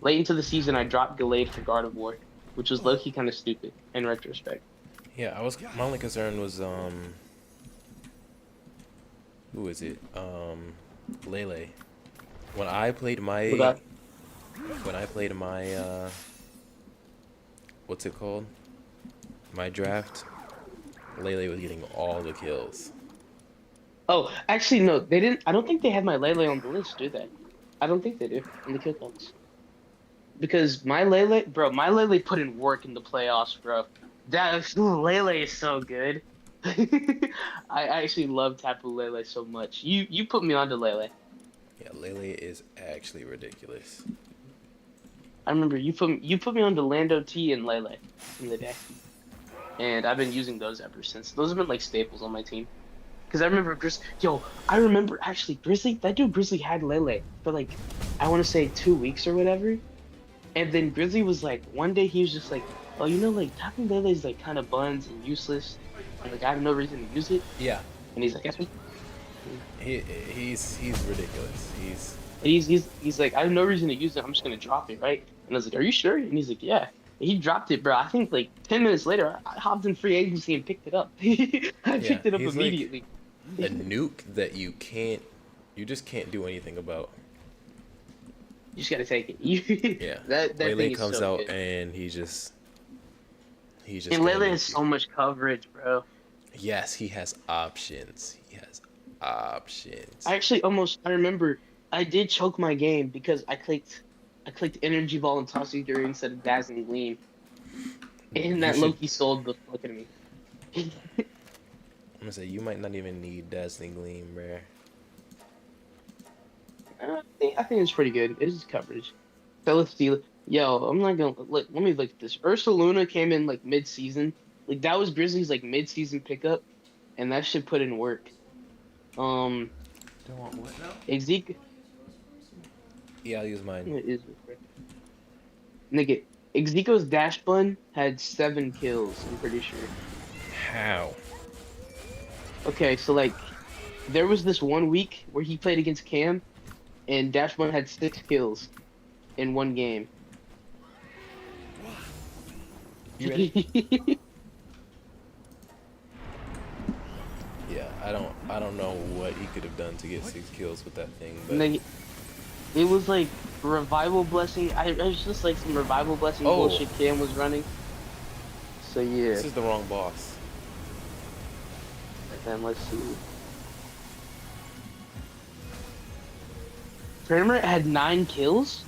Late into the season I dropped Gallade for Gardevoir, which was low-key kind of stupid in retrospect. Yeah, my only concern was who is it? Lele. When I played But my that, what's it called? My draft, Lele was getting all the kills. oh, actually no, they didn't. I don't think they have my Lele on the list, do they? I don't think they do in the kill counts. Because my Lele put in work in the playoffs, bro. Lele is so good. I actually love Tapu Lele so much. You put me onto Lele. Yeah, Lele is actually ridiculous. I remember you put me onto Lando T and Lele in the day, and I've been using those ever since. Those have been like staples on my team. Cause I remember I remember actually Grizzly had Lele for like I want to say 2 weeks or whatever. And then Grizzly was like, one day he was just like, oh, like Tapu Lele is like kind of buns and useless, and like I have no reason to use it. Yeah, And he's like, he's ridiculous. he's like, I have no reason to use it. I'm just gonna drop it, right? And I was like, are you sure? And he's like, yeah. And he dropped it, bro. I think like 10 minutes later, I hopped in free agency and picked it up. I Yeah, picked it up he's like immediately. a nuke that you just can't do anything about. You just gotta take it. Yeah, That Lele thing is comes so out good. and he's just And gonna Lele nuke has you. so much coverage, bro. Yes, he has options. He has options. I remember I did choke my game because I clicked Energy Ball and Toxic Fury instead of Dazzling Gleam. And You that should. Loki sold the fuck out of me. I'm gonna say you might not even need Dazzling Gleam, bruh. I think it's pretty good. It is coverage. Celesteela. Yo, I'm not gonna look. Let me look at this. Ursa Luna came in like mid-season. Like that was Grizzlies like mid-season pickup, and that shit put in work. Um, Don't want what now? Exec Yeah, I'll use mine. is nigga. Execo's Dash Bun had 7 kills. I'm pretty sure. How? Okay, so like there was this one week where he played against Cam, and Dash Bun had 6 kills in one game. You ready? Yeah, I don't know what he could have done to get 6 kills with that thing, but Nigga, it was like revival blessing. I was just like some revival blessing oh, bullshit Cam was running. So yeah, this is the wrong boss. and then let's see. Kramer had 9 kills.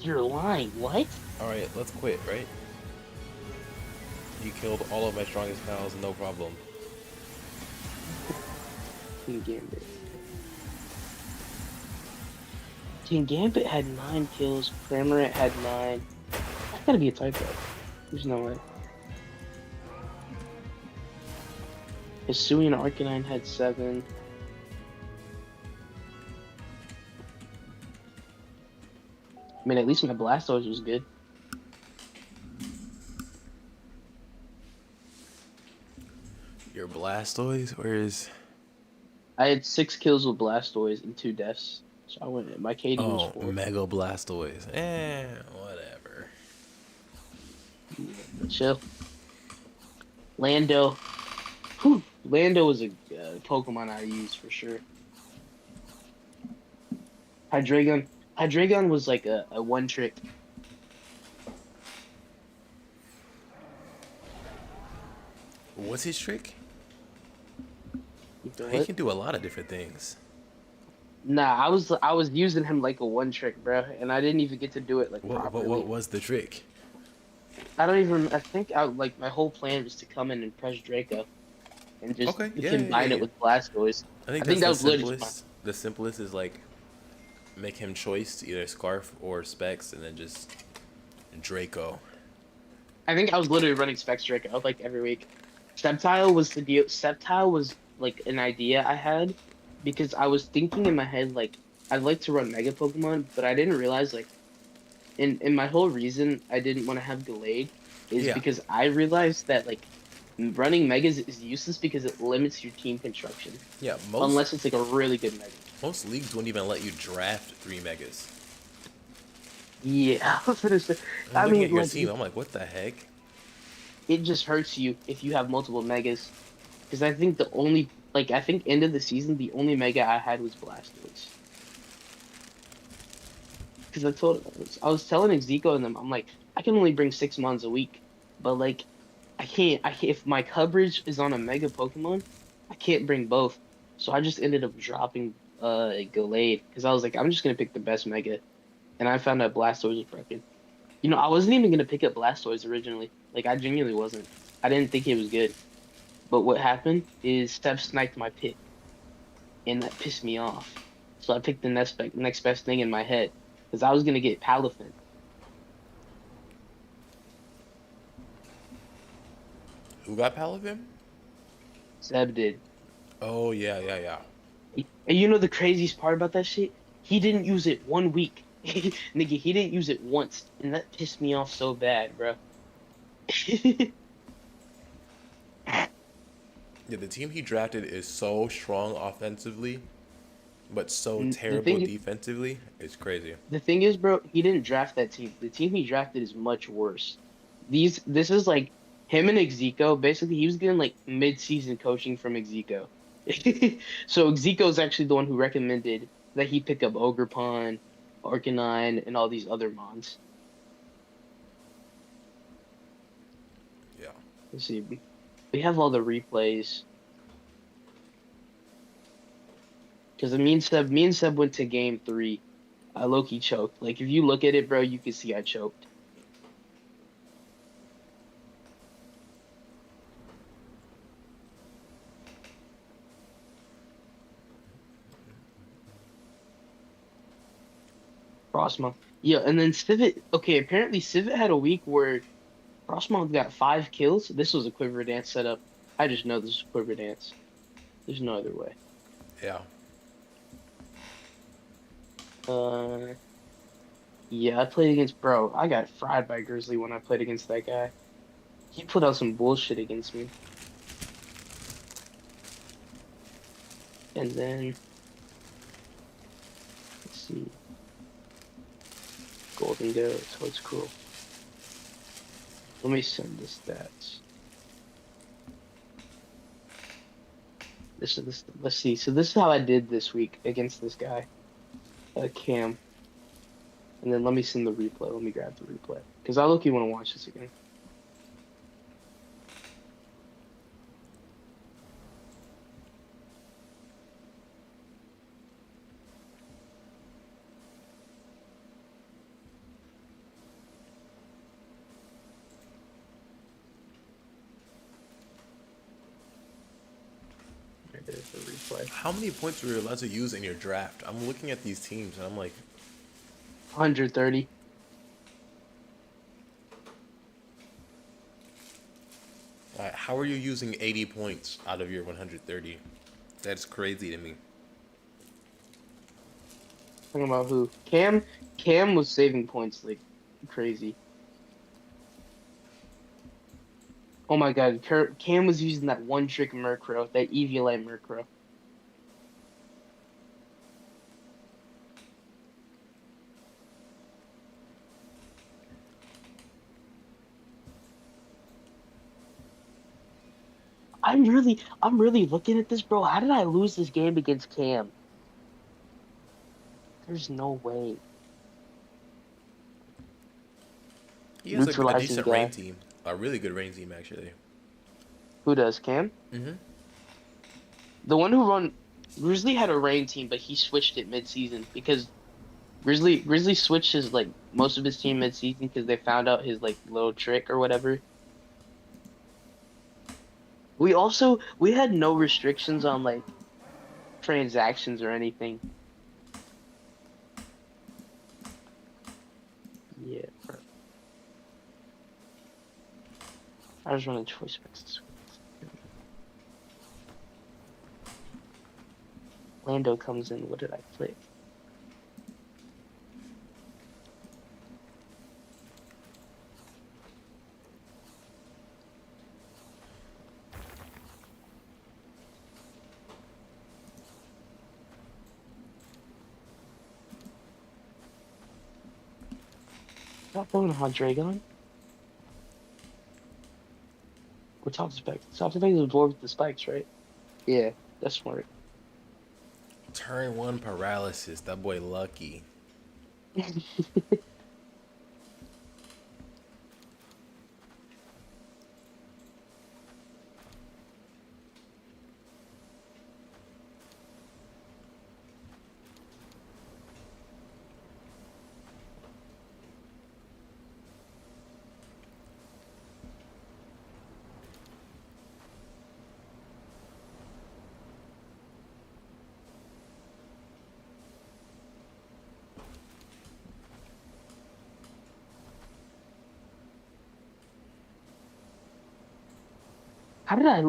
You're lying. What? All right, let's quit, right? You killed all of my strongest pals, no problem. King Gambit. King Gambit had 9 kills. Kramer had 9. That's gotta be a typo. There's no way. Hisui and Arcanine had 7. I mean, at least my Blastoise was good. Your Blastoise? Where is? I had 6 kills with Blastoise and 2 deaths. So I went. My KD was Oh, 4. Mega Blastoise. Whatever. Chill. Lando. Whew. Lando was a Pokemon I used for sure. Hydreigon. Hydreigon was like a one trick. What's his trick? You feel He it? can do a lot of different things. Nah, I was using him like a one trick, bro, and I didn't even get to do it like properly. What was the trick? I don't even. I think I like my whole plan was to come in and press Draco, and just Okay, combine it with Blastoise. I I think that that's was the literally simplest. The simplest is like make him choice either Scarf or Specs, and then just Draco. I think I was literally running Specs Draco like every week. Sceptile was the deal. Sceptile was like an idea I had because I was thinking in my head like I'd like to run Mega Pokemon, but I didn't realize like in my whole reason I didn't want to have Gallade is Yeah, because I realized that like running Megas is useless because it limits your team construction yeah. unless it's like a really good Mega. Most leagues won't even let you draft 3 Megas. Yeah, I was gonna say. I'm I looking at mean, your like team. I'm like, what the heck? it just hurts you if you have multiple Megas. Because I think the only like I think end of the season the only Mega I had was Blastoise. Because I was telling Execo and them I'm like I can only bring 6 months a week, but like I can't if my coverage is on a Mega Pokemon, I can't bring both. So I just ended up dropping Gallade because I was like I'm just gonna pick the best Mega, and I found out Blastoise was broken. You know I wasn't even gonna pick up Blastoise originally. Like I genuinely wasn't. I didn't think it was good. But what happened is Steph sniped my pick, and that pissed me off. So I picked the next best thing in my head, because I was gonna get Palafin. Who got Palafin? Seb did. Oh yeah. And you know the craziest part about that shit? He didn't use it one week. Nigga, he didn't use it once, and that pissed me off so bad, bro. Yeah, the team he drafted is so strong offensively, but so The terrible thing, defensively. It's crazy. the thing is, bro, he didn't draft that team. The team he drafted is much worse. This is like him and Execo. Basically, he was getting like mid-season coaching from Execo. So Execo is actually the one who recommended that he pick up Ogerpon, Arcanine, and all these other mons. Yeah. Let's see. We have all the replays. Because me and Seb went to game 3. I low-key choked. Like, if you look at it, bro, you can see I choked. Frostma. Yeah, and then Civet. Okay, apparently Civet had a week where Frostmoth got 5 kills. This was a Quiver Dance setup. I just know this is Quiver Dance. There's no other way. Yeah. Uh, yeah, I played against bro. I got fried by Grizzly when I played against that guy. He put out some bullshit against me. And then let's see, Golden Go. So it's cool. Let me send the stats. This. Let's see. So this is how I did this week against this guy, Cam. And then let me send the replay. Let me grab the replay because I look you want to watch this again. There's the replay. How many points were you allowed to use in your draft? I'm looking at these teams and I'm like, 130. how are you using 80 points out of your 130? That's crazy to me. Talking about who? Cam. Cam was saving points like crazy. Oh my God, Cam was using that one trick Murkrow, that Eviolite Murkrow. I'm really looking at this, bro. How did I lose this game against Cam? There's no way. He has a Neutralizing decent rain guy. team. A really good rain team, actually. Who does, Cam? Mm-hmm. The one who run Grizzly had a rain team, but he switched it mid-season because Grizzly switched his like most of his team mid-season because they found out his like little trick or whatever. We had no restrictions on like transactions or anything. Yeah, bro. I was running choice specs this week. Lando comes in. What did I click? Not throwing a hot Dragon. We're top spec. Top spec is absorbed the spikes, right? Yeah, that's smart. Turn 1 paralysis. That boy lucky. How did I?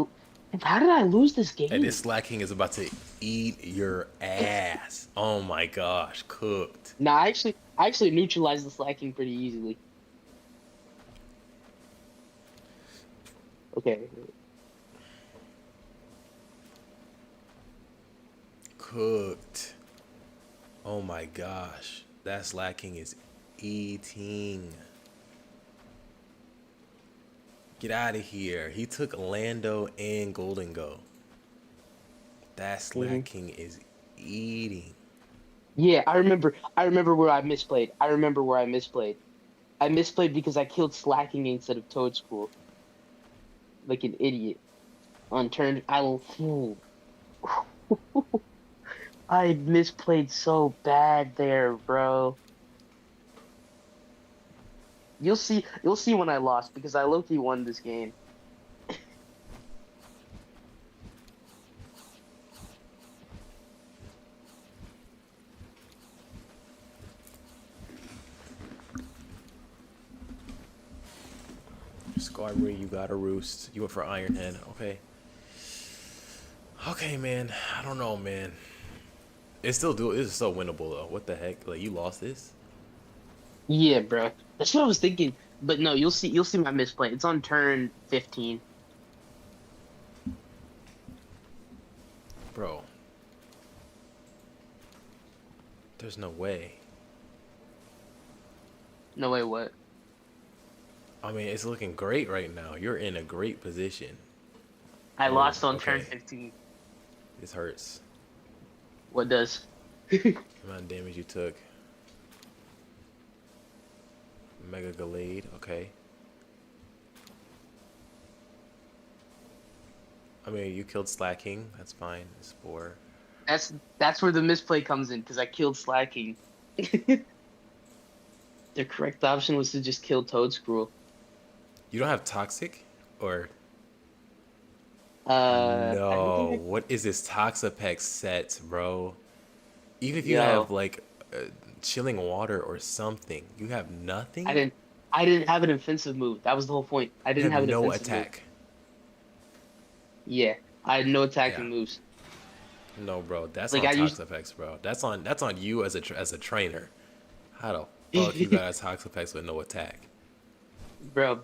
How did I lose this And game? this Slack King is about to eat your ass. Oh my gosh, cooked. Nah, I actually neutralized the slacking pretty easily. Okay. Cooked. Oh my gosh. That Slack King is eating. Get out of here. He took Lando and Golden Go. That hmm Slack King is eating. Yeah, I remember. I remember where I misplayed. I remember where I misplayed. I misplayed because I killed slacking instead of Toad School, like an idiot. Unturned. I misplayed so bad there, bro. You'll see. You'll see when I lost because I low-key won this game. Squadron, you got a roost. You went for Iron Head. Okay. Okay, man. I don't know, man. It's still winnable though. What the heck? Like you lost this, Yeah, bro. That's what I was thinking. But no, you'll see my misplay. It's on turn 15. bro. There's no way. No way, what? I mean, it's looking great right now. You're in a great position. I Oh, lost on turn okay. 15. This hurts. What does? The amount of damage you took. Mega Gallade. Okay. I mean, you killed Slacking. That's fine. Spore. That's where the misplay comes in, because I killed Slacking. The correct option was to just kill Toadscruel. You don't have Toxic? Or I don't no? think What is this Toxapex set, bro? Even if you have yo, like chilling water or something, you have I nothing. didn't I didn't have an offensive move. That was the whole point. I You didn't have have an no offensive move. attack. Yeah, I had no Yeah. attacking moves. No, bro. That's Like on I used, Toxapex, bro. That's on you as as a trainer. How the fuck you got a Toxapex with no attack? bro.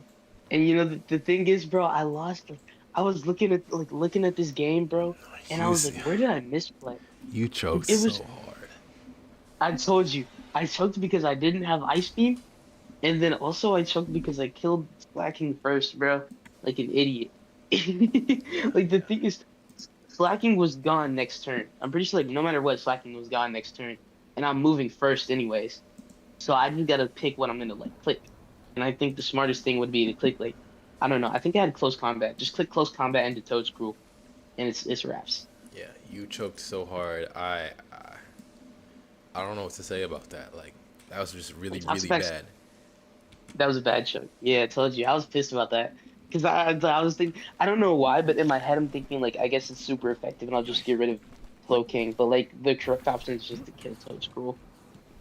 And the thing is, bro, I lost. Like, I was looking at this game, bro, and I You was s- like, where did I misplay? you choked It so was. hard. I told you, I choked because I didn't have Ice Beam, and then also I choked because I killed Slacking first, bro, like an idiot. Like the thing is, Slacking was gone next turn. I'm pretty sure, like, no matter what, Slacking was gone next turn, and I'm moving first anyways. So I just gotta pick what I'm gonna like click. And I think the smartest thing would be to click like, I don't know. I think I had close combat. Just click close combat into Toadscruel, and it's wraps. Yeah, you choked so hard. I don't know what to say about that. Like that was just And really Toxic really Pack's, bad. that was a bad choke. Yeah, I told you. I was pissed about that. Because I was thinking, I don't know why, but in my head I'm thinking like, I guess it's super effective and I'll just get rid of Flow King. But like the correct option is just to kill Toadscruel.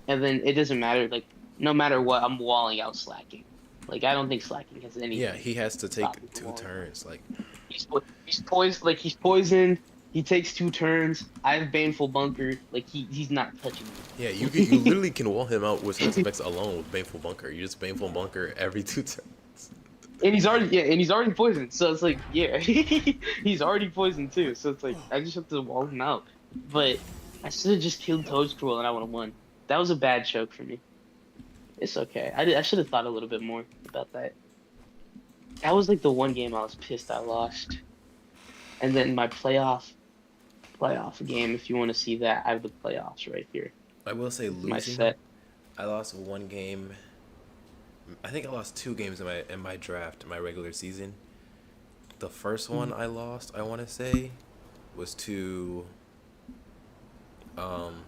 And then it doesn't matter, like, no matter what, I'm walling out Slacking. Like I don't think Slacking has Yeah, anything he has to to stop me take from two walling out. turns. Like He's poised, like he's poisoned. He takes 2 turns. I have Baneful Bunker. Like he's not touching yeah, you me. literally can wall him out with Toxapex alone with Baneful Bunker. You just Baneful Bunker every 2 turns. And he's already poisoned. So it's like, yeah, he's already poisoned too. So it's like I just have to wall him out. But I should have just killed Toadscruel and I would have won. That was a bad choke for me. It's okay. I should have thought a little bit more about that. That was like the one game I was pissed I lost. And then my playoff game, if you want to see that, I have the playoffs right here. I will say My losing. set. I lost one game. I think I lost 2 games in my draft, my regular season. The first one I lost, I want to say, was to um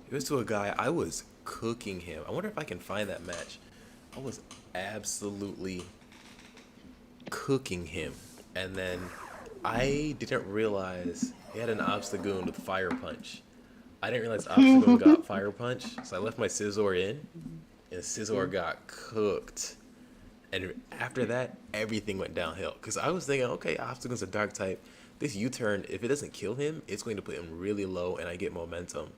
it was to a guy. I was cooking him. I wonder if I can find that match. I was absolutely cooking him. And then I didn't realize he had an Obstagoon with Fire Punch. I didn't realize Obstagoon got Fire Punch, so I left my Scizor in, and Scizor got cooked. And after that, everything went downhill. Because I was thinking, okay, Obstagoon's a dark type. This U-turn, if it doesn't kill him, it's going to put him really low, and I get momentum.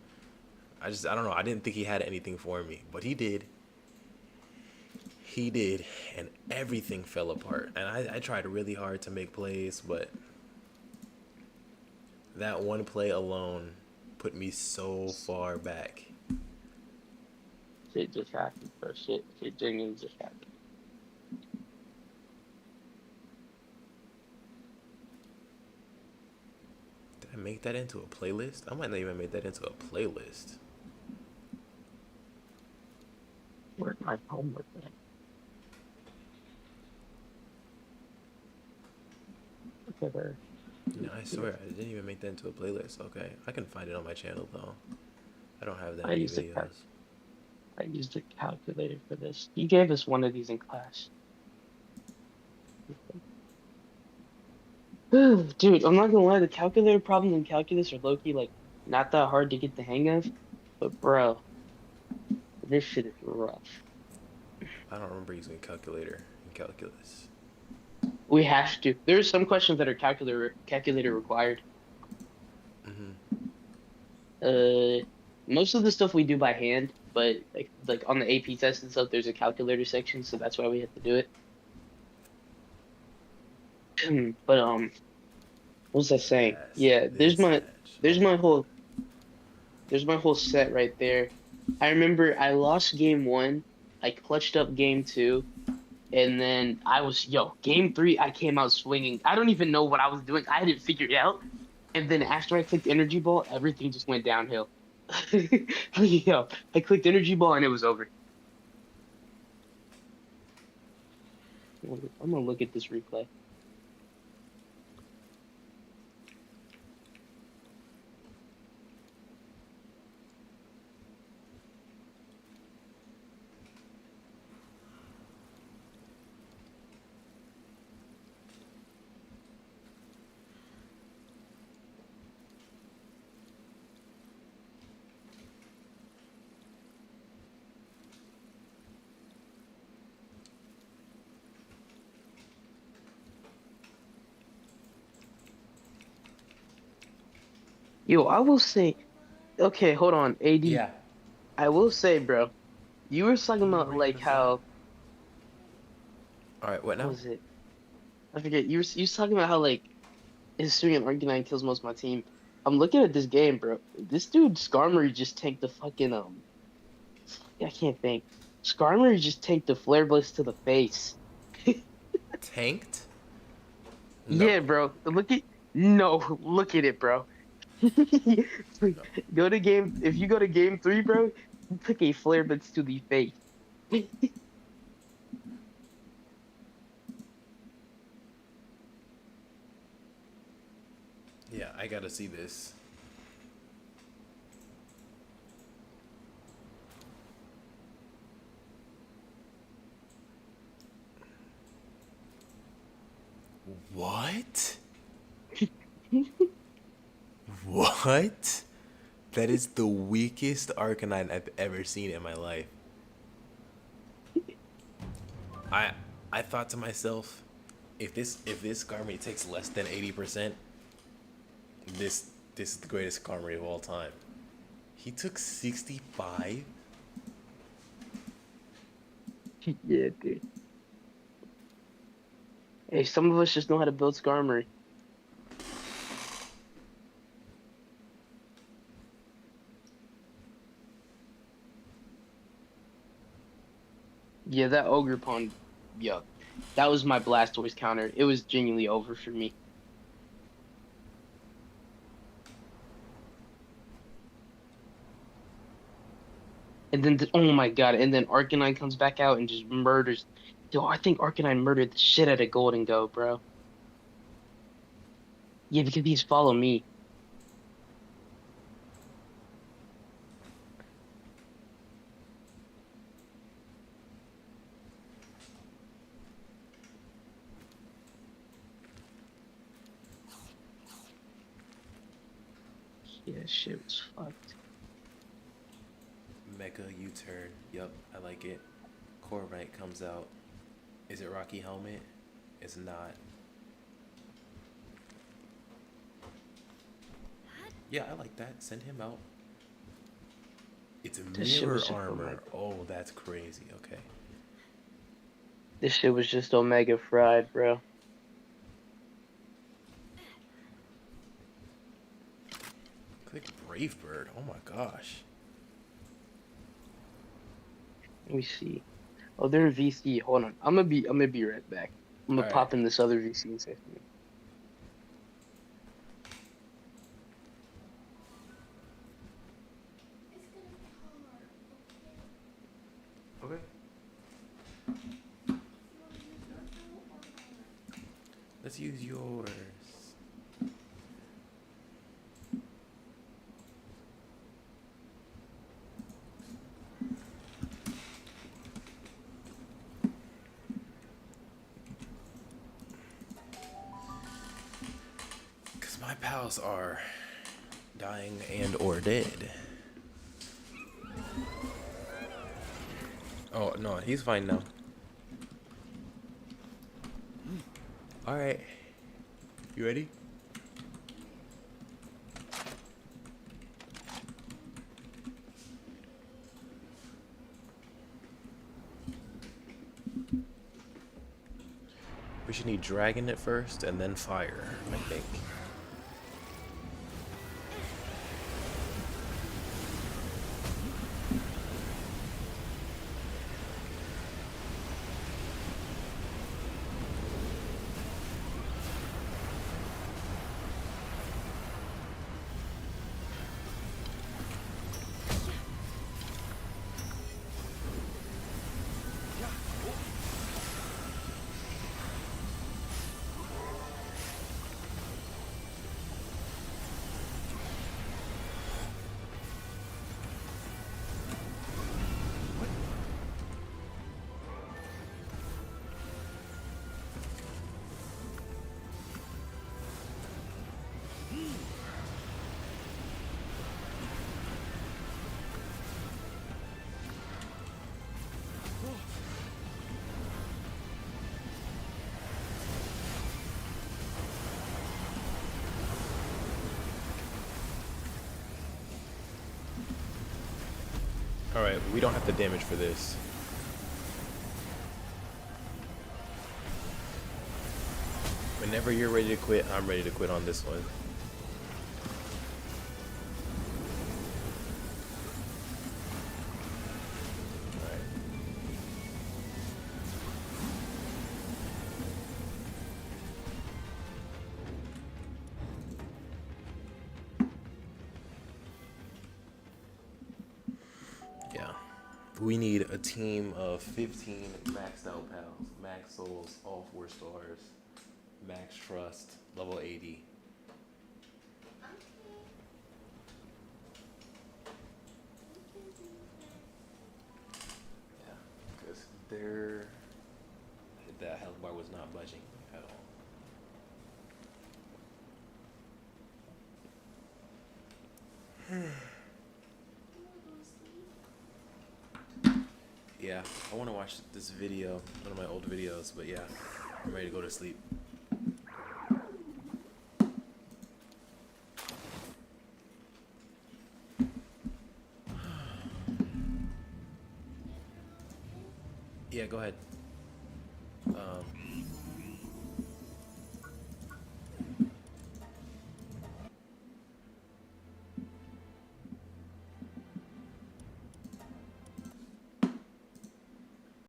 I don't know. I didn't think he had anything for me, but he did. He did, and everything fell apart. And I tried really hard to make plays, but that one play alone put me so far back. Shit just happened, bro. Shit genuinely just happened. Did I make that into a playlist? I might not even make that into a playlist. Where's my homework at? Okay, there. No, I swear, I didn't even make that into a playlist. Okay, I can find it on my channel, though. I don't have that I many used a videos. I used a calculator for this. You gave us one of these in class. Dude, I'm not gonna lie, the calculator problems in calculus are low-key, like, not that hard to get the hang of. But bro, this shit is rough. I don't remember using a calculator in calculus. We have to. There's some questions that are calculator required. Mm-hmm. Uh, Most of the stuff we do by hand, but like on the AP test and stuff, there's a calculator section, so that's why we have to do it. But what was I saying? Pass Yeah, this match. there's Oh. my whole there's my whole set right there. I remember I lost game one, I clutched up game two, and then game three, I came out swinging. I don't even know what I was doing. I didn't figure it out. And then after I clicked energy ball, everything just went downhill. Yo, I clicked energy ball and it was over. I'm gonna look at this replay. Yo, I will say, okay, hold on, AD. Yeah. I will say, bro, you were talking You about were like gonna say. how, All right. What what now? was it? I forget. You was talking about how like Historian Arcanine kills most of my team. I'm looking at this game, bro. This dude Skarmory just tanked the fucking I can't think. Skarmory just tanked the Flare Blitz to the face. Tanked? No. Yeah, bro. No, look at it, bro. No. Go to game if you go to game three, bro, you took a Flare Blitz to the face. Yeah, I gotta see this. What? What? That is the weakest Arcanine I've ever seen in my life. I I thought to myself, if this Skarmory takes less than 80%, this is the greatest Skarmory of all time. He took 65. Yeah, dude. Hey, some of us just know how to build Skarmory. Yeah, that Ogre Pond, yeah, that was my Blastoise counter. It was genuinely over for me. And then, oh my God, and then Arcanine comes back out and just murders. Yo, I think Arcanine murdered the shit out of Golden Go, bro. Yeah, because he's follow me. Yeah, shit was fucked. Mecha U-turn. Yup, I like it. Corviknight comes out. Is it Rocky Helmet? It's not. Yeah, I like that. Send him out. It's This shit mirror was just armor. Omega. Oh, that's crazy. Okay. This shit was just Omega fried, bro. Click Brave Bird. Oh my gosh. Let me see. Oh, they're in VC. Hold on. I'm gonna be right back. I'm gonna All right. pop in this other VC and say something. It's gonna be hard, okay? Okay. You wanna use your phone or mine? Let's use yours. Because my pals are dying and or dead. Oh no, he's fine now. All right, you ready? We should need dragon it first and then fire, I think. All right, we don't have the damage for this. Whenever you're ready to quit, I'm ready to quit on this one. Yeah. We need a team of 15 maxed out pals. Max souls, all 4 stars. Max trust, level 80. Yeah, because that health bar was not budging at all. Yeah, I want to watch this video, one of my old videos, but yeah, I'm ready to go to sleep. Yeah, go ahead.